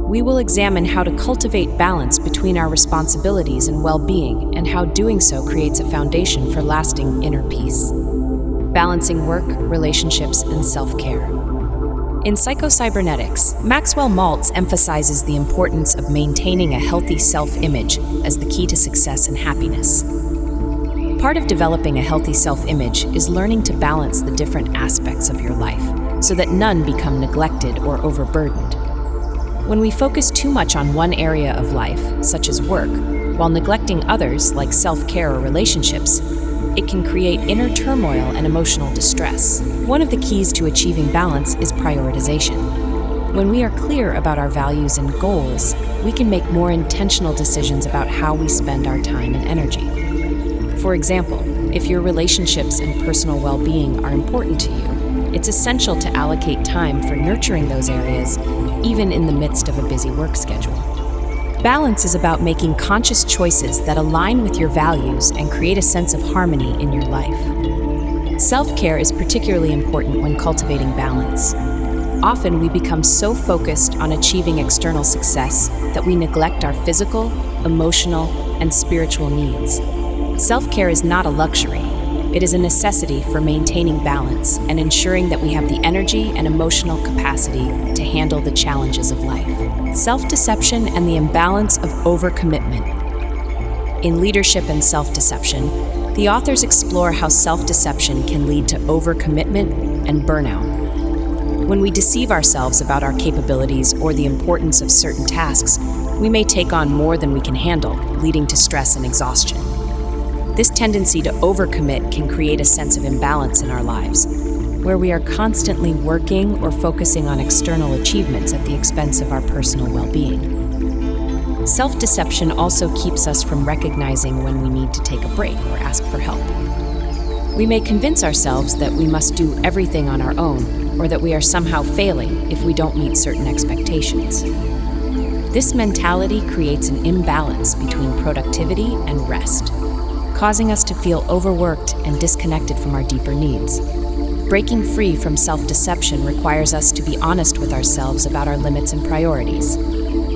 We will examine how to cultivate balance between our responsibilities and well-being, and how doing so creates a foundation for lasting inner peace. Balancing work, relationships, and self-care. In Psycho-Cybernetics, Maxwell Maltz emphasizes the importance of maintaining a healthy self-image as the key to success and happiness. Part of developing a healthy self-image is learning to balance the different aspects of your life, so that none become neglected or overburdened. When we focus too much on one area of life, such as work, while neglecting others like self-care or relationships, it can create inner turmoil and emotional distress. One of the keys to achieving balance is prioritization. When we are clear about our values and goals, we can make more intentional decisions about how we spend our time and energy. For example, if your relationships and personal well-being are important to you, it's essential to allocate time for nurturing those areas, even in the midst of a busy work schedule. Balance is about making conscious choices that align with your values and create a sense of harmony in your life. Self-care is particularly important when cultivating balance. Often we become so focused on achieving external success that we neglect our physical, emotional, and spiritual needs. Self-care is not a luxury. It is a necessity for maintaining balance and ensuring that we have the energy and emotional capacity to handle the challenges of life. Self-deception and the imbalance of overcommitment. In Leadership and Self-Deception, the authors explore how self-deception can lead to overcommitment and burnout. When we deceive ourselves about our capabilities or the importance of certain tasks, we may take on more than we can handle, leading to stress and exhaustion. This tendency to overcommit can create a sense of imbalance in our lives, where we are constantly working or focusing on external achievements at the expense of our personal well-being. Self-deception also keeps us from recognizing when we need to take a break or ask for help. We may convince ourselves that we must do everything on our own, or that we are somehow failing if we don't meet certain expectations. This mentality creates an imbalance between productivity and rest, causing us to feel overworked and disconnected from our deeper needs. Breaking free from self-deception requires us to be honest with ourselves about our limits and priorities.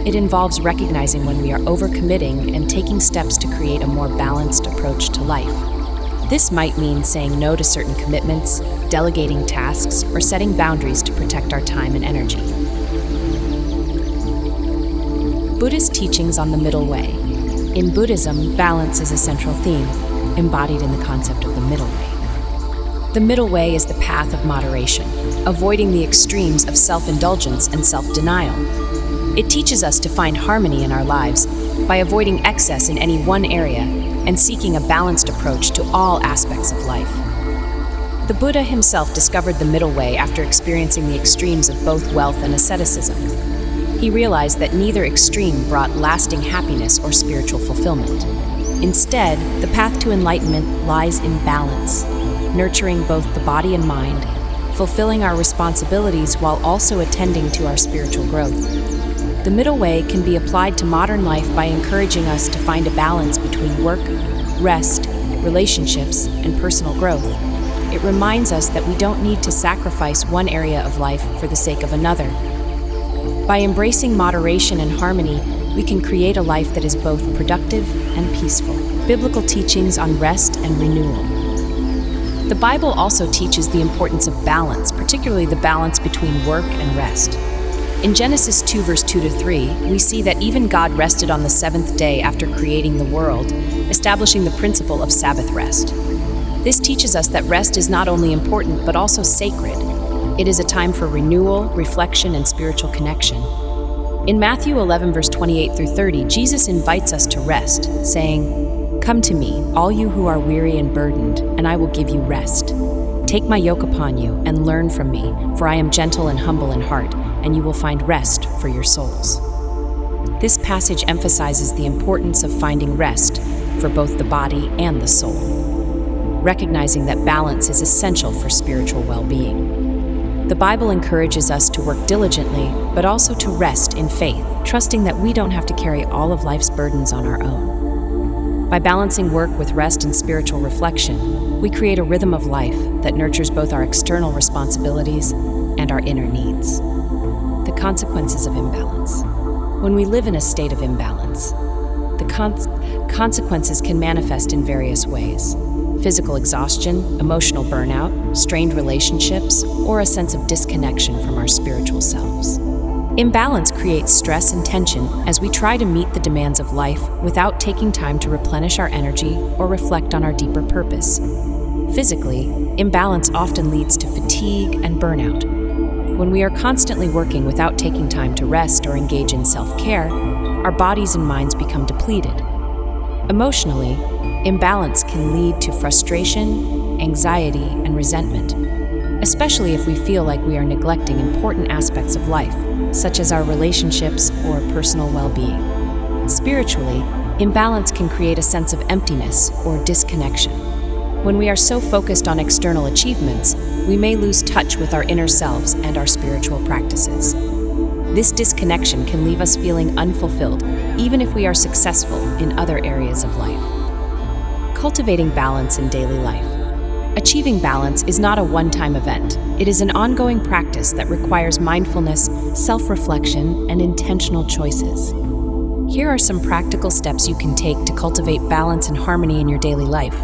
It involves recognizing when we are overcommitting and taking steps to create a more balanced approach to life. This might mean saying no to certain commitments, delegating tasks, or setting boundaries to protect our time and energy. Buddhist teachings on the middle way. In Buddhism, balance is a central theme, embodied in the concept of the middle way. The middle way is the path of moderation, avoiding the extremes of self-indulgence and self-denial. It teaches us to find harmony in our lives by avoiding excess in any one area and seeking a balanced approach to all aspects of life. The Buddha himself discovered the middle way after experiencing the extremes of both wealth and asceticism. He realized that neither extreme brought lasting happiness or spiritual fulfillment. Instead, the path to enlightenment lies in balance, nurturing both the body and mind, fulfilling our responsibilities while also attending to our spiritual growth. The middle way can be applied to modern life by encouraging us to find a balance between work, rest, relationships, and personal growth. It reminds us that we don't need to sacrifice one area of life for the sake of another. By embracing moderation and harmony, we can create a life that is both productive and peaceful. Biblical teachings on rest and renewal. The Bible also teaches the importance of balance, particularly the balance between work and rest. In Genesis 2, verse 2-3, we see that even God rested on the seventh day after creating the world, establishing the principle of Sabbath rest. This teaches us that rest is not only important, but also sacred. It is a time for renewal, reflection, and spiritual connection. In Matthew 11, verse 28-30, Jesus invites us to rest, saying, "Come to me, all you who are weary and burdened, and I will give you rest. Take my yoke upon you and learn from me, for I am gentle and humble in heart, and you will find rest for your souls." This passage emphasizes the importance of finding rest for both the body and the soul, recognizing that balance is essential for spiritual well-being. The Bible encourages us to work diligently, but also to rest in faith, trusting that we don't have to carry all of life's burdens on our own. By balancing work with rest and spiritual reflection, we create a rhythm of life that nurtures both our external responsibilities and our inner needs. The consequences of imbalance. When we live in a state of imbalance, the consequences can manifest in various ways: physical exhaustion, emotional burnout, strained relationships, or a sense of disconnection from our spiritual selves. Imbalance creates stress and tension as we try to meet the demands of life without taking time to replenish our energy or reflect on our deeper purpose. Physically, imbalance often leads to fatigue and burnout. When we are constantly working without taking time to rest or engage in self-care, our bodies and minds become depleted. Emotionally, imbalance can lead to frustration, anxiety, and resentment, especially if we feel like we are neglecting important aspects of life, such as our relationships or personal well-being. Spiritually, imbalance can create a sense of emptiness or disconnection. When we are so focused on external achievements, we may lose touch with our inner selves and our spiritual practices. This disconnection can leave us feeling unfulfilled, even if we are successful in other areas of life. Cultivating balance in daily life. Achieving balance is not a one-time event. It is an ongoing practice that requires mindfulness, self-reflection, and intentional choices. Here are some practical steps you can take to cultivate balance and harmony in your daily life.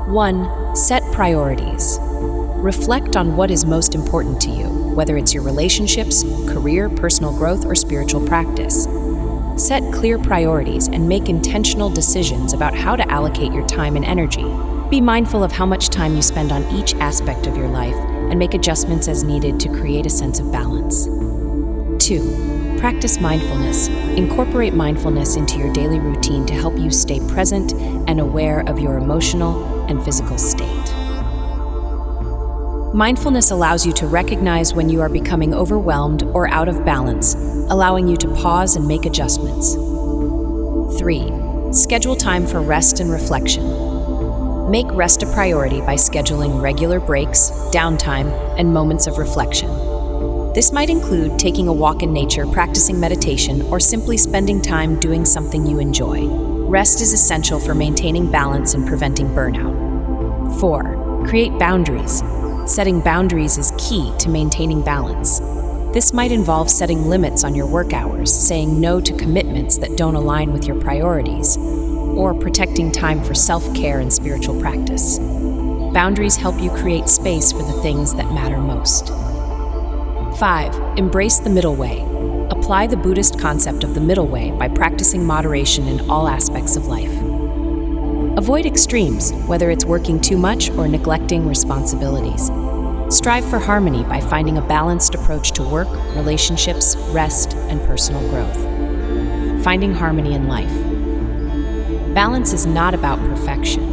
1. Set priorities. Reflect on what is most important to you, whether it's your relationships, career, personal growth, or spiritual practice. Set clear priorities and make intentional decisions about how to allocate your time and energy. Be mindful of how much time you spend on each aspect of your life and make adjustments as needed to create a sense of balance. 2. Practice mindfulness. Incorporate mindfulness into your daily routine to help you stay present and aware of your emotional and physical state. Mindfulness allows you to recognize when you are becoming overwhelmed or out of balance, allowing you to pause and make adjustments. 3. Schedule time for rest and reflection. Make rest a priority by scheduling regular breaks, downtime, and moments of reflection. This might include taking a walk in nature, practicing meditation, or simply spending time doing something you enjoy. Rest is essential for maintaining balance and preventing burnout. 4. Create boundaries. Setting boundaries is key to maintaining balance. This might involve setting limits on your work hours, saying no to commitments that don't align with your priorities, or protecting time for self-care and spiritual practice. Boundaries help you create space for the things that matter most. 5. Embrace the middle way. Apply the Buddhist concept of the middle way by practicing moderation in all aspects of life. Avoid extremes, whether it's working too much or neglecting responsibilities. Strive for harmony by finding a balanced approach to work, relationships, rest, and personal growth. Finding harmony in life. Balance is not about perfection.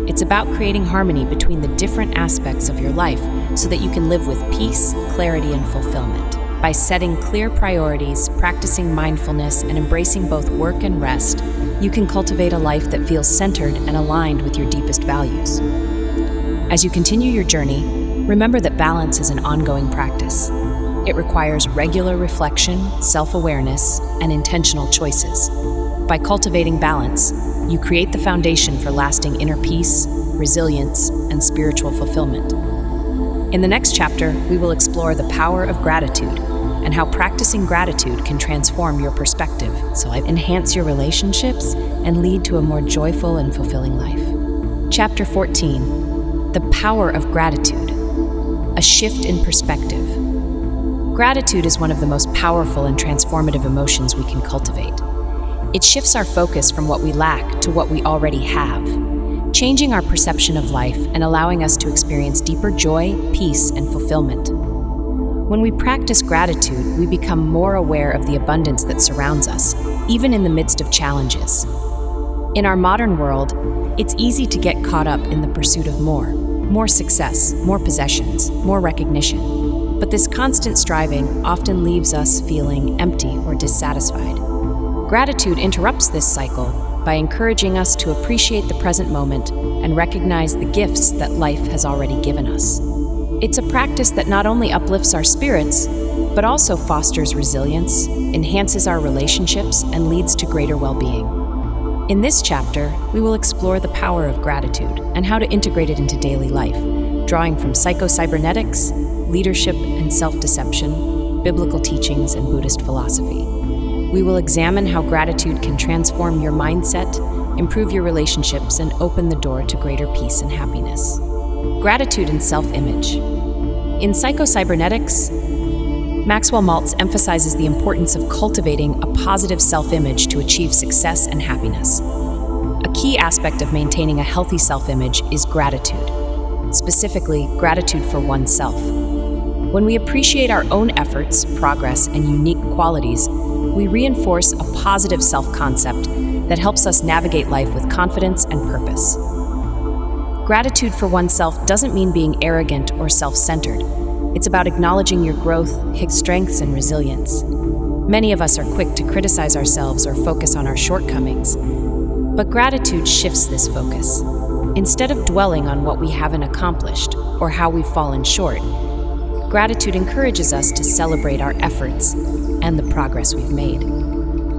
It's about creating harmony between the different aspects of your life so that you can live with peace, clarity, and fulfillment. By setting clear priorities, practicing mindfulness, and embracing both work and rest, you can cultivate a life that feels centered and aligned with your deepest values. As you continue your journey, remember that balance is an ongoing practice. It requires regular reflection, self-awareness, and intentional choices. By cultivating balance, you create the foundation for lasting inner peace, resilience, and spiritual fulfillment. In the next chapter, we will explore the power of gratitude and how practicing gratitude can transform your perspective, so enhance your relationships and lead to a more joyful and fulfilling life. Chapter 14, The Power of Gratitude, a Shift in Perspective. Gratitude is one of the most powerful and transformative emotions we can cultivate. It shifts our focus from what we lack to what we already have, changing our perception of life and allowing us to experience deeper joy, peace, and fulfillment. When we practice gratitude, we become more aware of the abundance that surrounds us, even in the midst of challenges. In our modern world, it's easy to get caught up in the pursuit of more success, more possessions, more recognition. But this constant striving often leaves us feeling empty or dissatisfied. Gratitude interrupts this cycle by encouraging us to appreciate the present moment and recognize the gifts that life has already given us. It's a practice that not only uplifts our spirits, but also fosters resilience, enhances our relationships, and leads to greater well-being. In this chapter, we will explore the power of gratitude and how to integrate it into daily life, drawing from Psycho-Cybernetics, leadership and self-deception, biblical teachings, and Buddhist philosophy. We will examine how gratitude can transform your mindset, improve your relationships, and open the door to greater peace and happiness. Gratitude and self-image. In Psycho-Cybernetics, Maxwell Maltz emphasizes the importance of cultivating a positive self-image to achieve success and happiness. A key aspect of maintaining a healthy self-image is gratitude, specifically gratitude for oneself. When we appreciate our own efforts, progress, and unique qualities, we reinforce a positive self-concept that helps us navigate life with confidence and purpose. Gratitude for oneself doesn't mean being arrogant or self-centered. It's about acknowledging your growth, strengths, and resilience. Many of us are quick to criticize ourselves or focus on our shortcomings, but gratitude shifts this focus. Instead of dwelling on what we haven't accomplished or how we've fallen short, gratitude encourages us to celebrate our efforts and the progress we've made.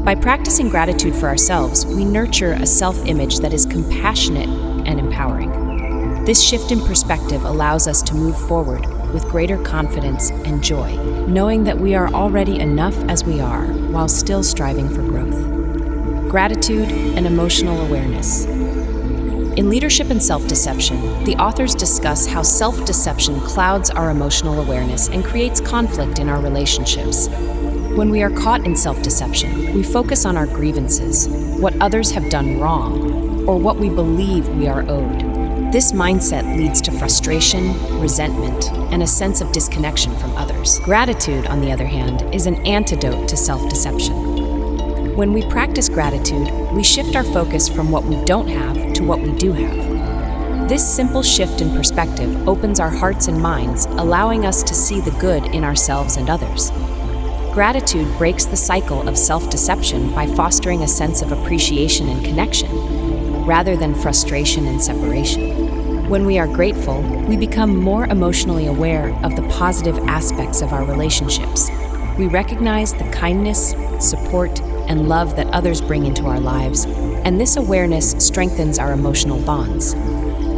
By practicing gratitude for ourselves, we nurture a self-image that is compassionate and empowering. This shift in perspective allows us to move forward with greater confidence and joy, knowing that we are already enough as we are while still striving for growth. Gratitude and emotional awareness. In Leadership and Self-Deception, the authors discuss how self-deception clouds our emotional awareness and creates conflict in our relationships. When we are caught in self-deception, we focus on our grievances, what others have done wrong, or what we believe we are owed. This mindset leads to frustration, resentment, and a sense of disconnection from others. Gratitude, on the other hand, is an antidote to self-deception. When we practice gratitude, we shift our focus from what we don't have to what we do have. This simple shift in perspective opens our hearts and minds, allowing us to see the good in ourselves and others. Gratitude breaks the cycle of self-deception by fostering a sense of appreciation and connection, rather than frustration and separation. When we are grateful, we become more emotionally aware of the positive aspects of our relationships. We recognize the kindness, support, and love that others bring into our lives, and this awareness strengthens our emotional bonds.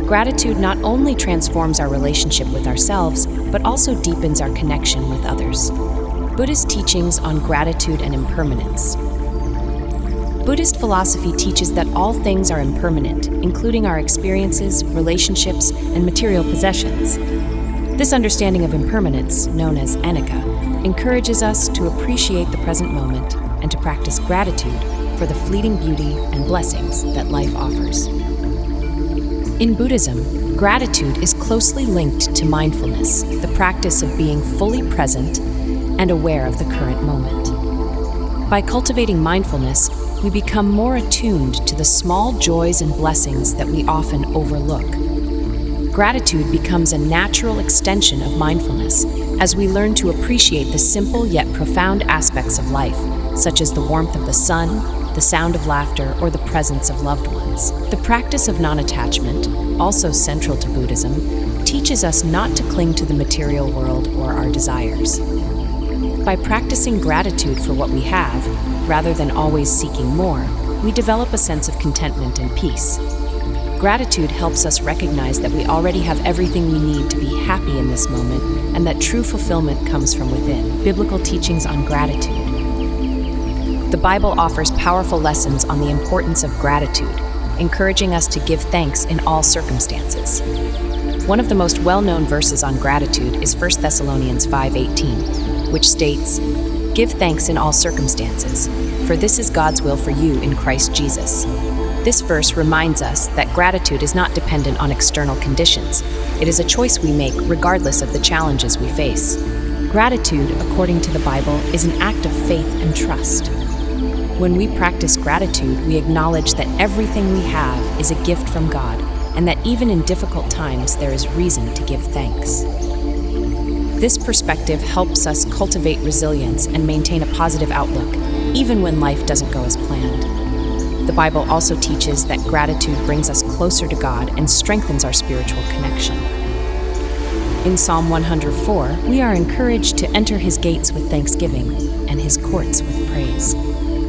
Gratitude not only transforms our relationship with ourselves, but also deepens our connection with others. Buddhist teachings on gratitude and impermanence. Buddhist philosophy teaches that all things are impermanent, including our experiences, relationships, and material possessions. This understanding of impermanence, known as anicca, encourages us to appreciate the present moment and to practice gratitude for the fleeting beauty and blessings that life offers. In Buddhism, gratitude is closely linked to mindfulness, the practice of being fully present and aware of the current moment. By cultivating mindfulness, we become more attuned to the small joys and blessings that we often overlook. Gratitude becomes a natural extension of mindfulness as we learn to appreciate the simple yet profound aspects of life, such as the warmth of the sun, the sound of laughter, or the presence of loved ones. The practice of non-attachment, also central to Buddhism, teaches us not to cling to the material world or our desires. By practicing gratitude for what we have, rather than always seeking more, we develop a sense of contentment and peace. Gratitude helps us recognize that we already have everything we need to be happy in this moment, and that true fulfillment comes from within. Biblical teachings on gratitude. The Bible offers powerful lessons on the importance of gratitude, encouraging us to give thanks in all circumstances. One of the most well-known verses on gratitude is 1 Thessalonians 5:18, which states, "Give thanks in all circumstances, for this is God's will for you in Christ Jesus." This verse reminds us that gratitude is not dependent on external conditions. It is a choice we make regardless of the challenges we face. Gratitude, according to the Bible, is an act of faith and trust. When we practice gratitude, we acknowledge that everything we have is a gift from God, and that even in difficult times, there is reason to give thanks. This perspective helps us cultivate resilience and maintain a positive outlook, even when life doesn't go as planned. The Bible also teaches that gratitude brings us closer to God and strengthens our spiritual connection. In Psalm 104, we are encouraged to enter His gates with thanksgiving and His courts with praise.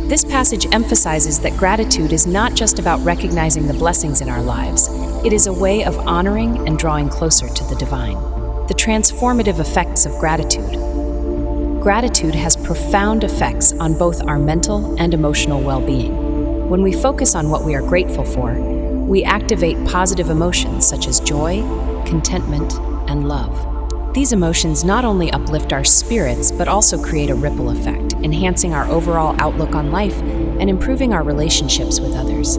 This passage emphasizes that gratitude is not just about recognizing the blessings in our lives. It is a way of honoring and drawing closer to the divine. The transformative effects of gratitude. Gratitude has profound effects on both our mental and emotional well-being. When we focus on what we are grateful for, we activate positive emotions such as joy, contentment, and love. These emotions not only uplift our spirits, but also create a ripple effect, enhancing our overall outlook on life and improving our relationships with others.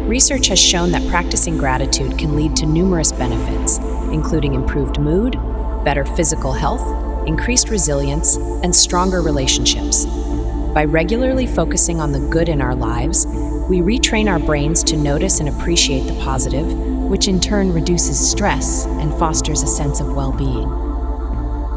Research has shown that practicing gratitude can lead to numerous benefits, including improved mood, better physical health, increased resilience, and stronger relationships. By regularly focusing on the good in our lives, we retrain our brains to notice and appreciate the positive, which in turn reduces stress and fosters a sense of well-being.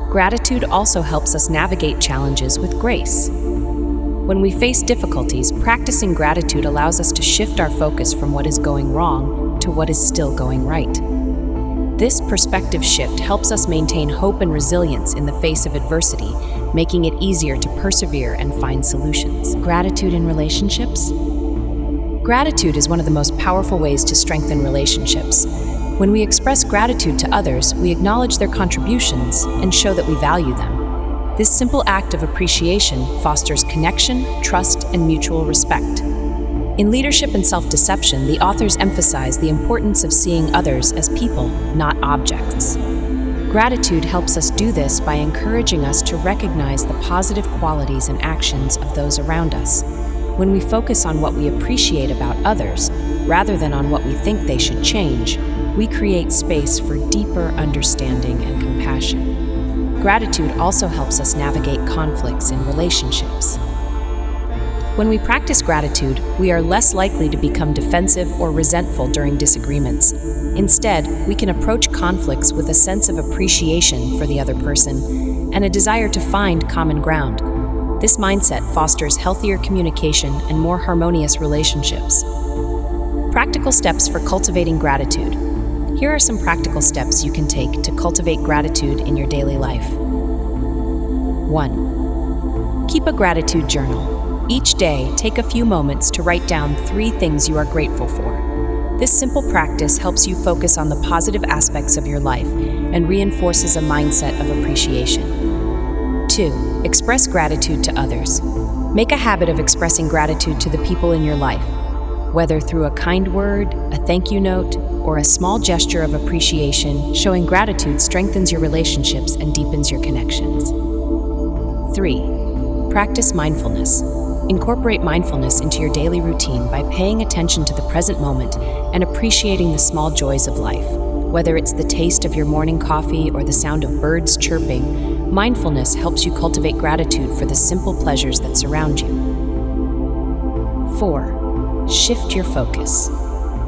Gratitude also helps us navigate challenges with grace. When we face difficulties, practicing gratitude allows us to shift our focus from what is going wrong to what is still going right. This perspective shift helps us maintain hope and resilience in the face of adversity, making it easier to persevere and find solutions. Gratitude in relationships? Gratitude is one of the most powerful ways to strengthen relationships. When we express gratitude to others, we acknowledge their contributions and show that we value them. This simple act of appreciation fosters connection, trust, and mutual respect. In Leadership and Self-Deception, the authors emphasize the importance of seeing others as people, not objects. Gratitude helps us do this by encouraging us to recognize the positive qualities and actions of those around us. When we focus on what we appreciate about others, rather than on what we think they should change, we create space for deeper understanding and compassion. Gratitude also helps us navigate conflicts in relationships. When we practice gratitude, we are less likely to become defensive or resentful during disagreements. Instead, we can approach conflicts with a sense of appreciation for the other person and a desire to find common ground. This mindset fosters healthier communication and more harmonious relationships. Practical steps for cultivating gratitude. Here are some practical steps you can take to cultivate gratitude in your daily life. 1. Keep a gratitude journal. Each day, take a few moments to write down 3 things you are grateful for. This simple practice helps you focus on the positive aspects of your life and reinforces a mindset of appreciation. 2. Express gratitude to others. Make a habit of expressing gratitude to the people in your life, whether through a kind word, a thank you note, or a small gesture of appreciation. Showing gratitude strengthens your relationships and deepens your connections. 3. Practice mindfulness. Incorporate mindfulness into your daily routine by paying attention to the present moment and appreciating the small joys of life. Whether it's the taste of your morning coffee or the sound of birds chirping, mindfulness helps you cultivate gratitude for the simple pleasures that surround you. 4. Shift your focus.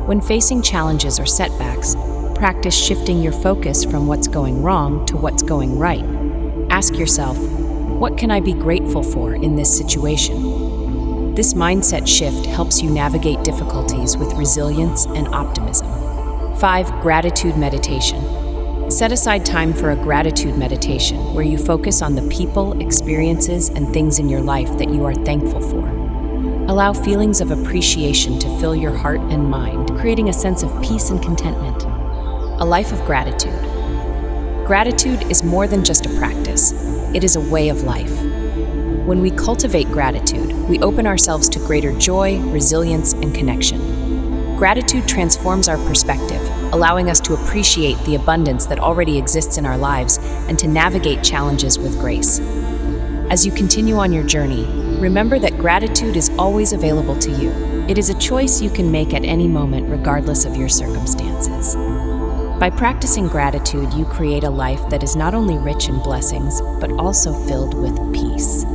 When facing challenges or setbacks, practice shifting your focus from what's going wrong to what's going right. Ask yourself, what can I be grateful for in this situation? This mindset shift helps you navigate difficulties with resilience and optimism. 5. Gratitude meditation. Set aside time for a gratitude meditation where you focus on the people, experiences, and things in your life that you are thankful for. Allow feelings of appreciation to fill your heart and mind, creating a sense of peace and contentment. A life of gratitude. Gratitude is more than just a practice. It is a way of life. When we cultivate gratitude, we open ourselves to greater joy, resilience, and connection. Gratitude transforms our perspective, allowing us to appreciate the abundance that already exists in our lives and to navigate challenges with grace. As you continue on your journey, remember that gratitude is always available to you. It is a choice you can make at any moment, regardless of your circumstances. By practicing gratitude, you create a life that is not only rich in blessings, but also filled with peace.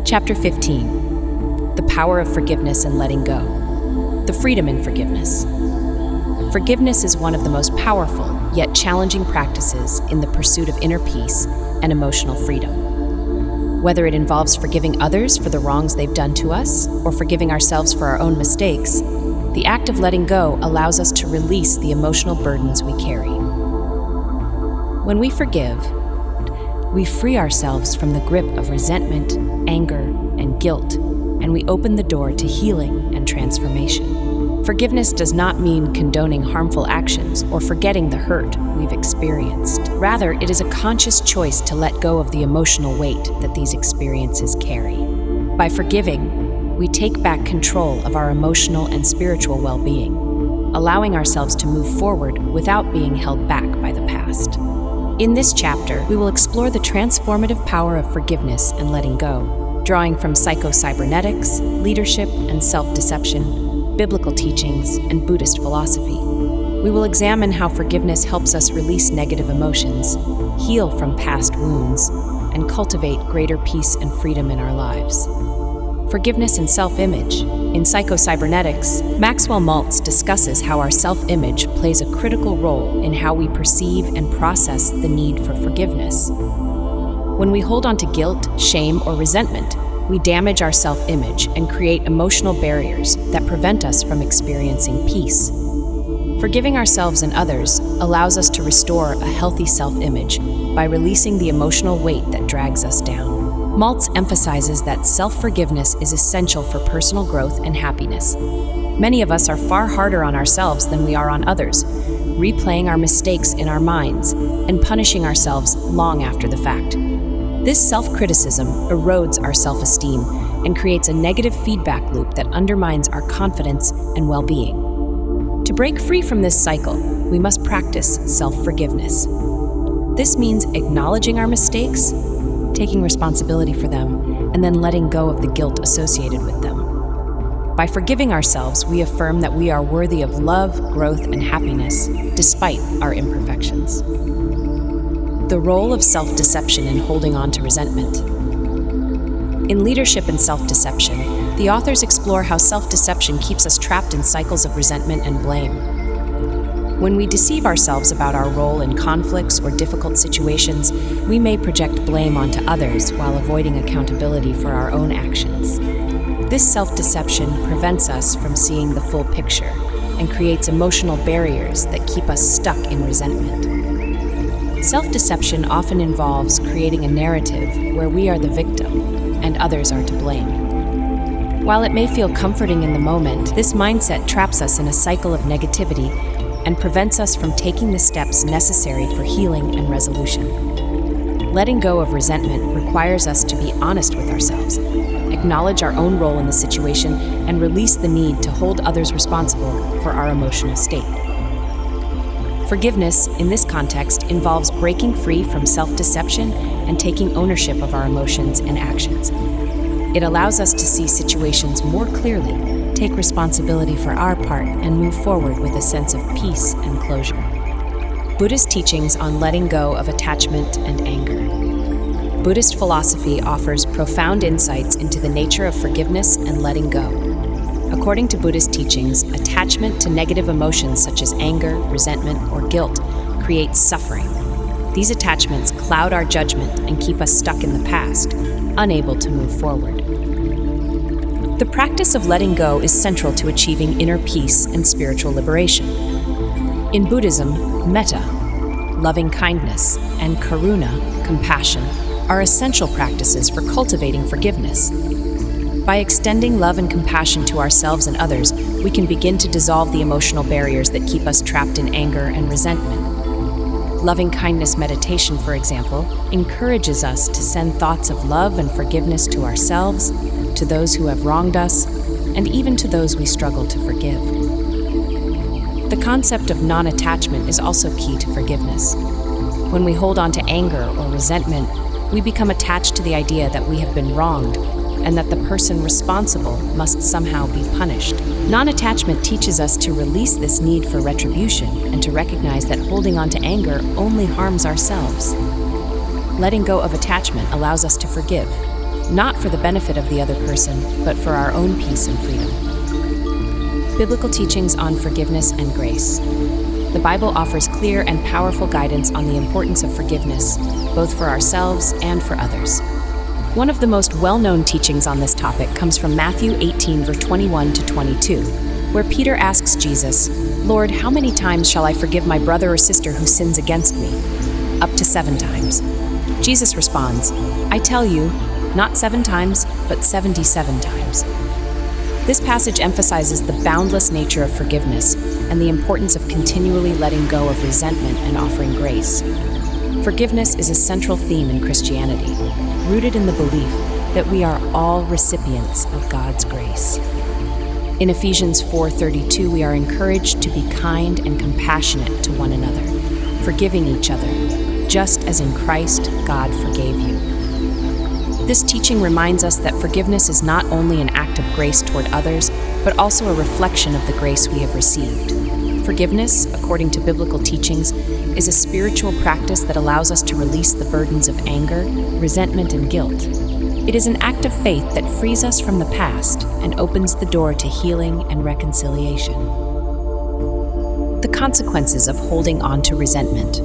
Chapter 15. The Power of Forgiveness and Letting Go. The Freedom in Forgiveness. Forgiveness is one of the most powerful, yet challenging practices in the pursuit of inner peace and emotional freedom. Whether it involves forgiving others for the wrongs they've done to us, or forgiving ourselves for our own mistakes, the act of letting go allows us to release the emotional burdens we carry. When we forgive, we free ourselves from the grip of resentment, anger, and guilt, and we open the door to healing and transformation. Forgiveness does not mean condoning harmful actions or forgetting the hurt we've experienced. Rather, it is a conscious choice to let go of the emotional weight that these experiences carry. By forgiving, we take back control of our emotional and spiritual well-being, allowing ourselves to move forward without being held back by the past. In this chapter, we will explore the transformative power of forgiveness and letting go, drawing from Psycho-Cybernetics, leadership and self-deception, biblical teachings, and Buddhist philosophy. We will examine how forgiveness helps us release negative emotions, heal from past wounds, and cultivate greater peace and freedom in our lives. Forgiveness and self-image. In Psycho-Cybernetics, Maxwell Maltz discusses how our self-image plays a critical role in how we perceive and process the need for forgiveness. When we hold on to guilt, shame, or resentment, we damage our self-image and create emotional barriers that prevent us from experiencing peace. Forgiving ourselves and others allows us to restore a healthy self-image by releasing the emotional weight that drags us down. Maltz emphasizes that self-forgiveness is essential for personal growth and happiness. Many of us are far harder on ourselves than we are on others, replaying our mistakes in our minds and punishing ourselves long after the fact. This self-criticism erodes our self-esteem and creates a negative feedback loop that undermines our confidence and well-being. To break free from this cycle, we must practice self-forgiveness. This means acknowledging our mistakes, taking responsibility for them, and then letting go of the guilt associated with them. By forgiving ourselves, we affirm that we are worthy of love, growth, and happiness, despite our imperfections. The role of self-deception in holding on to resentment. In Leadership and Self-Deception, the authors explore how self-deception keeps us trapped in cycles of resentment and blame. When we deceive ourselves about our role in conflicts or difficult situations, we may project blame onto others while avoiding accountability for our own actions. This self-deception prevents us from seeing the full picture and creates emotional barriers that keep us stuck in resentment. Self-deception often involves creating a narrative where we are the victim and others are to blame. While it may feel comforting in the moment, this mindset traps us in a cycle of negativity and prevents us from taking the steps necessary for healing and resolution. Letting go of resentment requires us to be honest with ourselves, acknowledge our own role in the situation, and release the need to hold others responsible for our emotional state. Forgiveness, in this context, involves breaking free from self-deception and taking ownership of our emotions and actions. It allows us to see situations more clearly, take responsibility for our part, and move forward with a sense of peace and closure. Buddhist teachings on letting go of attachment and anger. Buddhist philosophy offers profound insights into the nature of forgiveness and letting go. According to Buddhist teachings, attachment to negative emotions such as anger, resentment, or guilt creates suffering. These attachments cloud our judgment and keep us stuck in the past, unable to move forward. The practice of letting go is central to achieving inner peace and spiritual liberation. In Buddhism, metta, loving kindness, and karuna, compassion, are essential practices for cultivating forgiveness. By extending love and compassion to ourselves and others, we can begin to dissolve the emotional barriers that keep us trapped in anger and resentment. Loving kindness meditation, for example, encourages us to send thoughts of love and forgiveness to ourselves, to those who have wronged us, and even to those we struggle to forgive. The concept of non-attachment is also key to forgiveness. When we hold on to anger or resentment, we become attached to the idea that we have been wronged and that the person responsible must somehow be punished. Non-attachment teaches us to release this need for retribution and to recognize that holding on to anger only harms ourselves. Letting go of attachment allows us to forgive, not for the benefit of the other person, but for our own peace and freedom. Biblical teachings on forgiveness and grace. The Bible offers clear and powerful guidance on the importance of forgiveness, both for ourselves and for others. One of the most well-known teachings on this topic comes from Matthew 18, verse 21 to 22, where Peter asks Jesus, "Lord, how many times shall I forgive my brother or sister who sins against me? Up to 7 times. Jesus responds, "I tell you, not 7 times, but 77 times. This passage emphasizes the boundless nature of forgiveness and the importance of continually letting go of resentment and offering grace. Forgiveness is a central theme in Christianity, rooted in the belief that we are all recipients of God's grace. In Ephesians 4:32, we are encouraged to be kind and compassionate to one another, forgiving each other, just as in Christ God forgave you. This teaching reminds us that forgiveness is not only an act of grace toward others, but also a reflection of the grace we have received. Forgiveness, according to biblical teachings, is a spiritual practice that allows us to release the burdens of anger, resentment, and guilt. It is an act of faith that frees us from the past and opens the door to healing and reconciliation. The consequences of holding on to resentment.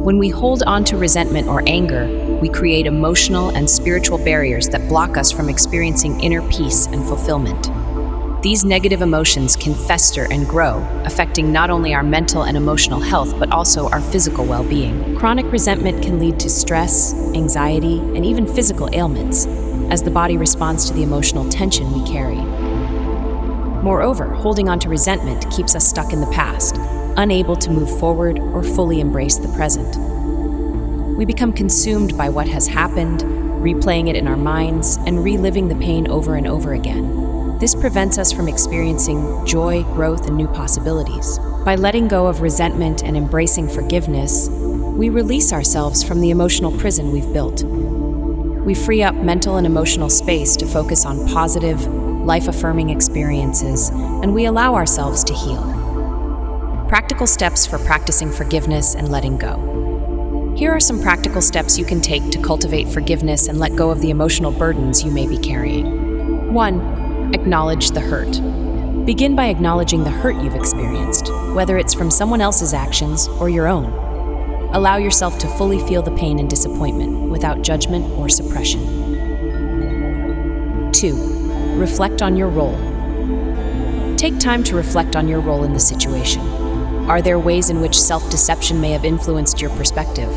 When we hold on to resentment or anger, we create emotional and spiritual barriers that block us from experiencing inner peace and fulfillment. These negative emotions can fester and grow, affecting not only our mental and emotional health, but also our physical well-being. Chronic resentment can lead to stress, anxiety, and even physical ailments, as the body responds to the emotional tension we carry. Moreover, holding on to resentment keeps us stuck in the past, unable to move forward or fully embrace the present. We become consumed by what has happened, replaying it in our minds, and reliving the pain over and over again. This prevents us from experiencing joy, growth, and new possibilities. By letting go of resentment and embracing forgiveness, we release ourselves from the emotional prison we've built. We free up mental and emotional space to focus on positive, life-affirming experiences, and we allow ourselves to heal. Practical steps for practicing forgiveness and letting go. Here are some practical steps you can take to cultivate forgiveness and let go of the emotional burdens you may be carrying. 1. Acknowledge the hurt. Begin by acknowledging the hurt you've experienced, whether it's from someone else's actions or your own. Allow yourself to fully feel the pain and disappointment without judgment or suppression. 2. Reflect on your role. Take time to reflect on your role in the situation. Are there ways in which self-deception may have influenced your perspective?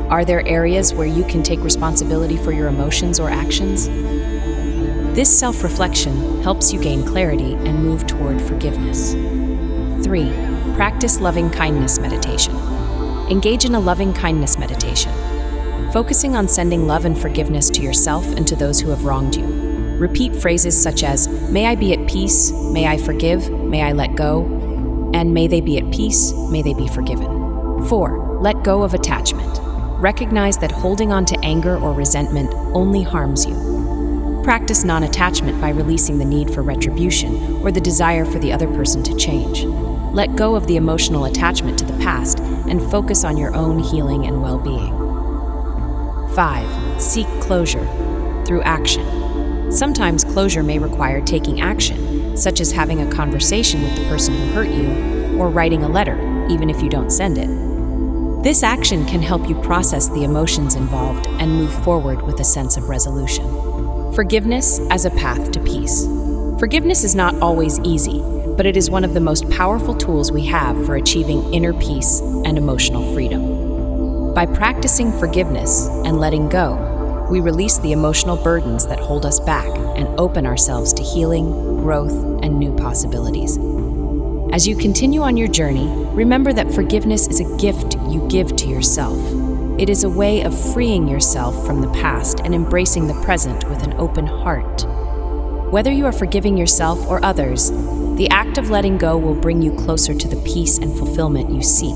Are there areas where you can take responsibility for your emotions or actions? This self-reflection helps you gain clarity and move toward forgiveness. 3. Practice loving-kindness meditation. Engage in a loving-kindness meditation, focusing on sending love and forgiveness to yourself and to those who have wronged you. Repeat phrases such as, "May I be at peace," "May I forgive," "May I let go," and "May they be at peace," "May they be forgiven." 4. Let go of attachment. Recognize that holding on to anger or resentment only harms you. Practice non-attachment by releasing the need for retribution or the desire for the other person to change. Let go of the emotional attachment to the past and focus on your own healing and well-being. 5. Seek closure through action. Sometimes closure may require taking action, such as having a conversation with the person who hurt you or writing a letter, even if you don't send it. This action can help you process the emotions involved and move forward with a sense of resolution. Forgiveness as a path to peace. Forgiveness is not always easy, but it is one of the most powerful tools we have for achieving inner peace and emotional freedom. By practicing forgiveness and letting go, we release the emotional burdens that hold us back and open ourselves to healing, growth, and new possibilities. As you continue on your journey, remember that forgiveness is a gift you give to yourself. It is a way of freeing yourself from the past and embracing the present with an open heart. Whether you are forgiving yourself or others, the act of letting go will bring you closer to the peace and fulfillment you seek.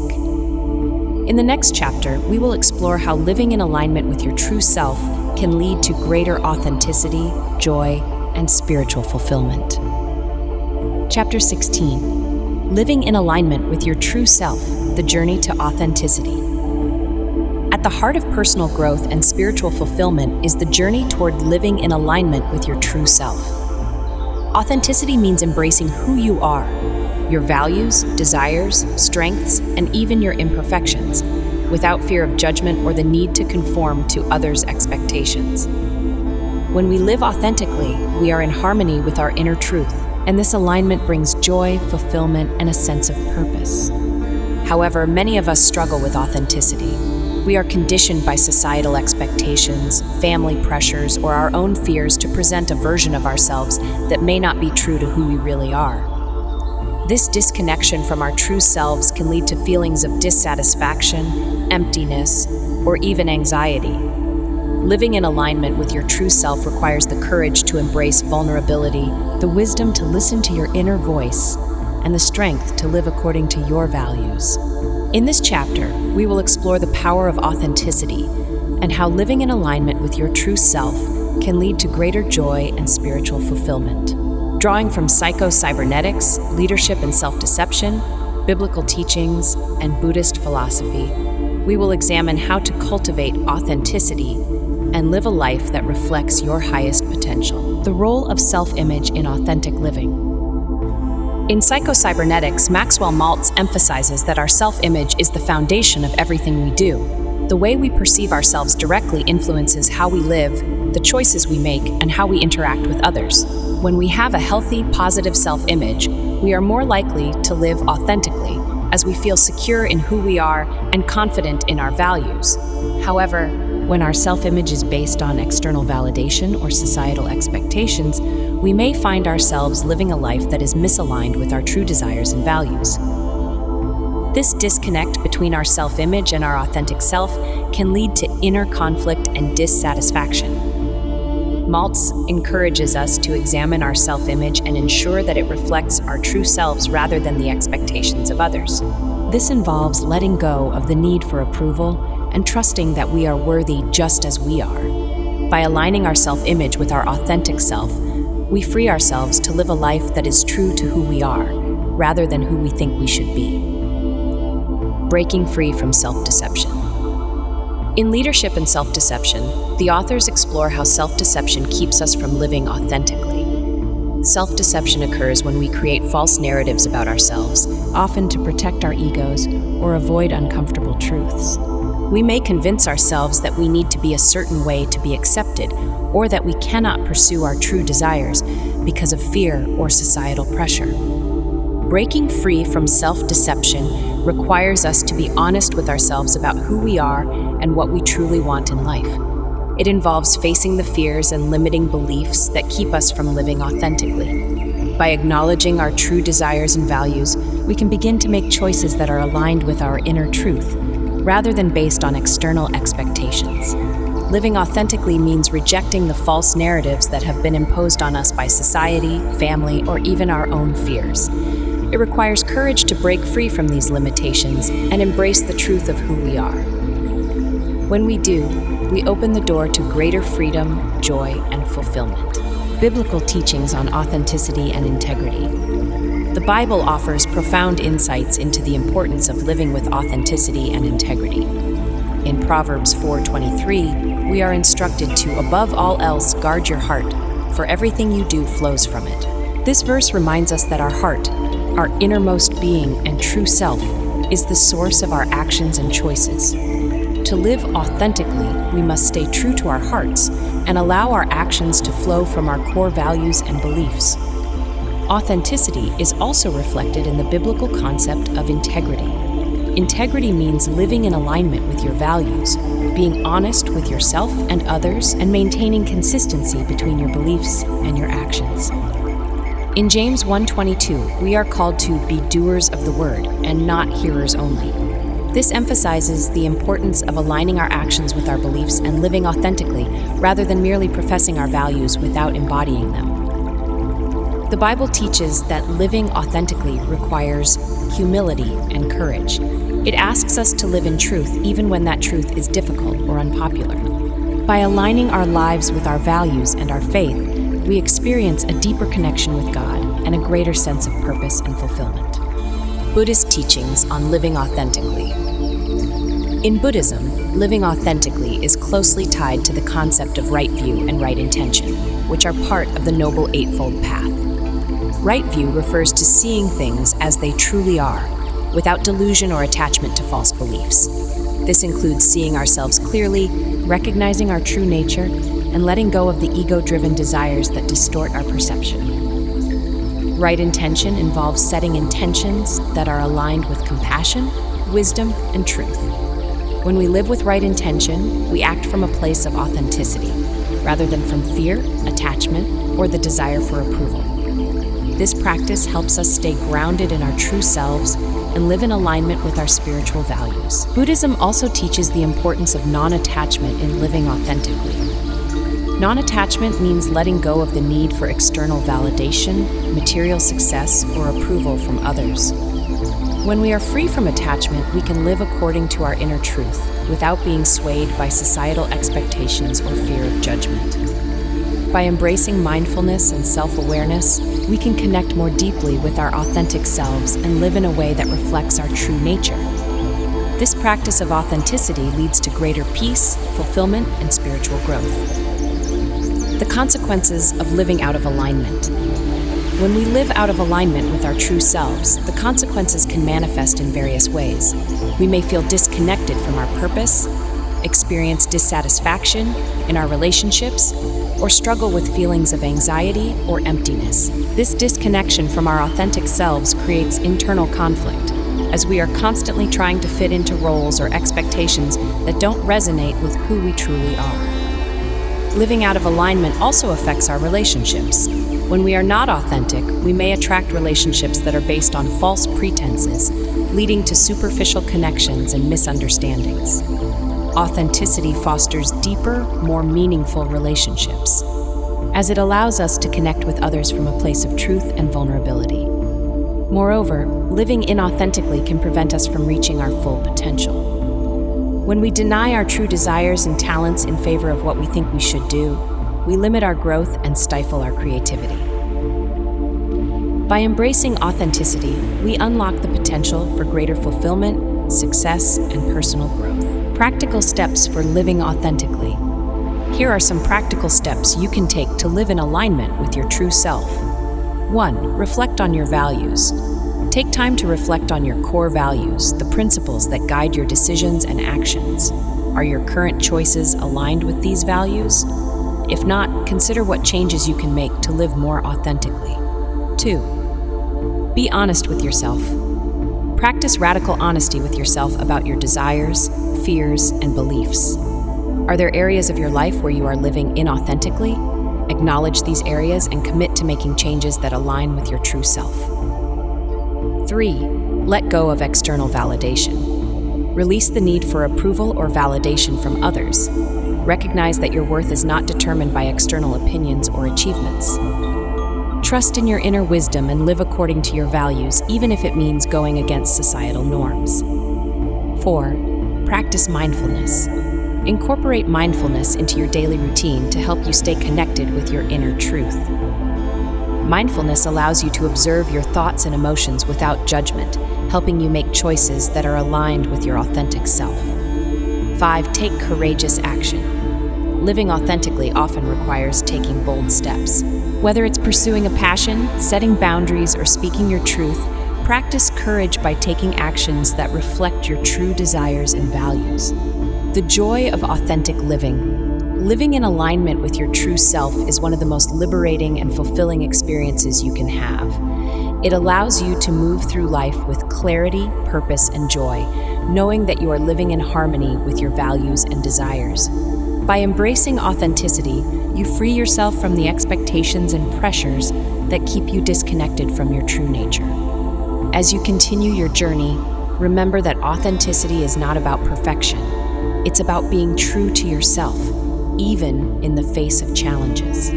In the next chapter, we will explore how living in alignment with your true self can lead to greater authenticity, joy, and spiritual fulfillment. Chapter 16. Living in alignment with your true self, the journey to authenticity. At the heart of personal growth and spiritual fulfillment is the journey toward living in alignment with your true self. Authenticity means embracing who you are, your values, desires, strengths, and even your imperfections, without fear of judgment or the need to conform to others' expectations. When we live authentically, we are in harmony with our inner truth, and this alignment brings joy, fulfillment, and a sense of purpose. However, many of us struggle with authenticity. We are conditioned by societal expectations, family pressures, or our own fears to present a version of ourselves that may not be true to who we really are. This disconnection from our true selves can lead to feelings of dissatisfaction, emptiness, or even anxiety. Living in alignment with your true self requires the courage to embrace vulnerability, the wisdom to listen to your inner voice, and the strength to live according to your values. In this chapter, we will explore the power of authenticity and how living in alignment with your true self can lead to greater joy and spiritual fulfillment. Drawing from Psycho-Cybernetics, leadership and self-deception, biblical teachings, and Buddhist philosophy, we will examine how to cultivate authenticity and live a life that reflects your highest potential. The role of self-image in authentic living. In Psycho-Cybernetics, Maxwell Maltz emphasizes that our self-image is the foundation of everything we do. The way we perceive ourselves directly influences how we live, the choices we make, and how we interact with others. When we have a healthy, positive self-image, we are more likely to live authentically, as we feel secure in who we are and confident in our values. However, when our self-image is based on external validation or societal expectations, we may find ourselves living a life that is misaligned with our true desires and values. This disconnect between our self-image and our authentic self can lead to inner conflict and dissatisfaction. Maltz encourages us to examine our self-image and ensure that it reflects our true selves rather than the expectations of others. This involves letting go of the need for approval and trusting that we are worthy just as we are. By aligning our self-image with our authentic self, we free ourselves to live a life that is true to who we are, rather than who we think we should be. Breaking free from self-deception. In Leadership and Self-Deception, the authors explore how self-deception keeps us from living authentically. Self-deception occurs when we create false narratives about ourselves, often to protect our egos or avoid uncomfortable truths. We may convince ourselves that we need to be a certain way to be accepted, or that we cannot pursue our true desires because of fear or societal pressure. Breaking free from self-deception requires us to be honest with ourselves about who we are and what we truly want in life. It involves facing the fears and limiting beliefs that keep us from living authentically. By acknowledging our true desires and values, we can begin to make choices that are aligned with our inner truth, rather than based on external expectations. Living authentically means rejecting the false narratives that have been imposed on us by society, family, or even our own fears. It requires courage to break free from these limitations and embrace the truth of who we are. When we do, we open the door to greater freedom, joy, and fulfillment. Biblical teachings on authenticity and integrity. The Bible offers profound insights into the importance of living with authenticity and integrity. In Proverbs 4:23, we are instructed to, above all else, guard your heart, for everything you do flows from it. This verse reminds us that our heart, our innermost being and true self, is the source of our actions and choices. To live authentically, we must stay true to our hearts and allow our actions to flow from our core values and beliefs. Authenticity is also reflected in the biblical concept of integrity. Integrity means living in alignment with your values, being honest with yourself and others, and maintaining consistency between your beliefs and your actions. In James 1:22, we are called to be doers of the word and not hearers only. This emphasizes the importance of aligning our actions with our beliefs and living authentically, rather than merely professing our values without embodying them. The Bible teaches that living authentically requires humility and courage. It asks us to live in truth even when that truth is difficult or unpopular. By aligning our lives with our values and our faith, we experience a deeper connection with God and a greater sense of purpose and fulfillment. Buddhist teachings on living authentically. In Buddhism, living authentically is closely tied to the concept of right view and right intention, which are part of the Noble Eightfold Path. Right view refers to seeing things as they truly are, without delusion or attachment to false beliefs. This includes seeing ourselves clearly, recognizing our true nature, and letting go of the ego-driven desires that distort our perception. Right intention involves setting intentions that are aligned with compassion, wisdom, and truth. When we live with right intention, we act from a place of authenticity, rather than from fear, attachment, or the desire for approval. This practice helps us stay grounded in our true selves and live in alignment with our spiritual values. Buddhism also teaches the importance of non-attachment in living authentically. Non-attachment means letting go of the need for external validation, material success, or approval from others. When we are free from attachment, we can live according to our inner truth, without being swayed by societal expectations or fear of judgment. By embracing mindfulness and self-awareness, we can connect more deeply with our authentic selves and live in a way that reflects our true nature. This practice of authenticity leads to greater peace, fulfillment, and spiritual growth. The consequences of living out of alignment. When we live out of alignment with our true selves, the consequences can manifest in various ways. We may feel disconnected from our purpose, experience dissatisfaction in our relationships, or struggle with feelings of anxiety or emptiness. This disconnection from our authentic selves creates internal conflict, as we are constantly trying to fit into roles or expectations that don't resonate with who we truly are. Living out of alignment also affects our relationships. When we are not authentic, we may attract relationships that are based on false pretenses, leading to superficial connections and misunderstandings. Authenticity fosters deeper, more meaningful relationships, as it allows us to connect with others from a place of truth and vulnerability. Moreover, living inauthentically can prevent us from reaching our full potential. When we deny our true desires and talents in favor of what we think we should do, we limit our growth and stifle our creativity. By embracing authenticity, we unlock the potential for greater fulfillment, success, and personal growth. Practical steps for living authentically. Here are some practical steps you can take to live in alignment with your true self. 1. Reflect on your values. Take time to reflect on your core values, the principles that guide your decisions and actions. Are your current choices aligned with these values? If not, consider what changes you can make to live more authentically. 2. Be honest with yourself. Practice radical honesty with yourself about your desires, fears, and beliefs. Are there areas of your life where you are living inauthentically? Acknowledge these areas and commit to making changes that align with your true self. 3. Let go of external validation. Release the need for approval or validation from others. Recognize that your worth is not determined by external opinions or achievements. Trust in your inner wisdom and live according to your values, even if it means going against societal norms. 4. Practice mindfulness. Incorporate mindfulness into your daily routine to help you stay connected with your inner truth. Mindfulness allows you to observe your thoughts and emotions without judgment, helping you make choices that are aligned with your authentic self. 5. Take courageous action. Living authentically often requires taking bold steps. Whether it's pursuing a passion, setting boundaries, or speaking your truth, practice courage by taking actions that reflect your true desires and values. The joy of authentic living. Living in alignment with your true self is one of the most liberating and fulfilling experiences you can have. It allows you to move through life with clarity, purpose, and joy, knowing that you are living in harmony with your values and desires. By embracing authenticity, you free yourself from the expectations and pressures that keep you disconnected from your true nature. As you continue your journey, remember that authenticity is not about perfection. It's about being true to yourself, even in the face of challenges.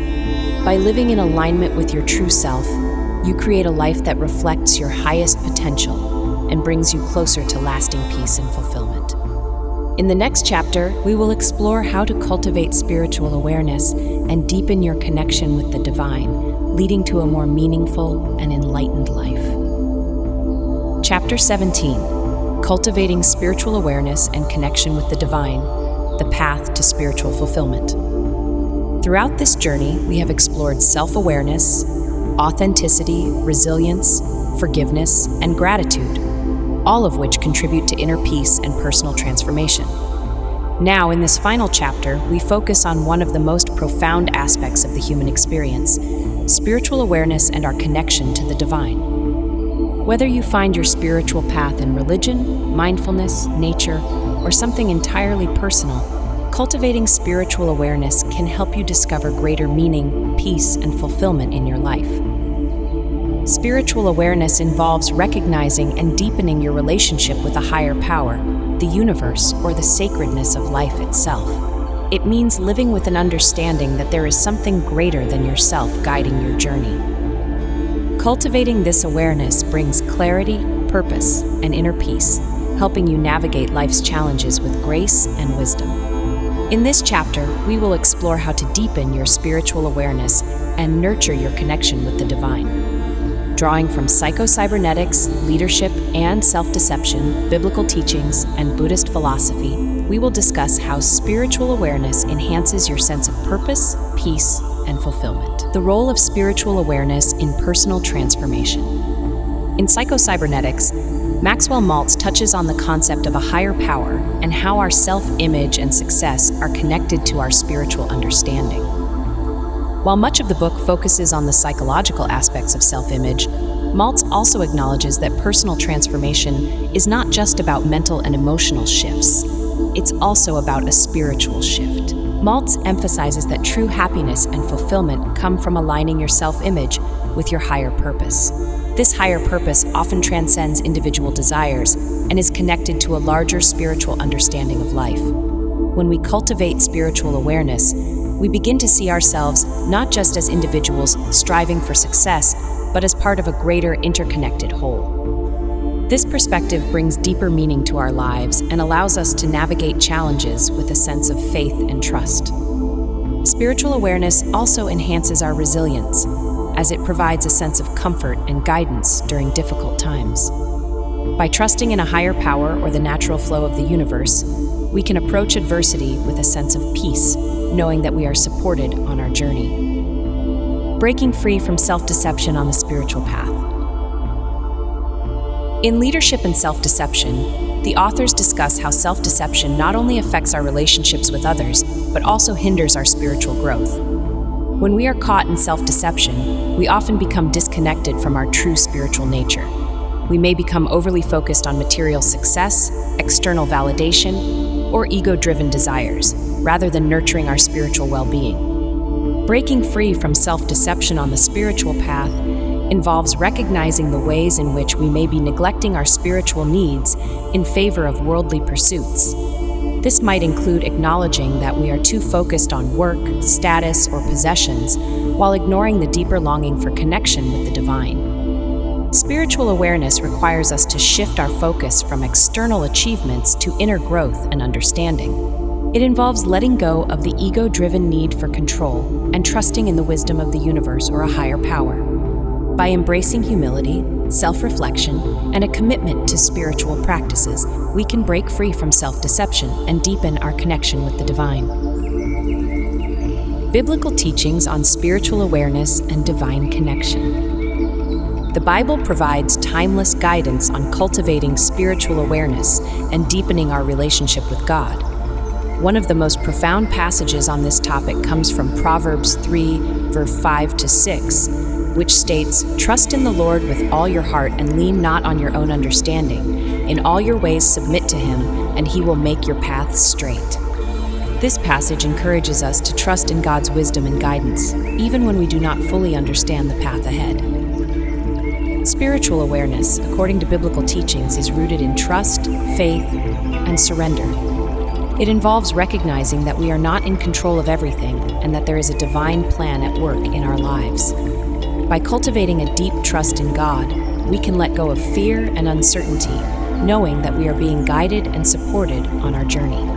By living in alignment with your true self, you create a life that reflects your highest potential and brings you closer to lasting peace and fulfillment. In the next chapter, we will explore how to cultivate spiritual awareness and deepen your connection with the divine, leading to a more meaningful and enlightened life. Chapter 17. Cultivating spiritual awareness and connection with the divine, the path to spiritual fulfillment. Throughout this journey, we have explored self-awareness, authenticity, resilience, forgiveness, and gratitude, all of which contribute to inner peace and personal transformation. Now, in this final chapter, we focus on one of the most profound aspects of the human experience, spiritual awareness and our connection to the divine. Whether you find your spiritual path in religion, mindfulness, nature, or something entirely personal, cultivating spiritual awareness can help you discover greater meaning, peace, and fulfillment in your life. Spiritual awareness involves recognizing and deepening your relationship with a higher power, the universe, or the sacredness of life itself. It means living with an understanding that there is something greater than yourself guiding your journey. Cultivating this awareness brings clarity, purpose, and inner peace, helping you navigate life's challenges with grace and wisdom. In this chapter, we will explore how to deepen your spiritual awareness and nurture your connection with the divine. Drawing from Psycho-Cybernetics, leadership and self-deception, biblical teachings, and Buddhist philosophy, we will discuss how spiritual awareness enhances your sense of purpose, peace, and fulfillment. The role of spiritual awareness in personal transformation. In Psycho-Cybernetics, Maxwell Maltz touches on the concept of a higher power and how our self-image and success are connected to our spiritual understanding. While much of the book focuses on the psychological aspects of self-image, Maltz also acknowledges that personal transformation is not just about mental and emotional shifts. It's also about a spiritual shift. Maltz emphasizes that true happiness and fulfillment come from aligning your self-image with your higher purpose. This higher purpose often transcends individual desires and is connected to a larger spiritual understanding of life. When we cultivate spiritual awareness, we begin to see ourselves not just as individuals striving for success, but as part of a greater interconnected whole. This perspective brings deeper meaning to our lives and allows us to navigate challenges with a sense of faith and trust. Spiritual awareness also enhances our resilience, as it provides a sense of comfort and guidance during difficult times. By trusting in a higher power or the natural flow of the universe, we can approach adversity with a sense of peace, knowing that we are supported on our journey. Breaking free from self-deception on the spiritual path. In Leadership and Self-Deception, the authors discuss how self-deception not only affects our relationships with others, but also hinders our spiritual growth. When we are caught in self-deception, we often become disconnected from our true spiritual nature. We may become overly focused on material success, external validation, or ego-driven desires, rather than nurturing our spiritual well-being. Breaking free from self-deception on the spiritual path involves recognizing the ways in which we may be neglecting our spiritual needs in favor of worldly pursuits. This might include acknowledging that we are too focused on work, status, or possessions, while ignoring the deeper longing for connection with the divine. Spiritual awareness requires us to shift our focus from external achievements to inner growth and understanding. It involves letting go of the ego-driven need for control and trusting in the wisdom of the universe or a higher power. By embracing humility, self-reflection, and a commitment to spiritual practices, we can break free from self-deception and deepen our connection with the divine. Biblical teachings on spiritual awareness and divine connection. The Bible provides timeless guidance on cultivating spiritual awareness and deepening our relationship with God. One of the most profound passages on this topic comes from Proverbs 3, verse 5-6, which states, "Trust in the Lord with all your heart and lean not on your own understanding. In all your ways submit to him, and he will make your paths straight." This passage encourages us to trust in God's wisdom and guidance, even when we do not fully understand the path ahead. Spiritual awareness, according to biblical teachings, is rooted in trust, faith, and surrender. It involves recognizing that we are not in control of everything and that there is a divine plan at work in our lives. By cultivating a deep trust in God, we can let go of fear and uncertainty, knowing that we are being guided and supported on our journey.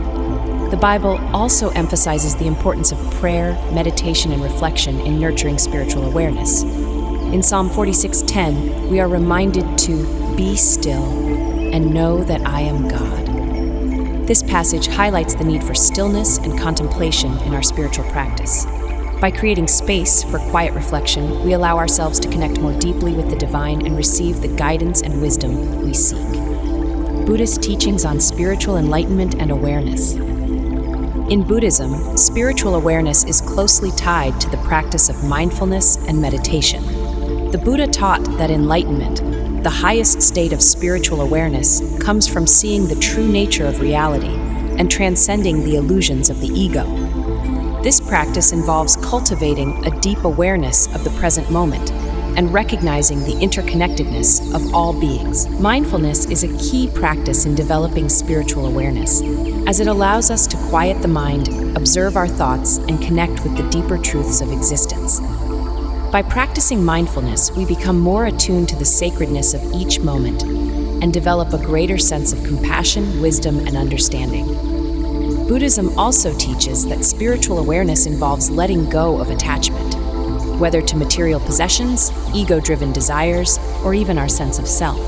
The Bible also emphasizes the importance of prayer, meditation, and reflection in nurturing spiritual awareness. In Psalm 46:10, we are reminded to be still and know that I am God. This passage highlights the need for stillness and contemplation in our spiritual practice. By creating space for quiet reflection, we allow ourselves to connect more deeply with the divine and receive the guidance and wisdom we seek. Buddhist teachings on spiritual enlightenment and awareness. In Buddhism, spiritual awareness is closely tied to the practice of mindfulness and meditation. The Buddha taught that enlightenment, the highest state of spiritual awareness, comes from seeing the true nature of reality and transcending the illusions of the ego. This practice involves cultivating a deep awareness of the present moment and recognizing the interconnectedness of all beings. Mindfulness is a key practice in developing spiritual awareness, as it allows us to quiet the mind, observe our thoughts, and connect with the deeper truths of existence. By practicing mindfulness, we become more attuned to the sacredness of each moment and develop a greater sense of compassion, wisdom, and understanding. Buddhism also teaches that spiritual awareness involves letting go of attachment, whether to material possessions, ego-driven desires, or even our sense of self.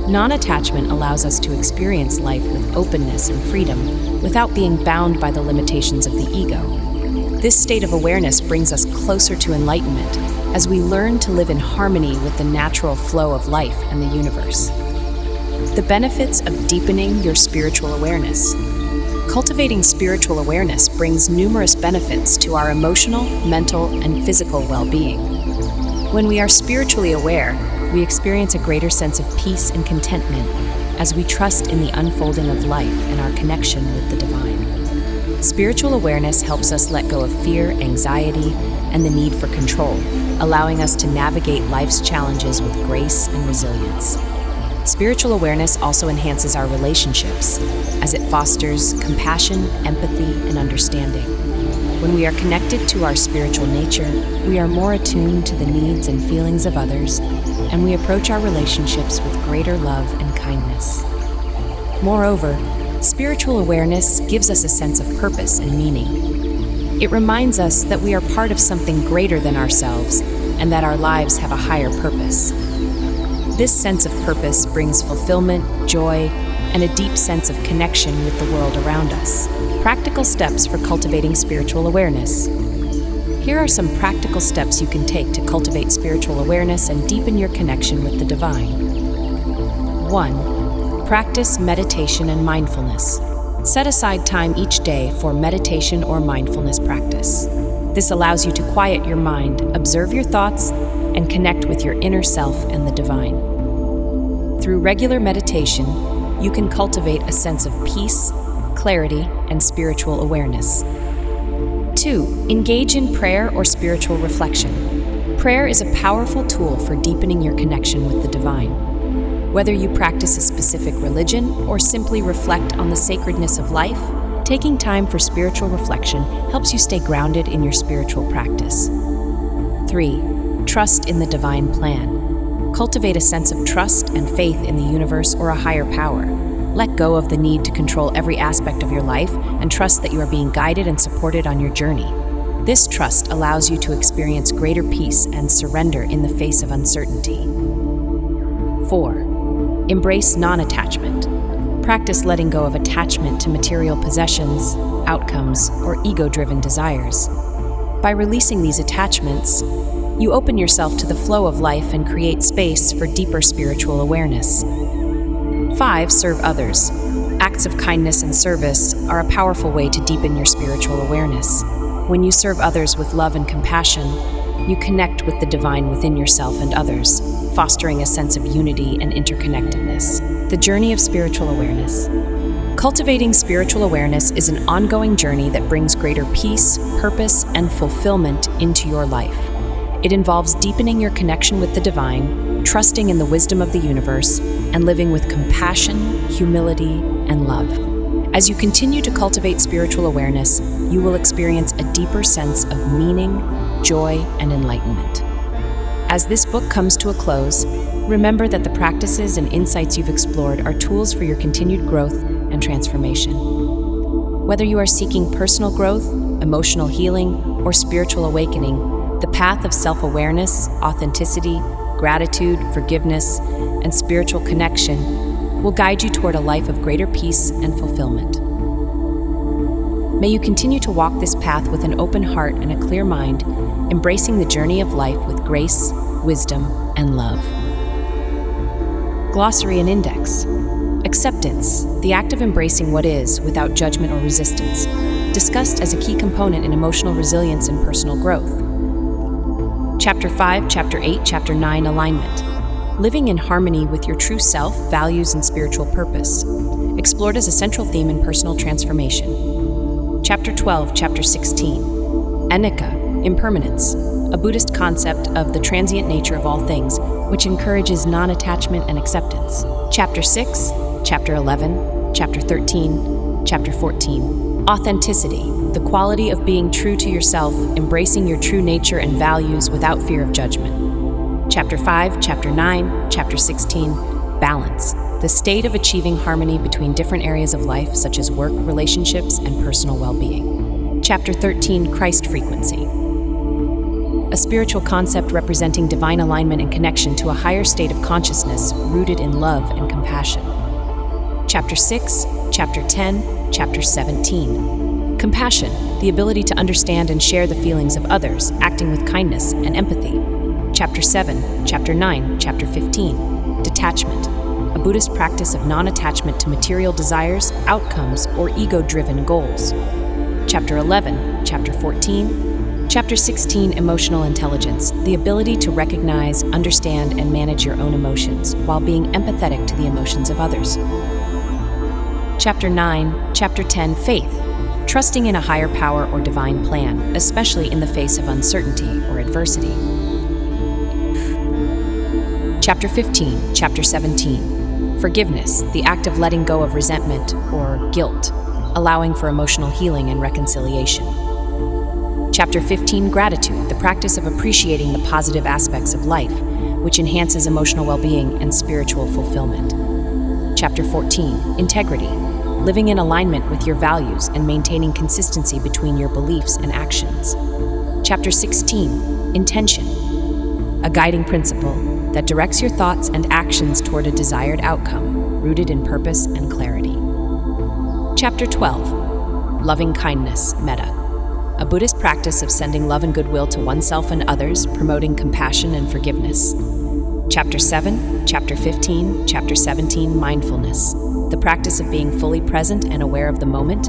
Non-attachment allows us to experience life with openness and freedom without being bound by the limitations of the ego. This state of awareness brings us closer to enlightenment as we learn to live in harmony with the natural flow of life and the universe. The benefits of deepening your spiritual awareness. Cultivating spiritual awareness brings numerous benefits to our emotional, mental, and physical well-being. When we are spiritually aware, we experience a greater sense of peace and contentment as we trust in the unfolding of life and our connection with the divine. Spiritual awareness helps us let go of fear, anxiety, and the need for control, allowing us to navigate life's challenges with grace and resilience. Spiritual awareness also enhances our relationships, as it fosters compassion, empathy, and understanding. When we are connected to our spiritual nature, we are more attuned to the needs and feelings of others, and we approach our relationships with greater love and kindness. Moreover, spiritual awareness gives us a sense of purpose and meaning. It reminds us that we are part of something greater than ourselves and that our lives have a higher purpose. This sense of purpose brings fulfillment, joy, and a deep sense of connection with the world around us. Practical steps for cultivating spiritual awareness. Here are some practical steps you can take to cultivate spiritual awareness and deepen your connection with the divine. 1. Practice meditation and mindfulness. Set aside time each day for meditation or mindfulness practice. This allows you to quiet your mind, observe your thoughts, and connect with your inner self and the divine. Through regular meditation, you can cultivate a sense of peace, clarity, and spiritual awareness. 2. Engage in prayer or spiritual reflection. Prayer is a powerful tool for deepening your connection with the divine. Whether you practice a specific religion or simply reflect on the sacredness of life, taking time for spiritual reflection helps you stay grounded in your spiritual practice. 3. Trust in the divine plan. Cultivate a sense of trust and faith in the universe or a higher power. Let go of the need to control every aspect of your life and trust that you are being guided and supported on your journey. This trust allows you to experience greater peace and surrender in the face of uncertainty. 4. Embrace non-attachment. Practice letting go of attachment to material possessions, outcomes, or ego-driven desires. By releasing these attachments, you open yourself to the flow of life and create space for deeper spiritual awareness. 5. Serve others. Acts of kindness and service are a powerful way to deepen your spiritual awareness. When you serve others with love and compassion, you connect with the divine within yourself and others, fostering a sense of unity and interconnectedness. The journey of spiritual awareness. Cultivating spiritual awareness is an ongoing journey that brings greater peace, purpose, and fulfillment into your life. It involves deepening your connection with the divine, trusting in the wisdom of the universe, and living with compassion, humility, and love. As you continue to cultivate spiritual awareness, you will experience a deeper sense of meaning, joy, and enlightenment. As this book comes to a close, remember that the practices and insights you've explored are tools for your continued growth and transformation. Whether you are seeking personal growth, emotional healing, or spiritual awakening, the path of self-awareness, authenticity, gratitude, forgiveness, and spiritual connection will guide you toward a life of greater peace and fulfillment. May you continue to walk this path with an open heart and a clear mind, embracing the journey of life with grace, wisdom, and love. Glossary and Index. Acceptance, the act of embracing what is without judgment or resistance, discussed as a key component in emotional resilience and personal growth. Chapter 5, Chapter 8, Chapter 9, Alignment. Living in harmony with your true self, values, and spiritual purpose, explored as a central theme in personal transformation. Chapter 12, Chapter 16, Anicca, Impermanence, a Buddhist concept of the transient nature of all things, which encourages non-attachment and acceptance. Chapter 6, Chapter 11, Chapter 13, Chapter 14, Authenticity, the quality of being true to yourself, embracing your true nature and values without fear of judgment. Chapter 5, Chapter 9, Chapter 16, Balance, the state of achieving harmony between different areas of life, such as work, relationships, and personal well-being. Chapter 13, Christ Frequency, a spiritual concept representing divine alignment and connection to a higher state of consciousness rooted in love and compassion. Chapter 6, Chapter 10, Chapter 17, Compassion, the ability to understand and share the feelings of others, acting with kindness and empathy. Chapter 7, Chapter 9, Chapter 15, Detachment, a Buddhist practice of non-attachment to material desires, outcomes, or ego-driven goals. Chapter 11, Chapter 14, Chapter 16, Emotional Intelligence, the ability to recognize, understand, and manage your own emotions while being empathetic to the emotions of others. Chapter 9, Chapter 10, Faith, trusting in a higher power or divine plan, especially in the face of uncertainty or adversity. Chapter 15, Chapter 17, Forgiveness, the act of letting go of resentment or guilt, allowing for emotional healing and reconciliation. Chapter 15, Gratitude, the practice of appreciating the positive aspects of life, which enhances emotional well-being and spiritual fulfillment. Chapter 14, Integrity, living in alignment with your values and maintaining consistency between your beliefs and actions. Chapter 16, intention, a guiding principle that directs your thoughts and actions toward a desired outcome, rooted in purpose and clarity. Chapter 12, loving kindness, metta, a Buddhist practice of sending love and goodwill to oneself and others, promoting compassion and forgiveness. Chapter 7, Chapter 15, Chapter 17, mindfulness, the practice of being fully present and aware of the moment,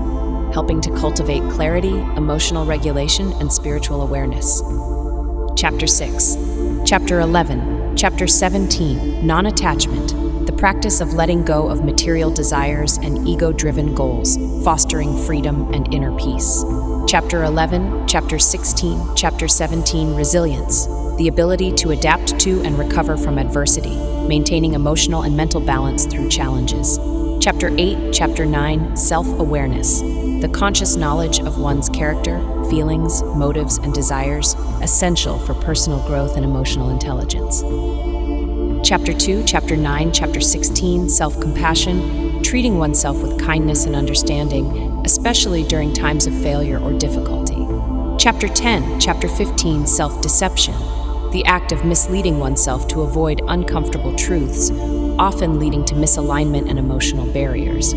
helping to cultivate clarity, emotional regulation, and spiritual awareness. Chapter 6, Chapter 11, Chapter 17, non-attachment, the practice of letting go of material desires and ego-driven goals, fostering freedom and inner peace. Chapter 11, Chapter 16, Chapter 17, resilience, the ability to adapt to and recover from adversity, maintaining emotional and mental balance through challenges. Chapter 8, Chapter 9, self-awareness, the conscious knowledge of one's character, feelings, motives, and desires, essential for personal growth and emotional intelligence. Chapter 2, Chapter 9, Chapter 16, self-compassion, treating oneself with kindness and understanding, especially during times of failure or difficulty. Chapter 10, Chapter 15, self-deception, the act of misleading oneself to avoid uncomfortable truths, often leading to misalignment and emotional barriers.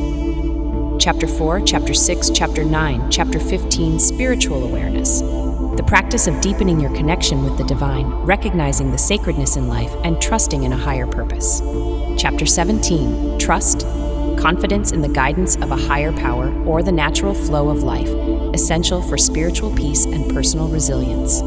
Chapter 4, Chapter 6, Chapter 9, Chapter 15, spiritual awareness, the practice of deepening your connection with the divine, recognizing the sacredness in life, and trusting in a higher purpose. Chapter 17, trust, confidence in the guidance of a higher power or the natural flow of life, essential for spiritual peace and personal resilience.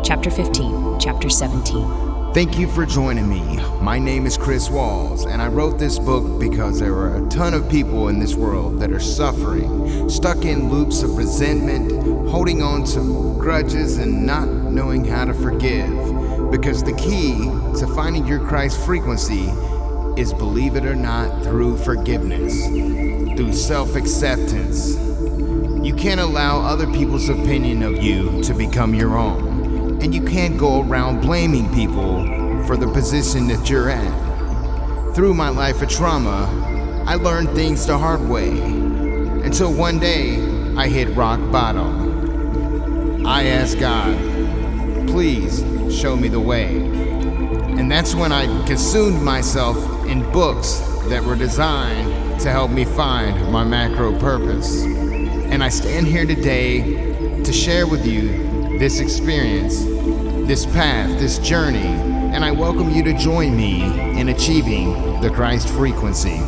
Chapter 15, Chapter 17. Thank you for joining me. My name is Chris Walls, and I wrote this book because there are a ton of people in this world that are suffering, stuck in loops of resentment, holding on to grudges, and not knowing how to forgive. Because the key to finding your Christ frequency is, believe it or not, through forgiveness, through self-acceptance. You can't allow other people's opinion of you to become your own. And you can't go around blaming people for the position that you're at. Through my life of trauma, I learned things the hard way, until one day I hit rock bottom. I asked God, please show me the way. And that's when I consumed myself in books that were designed to help me find my macro purpose. And I stand here today to share with you this experience, this path, this journey, and I welcome you to join me in achieving the Christ frequency.